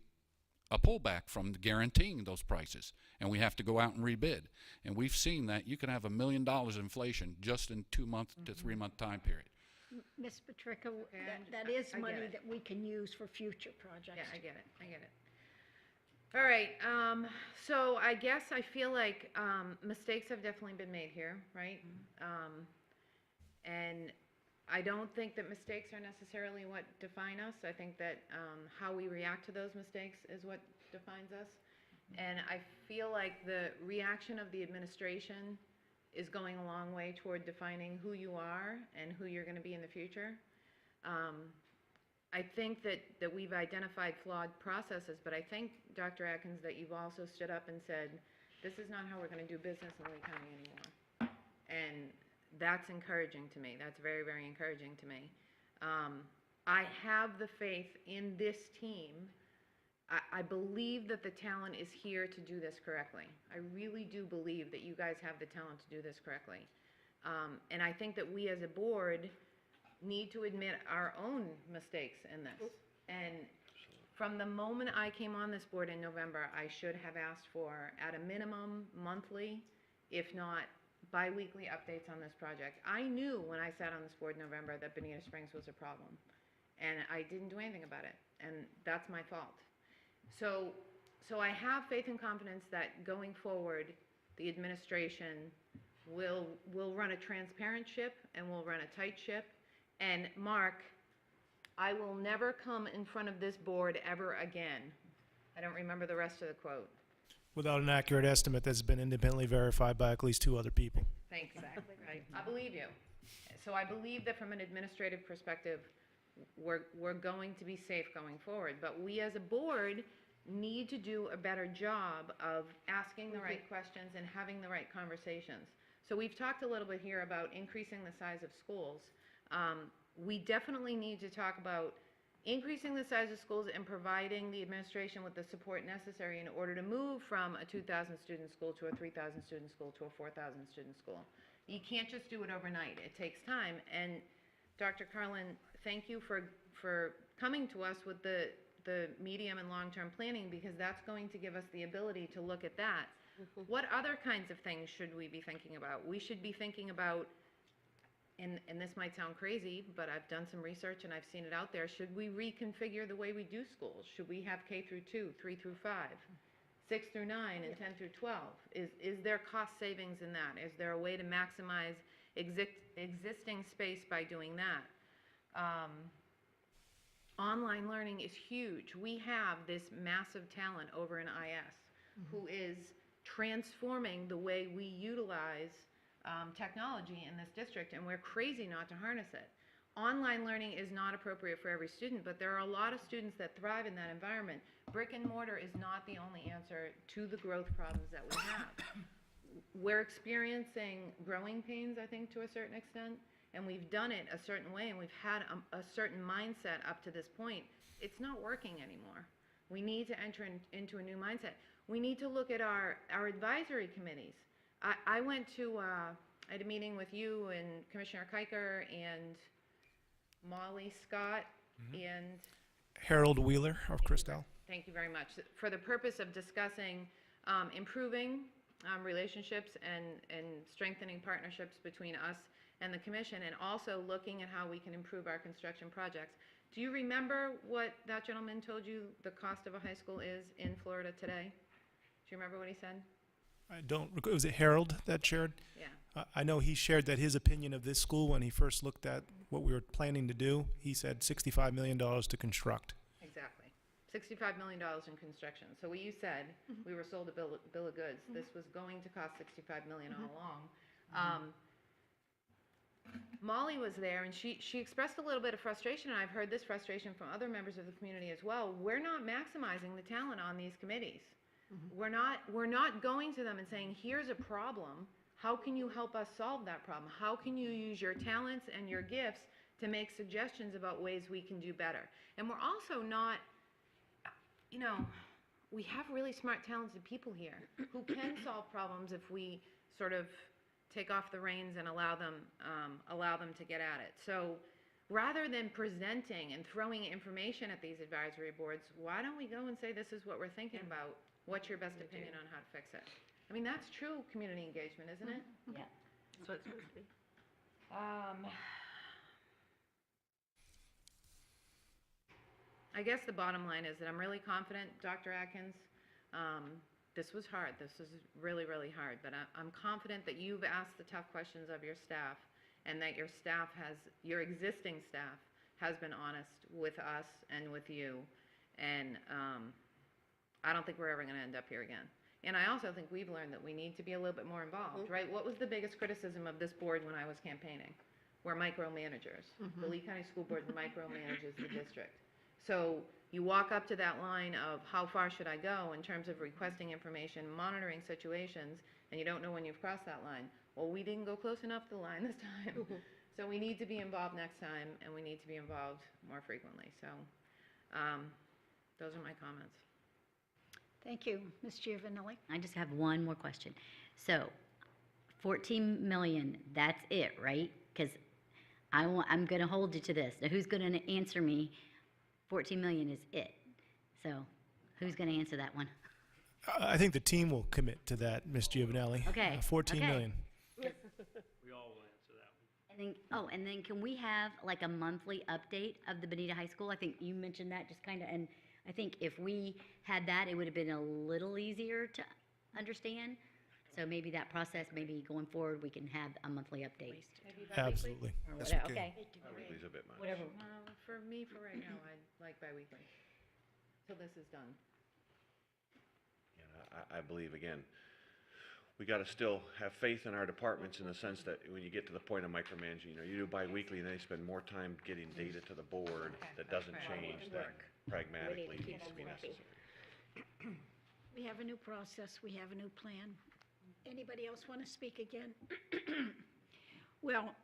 a pullback from guaranteeing those prices, and we have to go out and rebid. And we've seen that you can have $1 million inflation just in 2-month to 3-month time period. Ms. Patrica, that I is get money it. that we can use for future projects. Yeah, I get it. All right, so I guess I feel like mistakes have definitely been made here, right? And I don't think that mistakes are necessarily what define us. I think that how we react to those mistakes is what defines us. And I feel like the reaction of the administration is going a long way toward defining who you are and who you're going to be in the future. I think that we've identified flawed processes, but I think, Dr. Atkins, that you've also stood up and said, this is not how we're going to do business in Lee County anymore. And that's encouraging to me. That's very, very encouraging to me. I have the faith in this team. I believe that the talent is here to do this correctly. I really do believe that you guys have the talent to do this correctly. And I think that we as a board need to admit our own mistakes in this. And from the moment I came on this board in November, I should have asked for, at a minimum, monthly, if not bi-weekly updates on this project. I knew when I sat on this board in November that Bonita Springs was a problem, and I didn't do anything about it, and that's my fault. So I have faith and confidence that going forward, the administration will run a transparent ship and will run a tight ship. And Mark, I will never come in front of this board ever again. I don't remember the rest of the quote. Without an accurate estimate that's been independently verified by at least 2 other people. Thank you. Right. I believe you. So I believe that from an administrative perspective, we're going to be safe going forward. But we as a board need to do a better job of asking the right questions and having the right conversations. So we've talked a little bit here about increasing the size of schools. We definitely need to talk about increasing the size of schools and providing the administration with the support necessary in order to move from a 2,000 student school to a 3,000 student school to a 4,000 student school. You can't just do it overnight. It takes time. And Dr. Carlin, thank you for coming to us with the medium and long-term planning, because that's going to give us the ability to look at that. What other kinds of things should we be thinking about? We should be thinking about, and this might sound crazy, but I've done some research and I've seen it out there. Should we reconfigure the way we do schools? Should we have K through 2, 3 through 5, 6 through 9, and 10 through 12? Is there cost savings in that? Is there a way to maximize existing space by doing that? Online learning is huge. We have this massive talent over in IS who is transforming the way we utilize technology in this district, and we're crazy not to harness it. Online learning is not appropriate for every student, but there are a lot of students that thrive in that environment. Brick and mortar is not the only answer to the growth problems that we have. We're experiencing growing pains, I think, to a certain extent, and we've done it a certain way, and we've had a certain mindset up to this point. It's not working anymore. We need to enter into a new mindset. We need to look at our advisory committees. I went to I had a meeting with you and Commissioner Kiker and Molly Scott and Harold Wheeler of Christel. thank you very much. For the purpose of discussing improving relationships and strengthening partnerships between us and the commission, and also looking at how we can improve our construction projects. Do you remember what that gentleman told you the cost of a high school is in Florida today? Do you remember what he said? I don't, was it Harold that shared? Yeah. I know he shared that his opinion of this school, when he first looked at what we were planning to do, he said $65 million to construct. Exactly. $65 million in construction. So what you said, we were sold a bill of goods. This was going to cost $65 million all along. Molly was there, and she expressed a little bit of frustration, and I've heard this frustration from other members of the community as well. We're not maximizing the talent on these committees. We're not going to them and saying, here's a problem. How can you help us solve that problem? How can you use your talents and your gifts to make suggestions about ways we can do better? And we're also not, we have really smart, talented people here who can solve problems if we sort of take off the reins and allow them to get at it. So rather than presenting and throwing information at these advisory boards, why don't we go and say, this is what we're thinking about? What's your best opinion on how to fix it? I mean, that's true community engagement, isn't it? Yeah. That's what it's supposed to be. I guess the bottom line is that I'm really confident, Dr. Atkins. This was hard. This was really, really hard. But I'm confident that you've asked the tough questions of your staff, and that your existing staff has been honest with us and with you. And I don't think we're ever going to end up here again. And I also think we've learned that we need to be a little bit more involved, right? What was the biggest criticism of this board when I was campaigning? We're micromanagers. The Lee County School Board micromanages the district. So you walk up to that line of how far should I go in terms of requesting information, monitoring situations, and you don't know when you've crossed that line. Well, we didn't go close enough to the line this time. So we need to be involved next time, and we need to be involved more frequently. So those are my comments. Thank you, Ms. Giovanelli. I just have one more question. So, 14 million, that's it, right? Because I'm going to hold you to this. Now, who's going to answer me? 14 million is it. So, who's going to answer that one? I think the team will commit to that, Ms. Giovanelli. Okay. 14 okay. million. We all will answer that one. And then can we have like a monthly update of the Bonita High School? I think you mentioned that just kind of, and I think if we had that, it would have been a little easier to understand. So maybe that process, maybe going forward, we can have a monthly update. Absolutely. Or Yes, whatever, we can. okay. Bi-weekly's a bit much. Whatever. For me, for right now, I like biweekly, till this is done. Yeah, I believe, again, we got to still have faith in our departments in the sense that when you get to the point of micromanaging, you do biweekly and they spend more time getting data to the board that doesn't change, that pragmatically needs to be necessary. We have a new process, we have a new plan. Anybody else want to speak again? Well,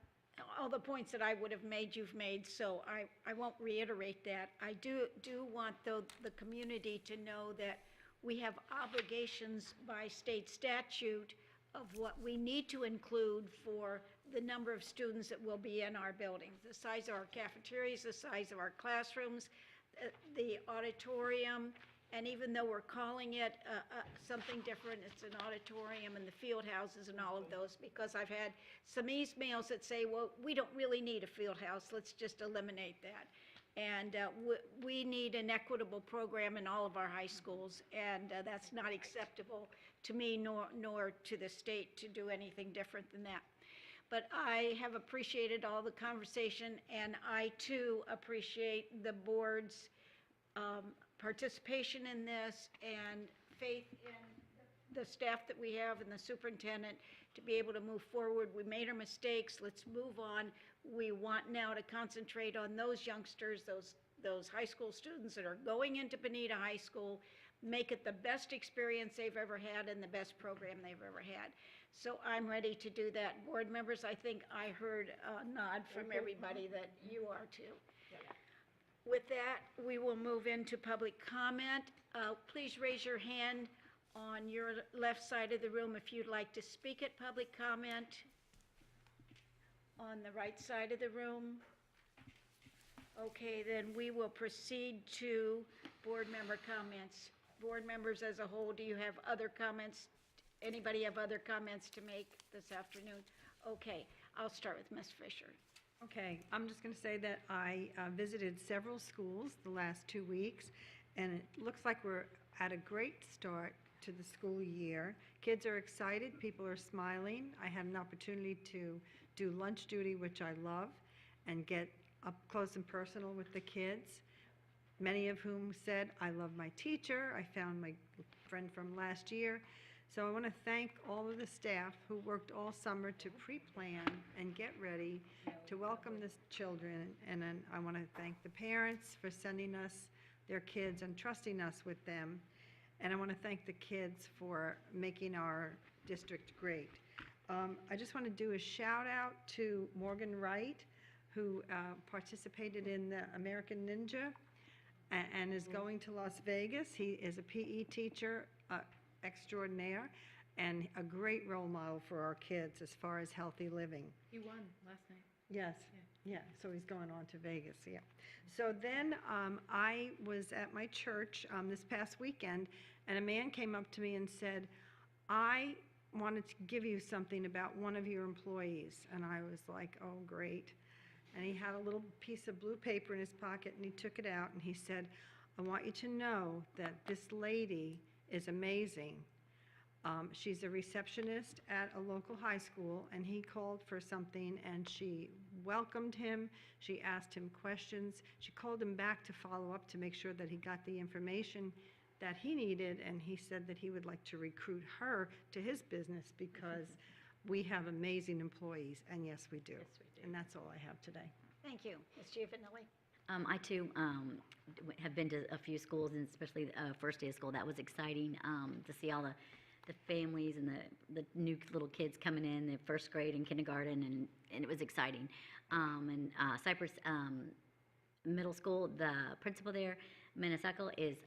all the points that I would have made, you've made, so I won't reiterate that. I do want, though, the community to know that we have obligations by state statute of what we need to include for the number of students that will be in our buildings, the size of our cafeterias, the size of our classrooms, the auditorium, and even though we're calling it something different, it's an auditorium and the field houses and all of those, because I've had some emails that say, well, we don't really need a field house, let's just eliminate that. And we need an equitable program in all of our high schools, and that's not acceptable to me nor to the state to do anything different than that. But I have appreciated all the conversation, and I too appreciate the board's participation in this and faith in the staff that we have and the superintendent to be able to move forward. We made our mistakes, let's move on. We want now to concentrate on those youngsters, those high school students that are going into Bonita High School, make it the best experience they've ever had and the best program they've ever had. So I'm ready to do that. Board members, I think I heard a nod from everybody that you are too. With that, we will move into public comment. Please raise your hand on your left side of the room if you'd like to speak at public comment. on the right side of the room? Okay, then we will proceed to board member comments. Board members as a whole, do you have other comments? Anybody have other comments to make this afternoon? Okay, I'll start with Ms. Fisher. Okay, I'm just going to say that I visited several schools the last 2 weeks, and it looks like we're at a great start to the school year. Kids are excited, people are smiling. I had an opportunity to do lunch duty, which I love, and get up close and personal with the kids, many of whom said, I love my teacher, I found my friend from last year. So I want to thank all of the staff who worked all summer to pre-plan and get ready to welcome the children. And then I want to thank the parents for sending us their kids and trusting us with them. And I want to thank the kids for making our district great. I just want to do a shout out to Morgan Wright, who participated in the American Ninja and is going to Las Vegas. He is a PE teacher extraordinaire and a great role model for our kids as far as healthy living. He won last night. Yes, yeah, so he's going on to Vegas, yeah. So then I was at my church this past weekend, and a man came up to me and said, I wanted to give you something about one of your employees. And I was like, oh, great. And he had a little piece of blue paper in his pocket, and he took it out, and he said, I want you to know that this lady is amazing. She's a receptionist at a local high school, and he called for something, and she welcomed him. She asked him questions. She called him back to follow up to make sure that he got the information that he needed, and he said that he would like to recruit her to his business because we have amazing employees, and yes, we do. And that's all I have today. Thank you. Ms. Giovanelli? I too have been to a few schools, and especially first day of school. That was exciting to see all the families and the new little kids coming in, the first grade and kindergarten, and it was exciting. And Cypress Middle School, the principal there, Minnesota, is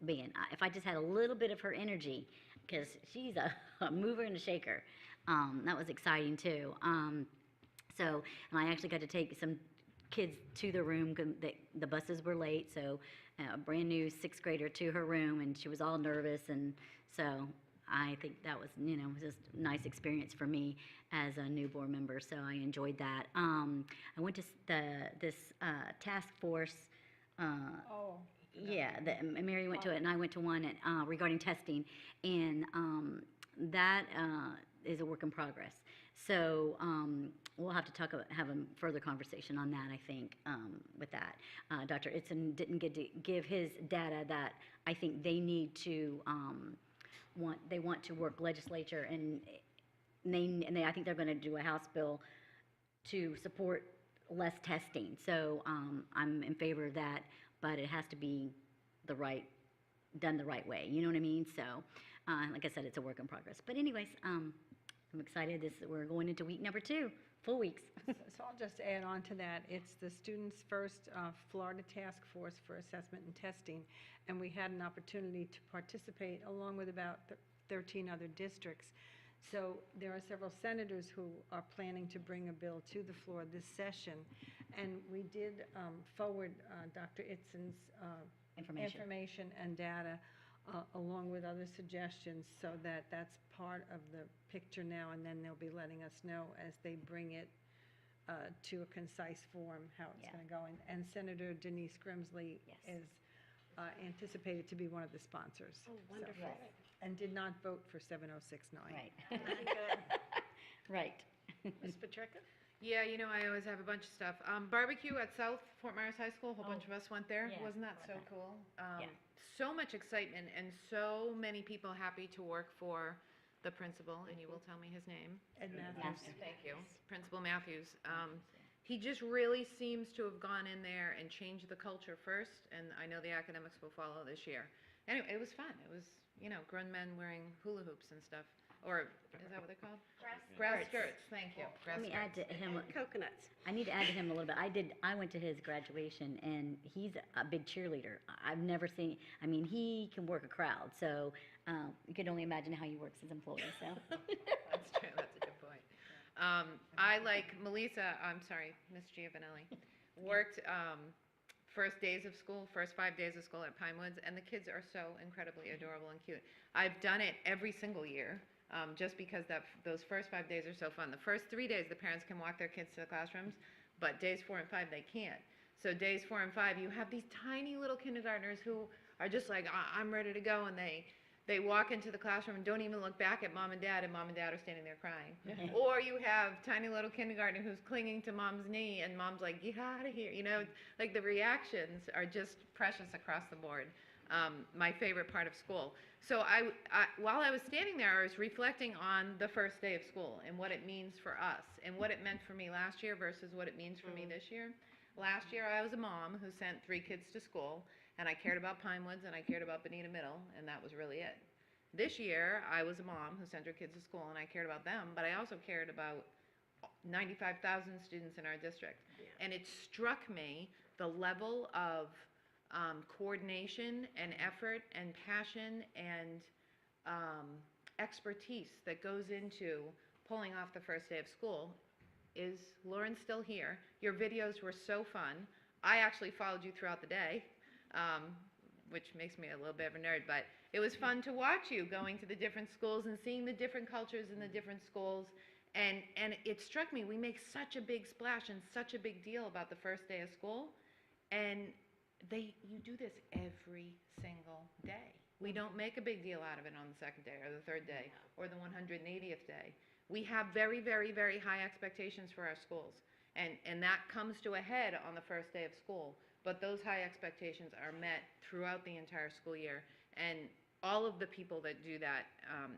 being, if I just had a little bit of her energy, because she's a mover and a shaker, that was exciting too. And I actually got to take some kids to the room. The buses were late, so a brand new sixth grader to her room, and she was all nervous, and so I think that was, just a nice experience for me as a new board member, so I enjoyed that. I went to this task force. Yeah, Mary went to it, and I went to one regarding testing, and that is a work in progress. So we'll have to have a further conversation on that, I think, with that. Dr. Itzen didn't get to give his data that I think they need to, they want to work legislature, and I think they're going to do a House bill to support less testing. So I'm in favor of that, but it has to be done the right way. You know what I mean? So, like I said, it's a work in progress. But anyways, I'm excited. We're going into week number 2, full weeks. So I'll just add on to that. It's the Students First Florida Task Force for Assessment and Testing, and we had an opportunity to participate along with about 13 other districts. So there are several senators who are planning to bring a bill to the floor this session, and we did forward Dr. Itzen's information and data along with other suggestions, so that's part of the picture now, and then they'll be letting us know as they bring it to a concise form how it's going to go. And Senator Denise Grimsley is anticipated to be one of the sponsors. Oh, wonderful. And did not vote for 7069. Right. Very good. Right. Ms. Patrica? Yeah, I always have a bunch of stuff. Barbecue at South Fort Myers High School, a whole bunch of us went there. Yeah, Wasn't that so love that. cool? Yeah. So much excitement and so many people happy to work for the principal, and you will tell me his name. Ed Matthews. Thank you. Principal Matthews. He just really seems to have gone in there and changed the culture first, and I know the academics will follow this year. Anyway, it was fun. It was, grown men wearing hula hoops and stuff. Or, is that what they're called? Grass skirts. Thank you. Grass Let me add to him. Coconuts. I need to add to him a little bit. I went to his graduation, and he's a big cheerleader. I've never seen. He can work a crowd. So you can only imagine how he works his employees. So That's true. That's a good point. I I, like Melissa, I'm sorry, Miss Giovanelli, worked first days of school, first 5 days of school at Pinewoods, and the kids are so incredibly adorable and cute. I've done it every single year, just because those first 5 days are so fun. The first 3 days, the parents can walk their kids to the classrooms, but days 4 and 5, they can't. So days 4 and 5, you have these tiny little kindergartners who are just like, I'm ready to go, and they walk into the classroom and don't even look back at mom and dad are standing there crying. Or you have tiny little kindergartner who's clinging to mom's knee, and mom's like, get out of here. You know, like the reactions are just precious across the board. My favorite part of school. So while I was standing there, I was reflecting on the first day of school and what it means for us and what it meant for me last year versus what it means for me this year. Last year, I was a mom who sent 3 kids to school, and I cared about Pinewoods and I cared about Bonita Middle, and that was really it. This year, I was a mom who sent her kids to school, and I cared about them, but I also cared about 95,000 students in our district. And it struck me the level of coordination and effort and passion and expertise that goes into pulling off the first day of school. Is Lauren still here? Your videos were so fun. I actually followed you throughout the day, which makes me a little bit of a nerd, but it was fun to watch you going to the different schools and seeing the different cultures in the different schools. And it struck me, we make such a big splash and such a big deal about the first day of school, and you do this every single day. We don't make a big deal out of it on the second day or the third day or the 180th day. We have very, very, very high expectations for our schools, and that comes to a head on the first day of school. But those high expectations are met throughout the entire school year, and all of the people that do that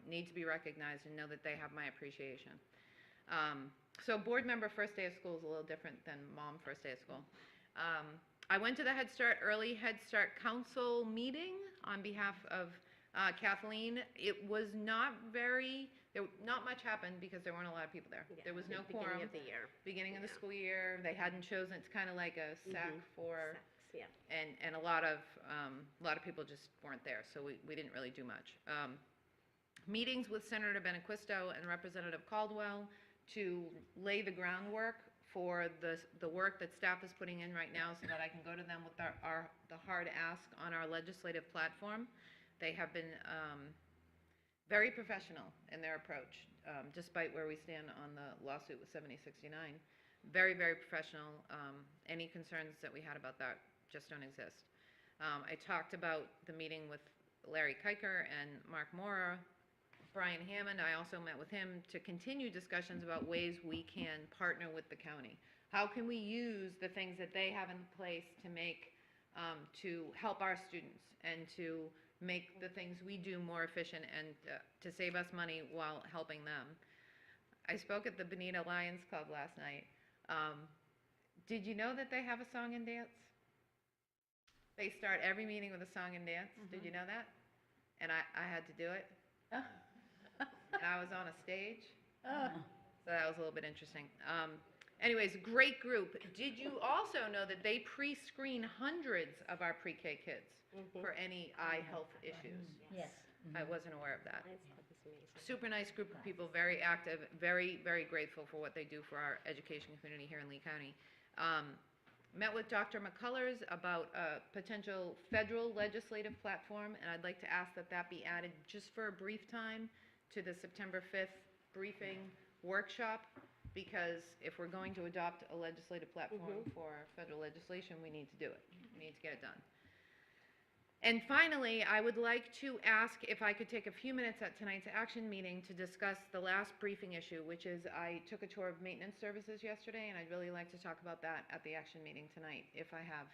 need to be recognized and know that they have my appreciation. So board member first day of school is a little different than mom first day of school. I went to the Early Head Start Council meeting on behalf of Kathleen. It was not much happened because there weren't a lot of people there. There was no quorum. Beginning of the year. Beginning of the school year, they hadn't chosen, it's kind of like a SAC for, Yeah. and a lot of people just weren't there, so we didn't really do much. Meetings with Senator Benaquisto and Representative Caldwell to lay the groundwork for the work that staff is putting in right now so that I can go to them with the hard ask on our legislative platform. They have been very professional in their approach, despite where we stand on the lawsuit with 7069. Very, very professional. Any concerns that we had about that just don't exist. I talked about the meeting with Larry Kiker and Mark Mora. Brian Hammond, I also met with him to continue discussions about ways we can partner with the county. How can we use the things that they have in place to make, to help our students and to make the things we do more efficient and to save us money while helping them. I spoke at the Bonita Lions Club last night. Did you know that they have a song and dance? They start every meeting with a song and dance. Did you know that? And I had to do it. And I was on a stage. So that was a little bit interesting. Anyways, great group. Did you also know that they pre-screen hundreds of our pre-K kids for any eye health issues? Yes. I wasn't aware of that. That's amazing. Super nice group of people, very active, very, very grateful for what they do for our education community here in Lee County. Met with Dr. McCullers about a potential federal legislative platform, and I'd like to ask that that be added just for a brief time to the September 5th briefing workshop, because if we're going to adopt a legislative platform for federal legislation, we need to do it. We need to get it done. And finally, I would like to ask if I could take a few minutes at tonight's action meeting to discuss the last briefing issue, which is I took a tour of maintenance services yesterday, and I'd really like to talk about that at the action meeting tonight, if I have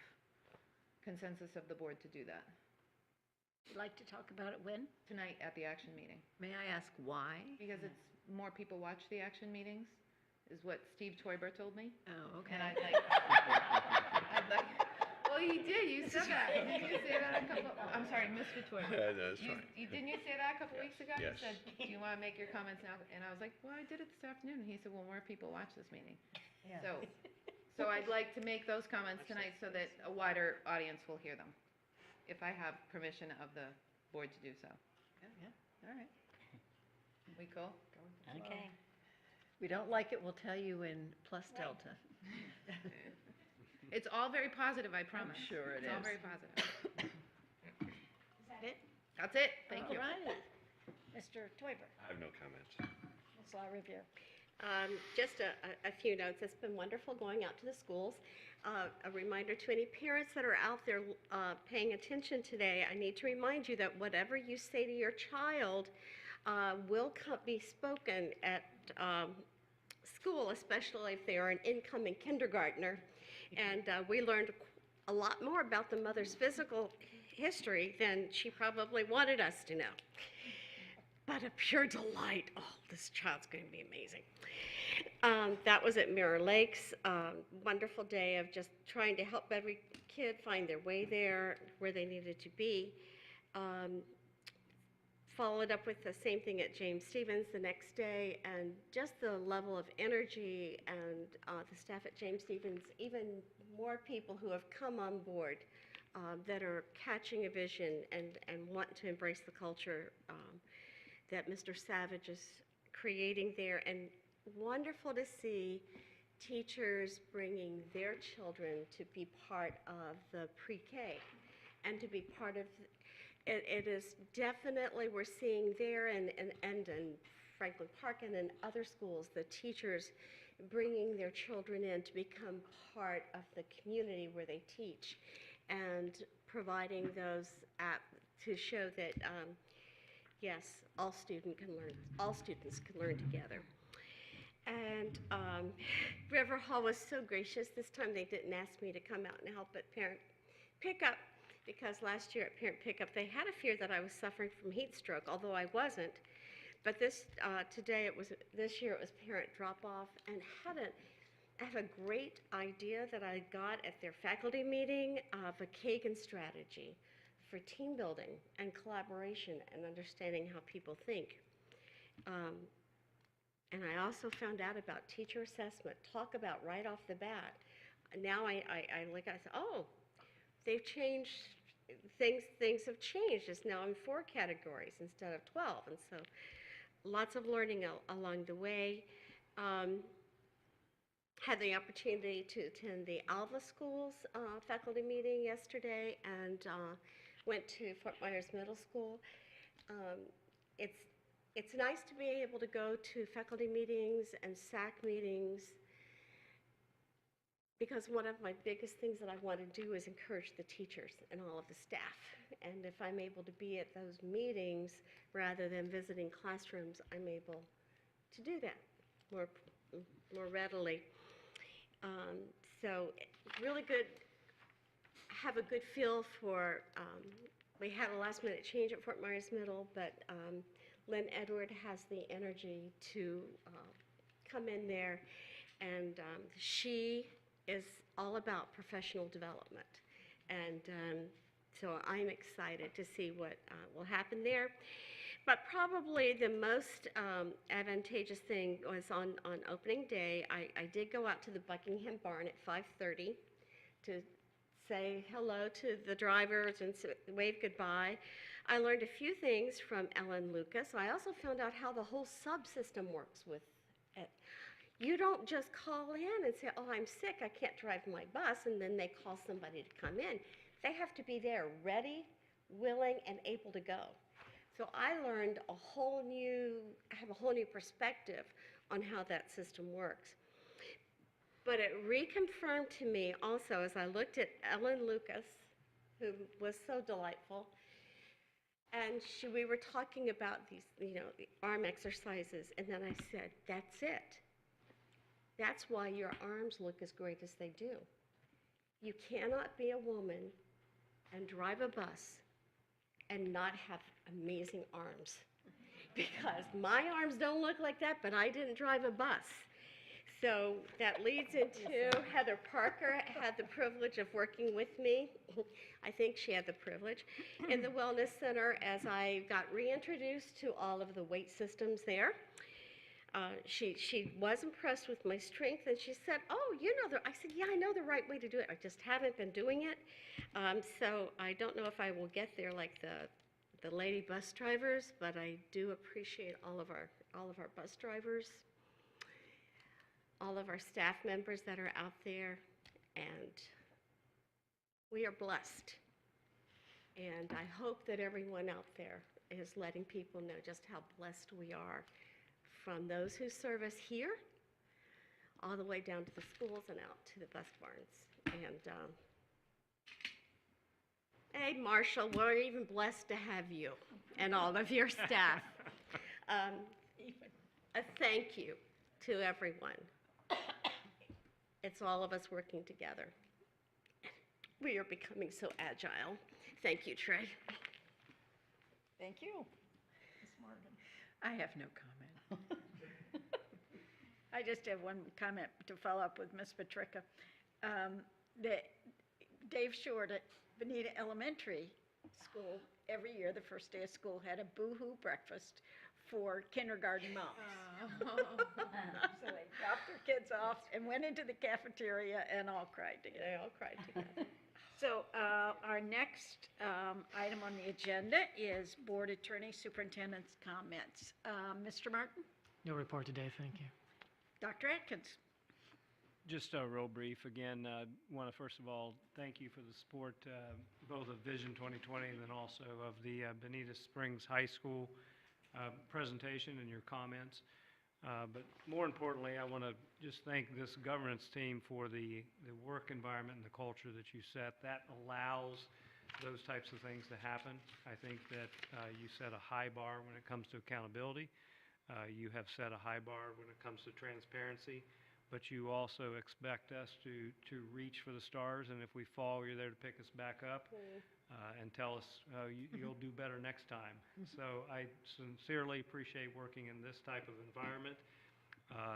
consensus of the board to do that. You'd like to talk about it when? Tonight at the action meeting. May I ask why? Because it's more people watch the action meetings, is what Steve Toiber told me. Oh, okay. And I'd like, well, he did, you said that. Didn't you say that a couple, I'm sorry, Mr. Toiber. No, that's fine. Didn't you say that a couple weeks ago? Yes. You said, do you want to make your comments now? And I was like, well, I did it this afternoon. And he said, well, more people watch this meeting. So I'd like to make those comments tonight so that a wider audience will hear them, if I have permission of the board to do so. Yeah, all right. We cool? Okay. We don't like it, we'll tell you in plus delta. It's all very positive, I promise. sure it It's all is. very positive. Is that it? That's it, thank you. All right. Mr. Toiber, I have no comments. Ms. La Riviere. Just a few notes. It's been wonderful going out to the schools. A reminder to any parents that are out there paying attention today, I need to remind you that whatever you say to your child will be spoken at school, especially if they are an incoming kindergartner. And we learned a lot more about the mother's physical history than she probably wanted us to know. But a pure delight. Oh, this child's going to be amazing. That was at Mirror Lakes. Wonderful day of just trying to help every kid find their way there, where they needed to be. Followed up with the same thing at James Stevens the next day, and just the level of energy and the staff at James Stevens, even more people who have come on board that are catching a vision and want to embrace the culture that Mr. Savage is creating there. And wonderful to see teachers bringing their children to be part of the pre-K and to be part of it is definitely, we're seeing there and in Franklin Park and in other schools, the teachers bringing their children in to become part of the community where they teach and providing those to show that, yes, all students can learn together. And River Hall was so gracious. This time they didn't ask me to come out and help at parent pickup, because last year at parent pickup they had a fear that I was suffering from heat stroke, although I wasn't. But this year it was parent drop off, and I have a great idea that I got at their faculty meeting of a Kagan strategy for team building and collaboration and understanding how people think. And I also found out about teacher assessment. Talk about right off the bat. Now I said, oh, they've changed, things have changed. It's now in 4 categories instead of 12. And so lots of learning along the way. Had the opportunity to attend the Alva Schools faculty meeting yesterday and went to Fort Myers Middle School. It's nice to be able to go to faculty meetings and SAC meetings, because one of my biggest things that I want to do is encourage the teachers and all of the staff. And if I'm able to be at those meetings rather than visiting classrooms, I'm able to do that more readily. So really good, have a good feel for, we had a last minute change at Fort Myers Middle, but Lynn Edward has the energy to come in there, and she is all about professional development. And so I'm excited to see what will happen there. But probably the most advantageous thing was on opening day, I did go out to the Buckingham Barn at 5:30 to say hello to the drivers and wave goodbye. I learned a few things from Ellen Lucas. I also found out how the whole subsystem works with it. You don't just call in and say, oh, I'm sick, I can't drive my bus, and then they call somebody to come in. They have to be there, ready, willing, and able to go. So I learned have a whole new perspective on how that system works. But it reconfirmed to me also, as I looked at Ellen Lucas, who was so delightful, and we were talking about these, the arm exercises, and then I said, that's it. That's why your arms look as great as they do. You cannot be a woman and drive a bus and not have amazing arms. Because my arms don't look like that, but I didn't drive a bus. So that leads into Heather Parker had the privilege of working with me. I think she had the privilege in the Wellness Center as I got reintroduced to all of the weight systems there. She was impressed with my strength, and she said, oh, I said, yeah, I know the right way to do it. I just haven't been doing it. So I don't know if I will get there like the lady bus drivers, but I do appreciate all of our bus drivers. all of our staff members that are out there, and we are blessed. And I hope that everyone out there is letting people know just how blessed we are, from those who serve us here, all the way down to the schools and out to the bus barns. And hey, Marshall, we're even blessed to have you and all of your staff. A thank you to everyone. It's all of us working together. We are becoming so agile. Thank you, Trey. Thank you. Ms. Morgan. I have no comment. I just have one comment to follow up with Ms. Patrica. Dave Short at Bonita Elementary School, every year, the first day of school, had a boo-hoo breakfast for kindergarten moms. So they dropped their kids off and went into the cafeteria and all cried together. They all cried together. So our next item on the agenda is Board Attorney Superintendent's comments. Mr. Martin? No report today, thank you. Dr. Atkins? Just real brief. Again, want to first of all thank you for the support both of Vision 2020 and then also of the Bonita Springs High School presentation and your comments. But more importantly, I want to just thank this governance team for the work environment and the culture that you set. That allows those types of things to happen. I think that you set a high bar when it comes to accountability. You have set a high bar when it comes to transparency, but you also expect us to reach for the stars, and if we fall, you're there to pick us back up and tell us you'll do better next time. So I sincerely appreciate working in this type of environment,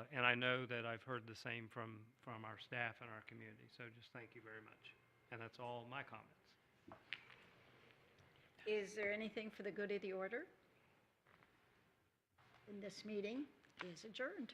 and I know that I've heard the same from our staff and our community, so just thank you very much. And that's all my comments. Is there anything for the good of the order? And this meeting is adjourned.